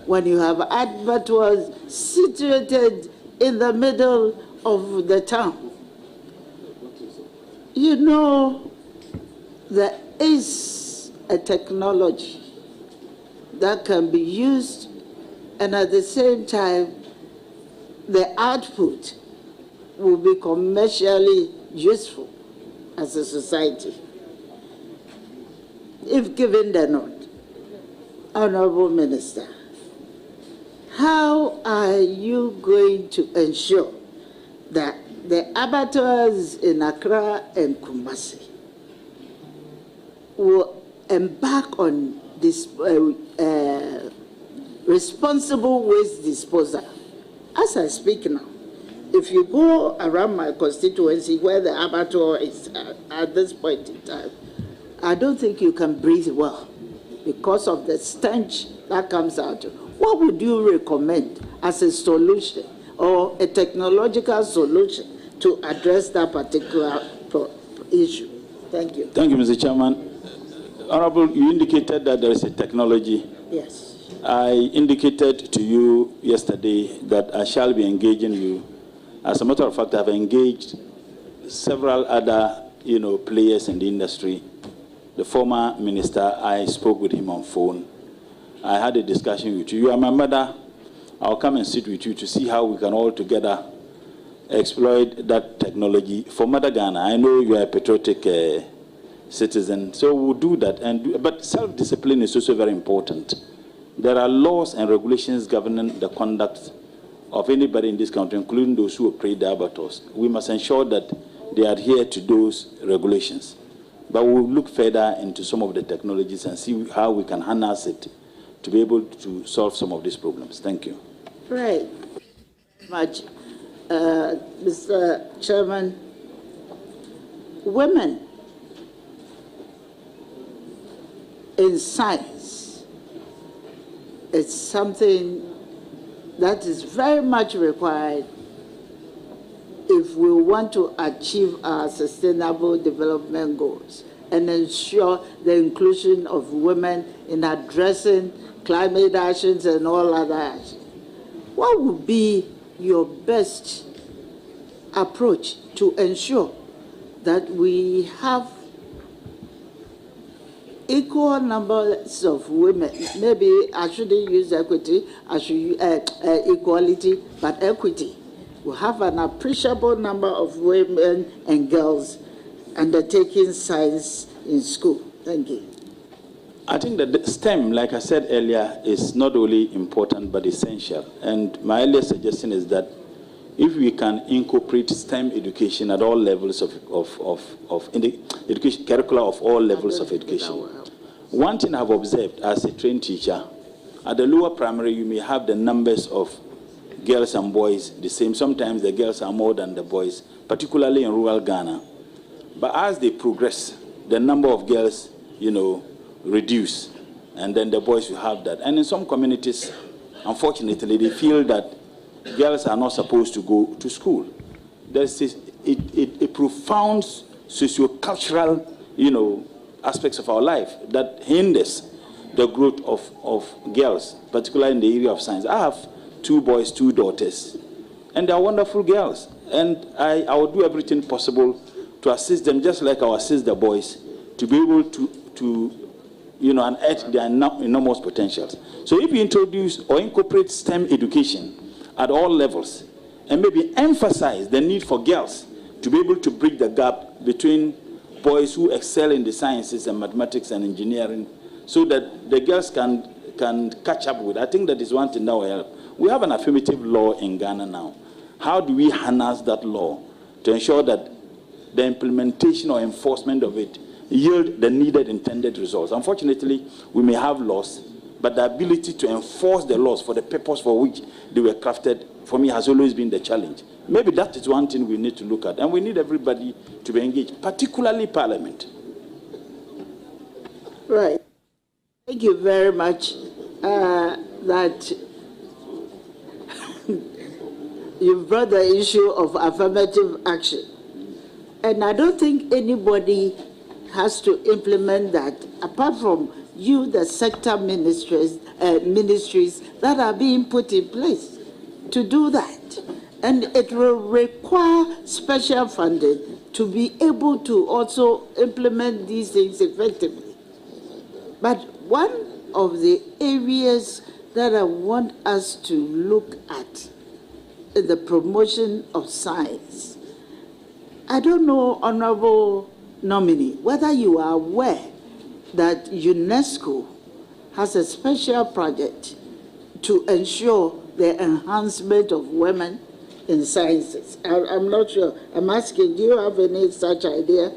when you have abattoirs situated in the middle of the town. There is a technology that can be used, and at the same time, the output will be commercially useful as a society, if given the nod. Honorable Minister, how are you going to ensure that the abattoirs in Accra and Kumasi will embark on this responsible waste disposal? As I speak now, if you go around my constituency where the abattoir is at this point in time, I don't think you can breathe well because of the stench that comes out. What would you recommend as a solution or a technological solution to address that particular issue? Thank you. Thank you, Mr. Chairman. Honorable, you indicated that there is a technology. Yes. I indicated to you yesterday that I shall be engaging you. As a matter of fact, I've engaged several other, players in the industry. The former minister, I spoke with him on phone. I had a discussion with you. You are my mother. I'll come and sit with you to see how we can all together exploit that technology for Mother Ghana. I know you are a patriotic citizen, so we'll do that. But self-discipline is also very important. There are laws and regulations governing the conduct of anybody in this country, including those who operate the abattoirs. We must ensure that they adhere to those regulations. But we'll look further into some of the technologies and see how we can harness it to be able to solve some of these problems. Thank you. Right. Much. Mr. Chairman, women in science is something that is very much required if we want to achieve our sustainable development goals and ensure the inclusion of women in addressing climate actions and all other actions. What would be your best approach to ensure that we have equal numbers of women? Maybe I shouldn't use equity, I should use equality, but equity. We have an appreciable number of women and girls undertaking science in school. Thank you. I think that the STEM, like I said earlier, is not only important but essential. And my earlier suggestion is that if we can incorporate STEM education at all levels of education, curricula of all levels of education. One thing I've observed as a trained teacher, at the lower primary, you may have the numbers of girls and boys the same. Sometimes the girls are more than the boys, particularly in rural Ghana. But as they progress, the number of girls, reduce, and then the boys will have that. And in some communities, unfortunately, they feel that girls are not supposed to go to school. There's a profound socio-cultural, aspects of our life that hinders the growth of girls, particularly in the area of science. I have 2 boys, 2 daughters, and they are wonderful girls. And I will do everything possible to assist them, just like I assist the boys, to be able to unearth their enormous potentials. So if you introduce or incorporate STEM education at all levels, and maybe emphasize the need for girls to be able to bridge the gap between boys who excel in the sciences and mathematics and engineering, so that the girls can catch up with. I think that is one thing that will help. We have an affirmative law in Ghana now. How do we harness that law to ensure that the implementation or enforcement of it yield the needed intended results? Unfortunately, we may have laws, but the ability to enforce the laws for the purpose for which they were crafted, for me, has always been the challenge. Maybe that is one thing we need to look at, and we need everybody to be engaged, particularly Parliament. Right. Thank you very much. That you brought the issue of affirmative action. And I don't think anybody has to implement that, apart from you, the sector ministries that are being put in place to do that. And it will require special funding to be able to also implement these things effectively. But one of the areas that I want us to look at is the promotion of science. I don't know, Honorable Nominee, whether you are aware that UNESCO has a special project to ensure the enhancement of women in sciences. I'm not sure. I'm asking, do you have any such idea?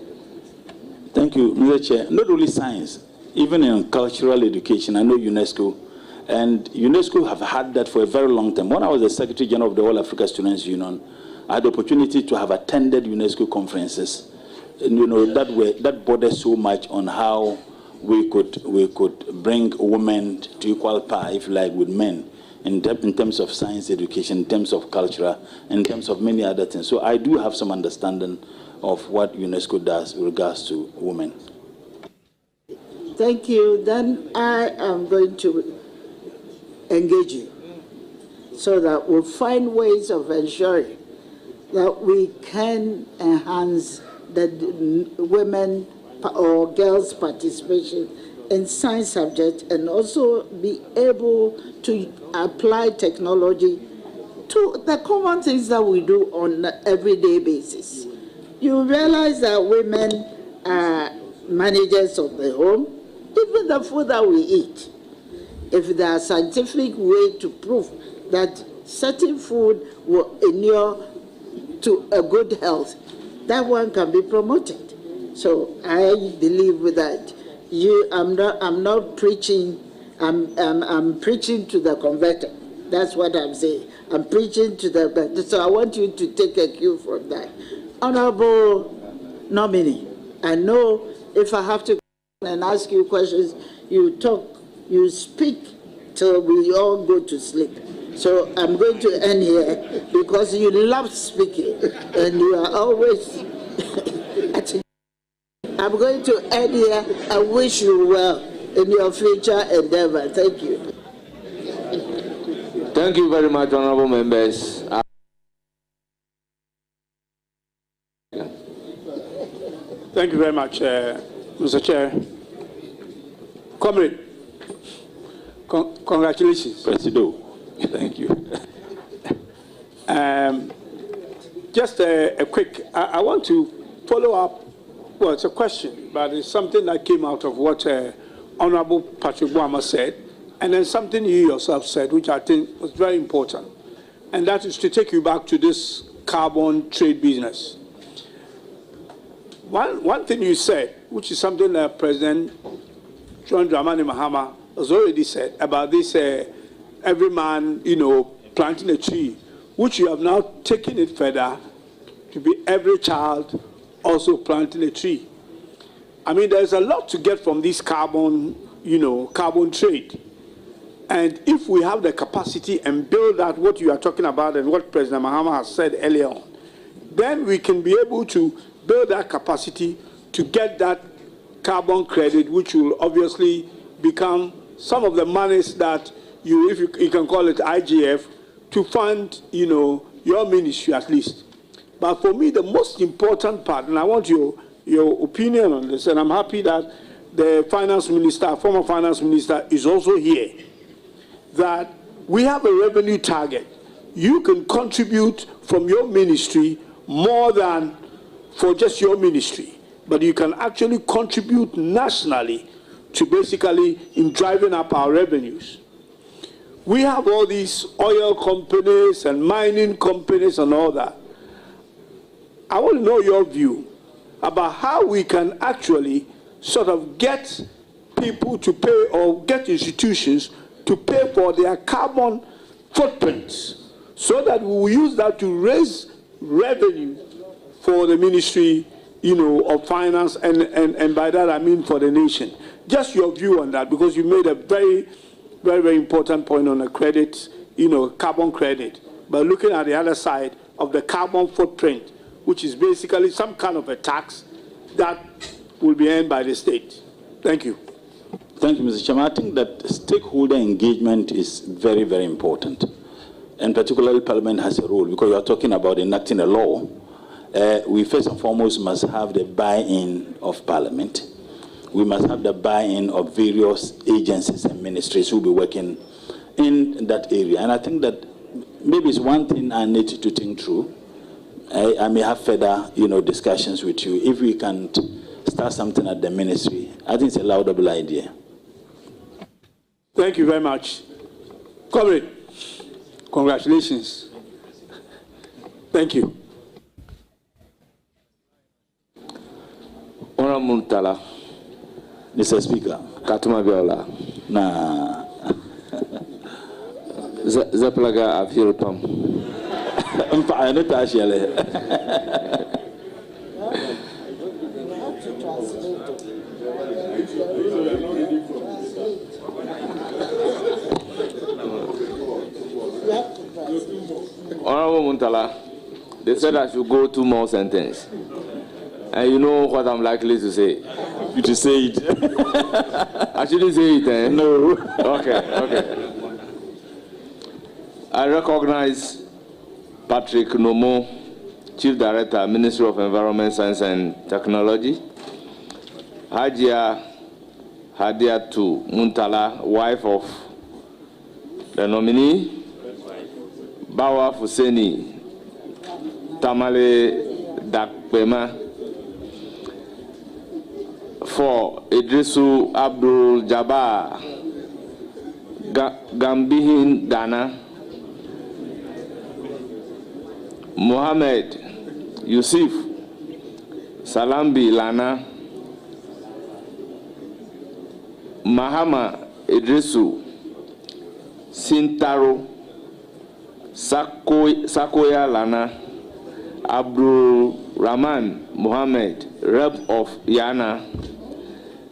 Thank you, Mr. Chair. Not only science, even in cultural education, I know UNESCO, and UNESCO have had that for a very long time. When I was the Secretary General of the All Africa Students Union, I had the opportunity to have attended UNESCO conferences, and that bordered so much on how we could bring women to equal par, if you like, with men, in terms of science education, in terms of culture, in terms of many other things. So I do have some understanding of what UNESCO does with regards to women. Thank you. Then I am going to engage you so that we'll find ways of ensuring that we can enhance the women or girls' participation in science subjects, and also be able to apply technology to the common things that we do on an everyday basis. You realize that women are managers of the home, even the food that we eat. If there are scientific way to prove that certain food will inure to a good health, that one can be promoted. So I believe that I'm not preaching. I'm preaching to the converted. That's what I'm saying. I'm preaching to the converted. So I want you to take a cue from that. Honorable Nominee, I know if I have to and ask you questions, you talk, you speak till we all go to sleep. So I'm going to end here because you love speaking and you are always I'm going to end here. I wish you well in your future endeavor. Thank you. Thank you very much, honorable members. Thank you very much, Mr. Chair. Comrade, congratulations. Presido. Thank you. Just a quick, I want to follow up. Well, it's a question, but it's something that came out of what Honorable Patrick Boama said, and then something you yourself said, which I think was very important. and that is to take you back to this carbon trade business. One thing you said, which is something that President John Dramani Mahama has already said about this every man, planting a tree, which you have now taken it further to be every child also planting a tree. I mean, there's a lot to get from this carbon, carbon trade. And if we have the capacity and build out what you are talking about and what President Mahama has said earlier on, then we can be able to build that capacity to get that carbon credit, which will obviously become some of the monies that you can call it IGF, to fund, your ministry at least. But for me, the most important part, and I want your opinion on this, and I'm happy that the finance minister, former finance minister, is also here, that we have a revenue target. You can contribute from your ministry more than for just your ministry, but you can actually contribute nationally to basically in driving up our revenues. We have all these oil companies and mining companies and all that. I want to know your view about how we can actually sort of get people to pay, or get institutions to pay for their carbon footprints, so that we will use that to raise revenue for the Ministry, of Finance, and by that I mean for the nation. Just your view on that, because you made a very, very, very important point on the credit, carbon credit. But looking at the other side of the carbon footprint, which is basically some kind of a tax that will be earned by the state. Thank you. Thank you, Mr. Chairman. I think that stakeholder engagement is very, very important. And particularly Parliament has a role, because you are talking about enacting a law. We first and foremost must have the buy-in of Parliament. We must have the buy-in of various agencies and ministries who will be working in that area. And I think that maybe it's one thing I need to think through. I may have further, discussions with you. If we can start something at the ministry, I think it's a laudable idea. Thank you very much. Comrade, congratulations. Thank you. Honorable Murtala. Mr. Speaker. Katuma Biola. Nah. Zaplaga Avilpam. I know actually. Honorable Murtala, they said I should go 2 more sentences. And you know what I'm likely to say? You to say it. I shouldn't say it, eh? No. Okay. I recognize Patrick Nomo, Chief Director, Ministry of Environment, Science and Technology. Hajia Hadiatu Muntala, wife of the nominee. Bawa Fuseni Tamale Dakpema. 4. Idrisu Abdul Jabbar Gambihin Ghana. Mohammed Yusuf Salambi Lana. Mahama Idrisu Sintaro Sakoya Lana. Abdul Rahman Mohammed, Rep of Yana.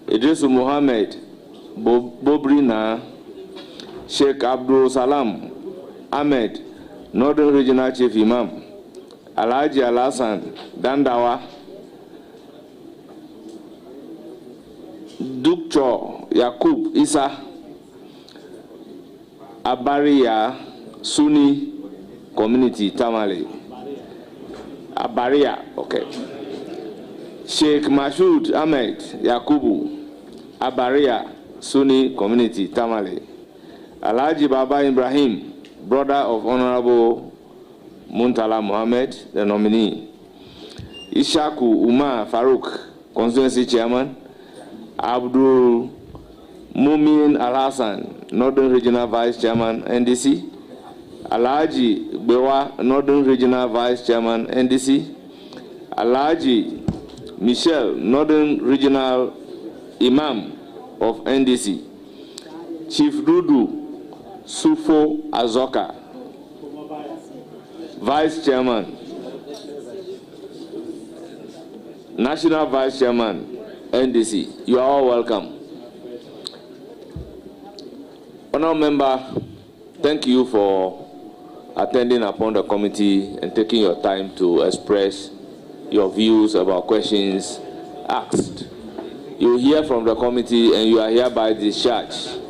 Idrisu Mohammed Bobrina. Sheikh Abdul Salam Ahmed, Northern Regional Chief Imam. Alhaji Alasan Dandawa. Dukcho Yakub Isa. Abaria Sunni Community Tamale. Abaria, okay. Sheikh Mashoud Ahmed Yakubu. Abaria Sunni Community Tamale. Alhaji Baba Ibrahim, brother of Honorable Murtala Muhammed, the nominee. Ishaku Umar Farouk, Constituency Chairman. Abdul Mumin Al Hassan, Northern Regional Vice Chairman, NDC. Alhaji Bewa, Northern Regional Vice Chairman, NDC. Alhaji Michel, Northern Regional Imam of NDC. Chief Dudu Sufo Azoka, Vice Chairman, National Vice Chairman, NDC. You are all welcome. Honourable Member, thank you for attending upon the committee and taking your time to express your views about questions asked. You hear from the committee and you are hereby discharged.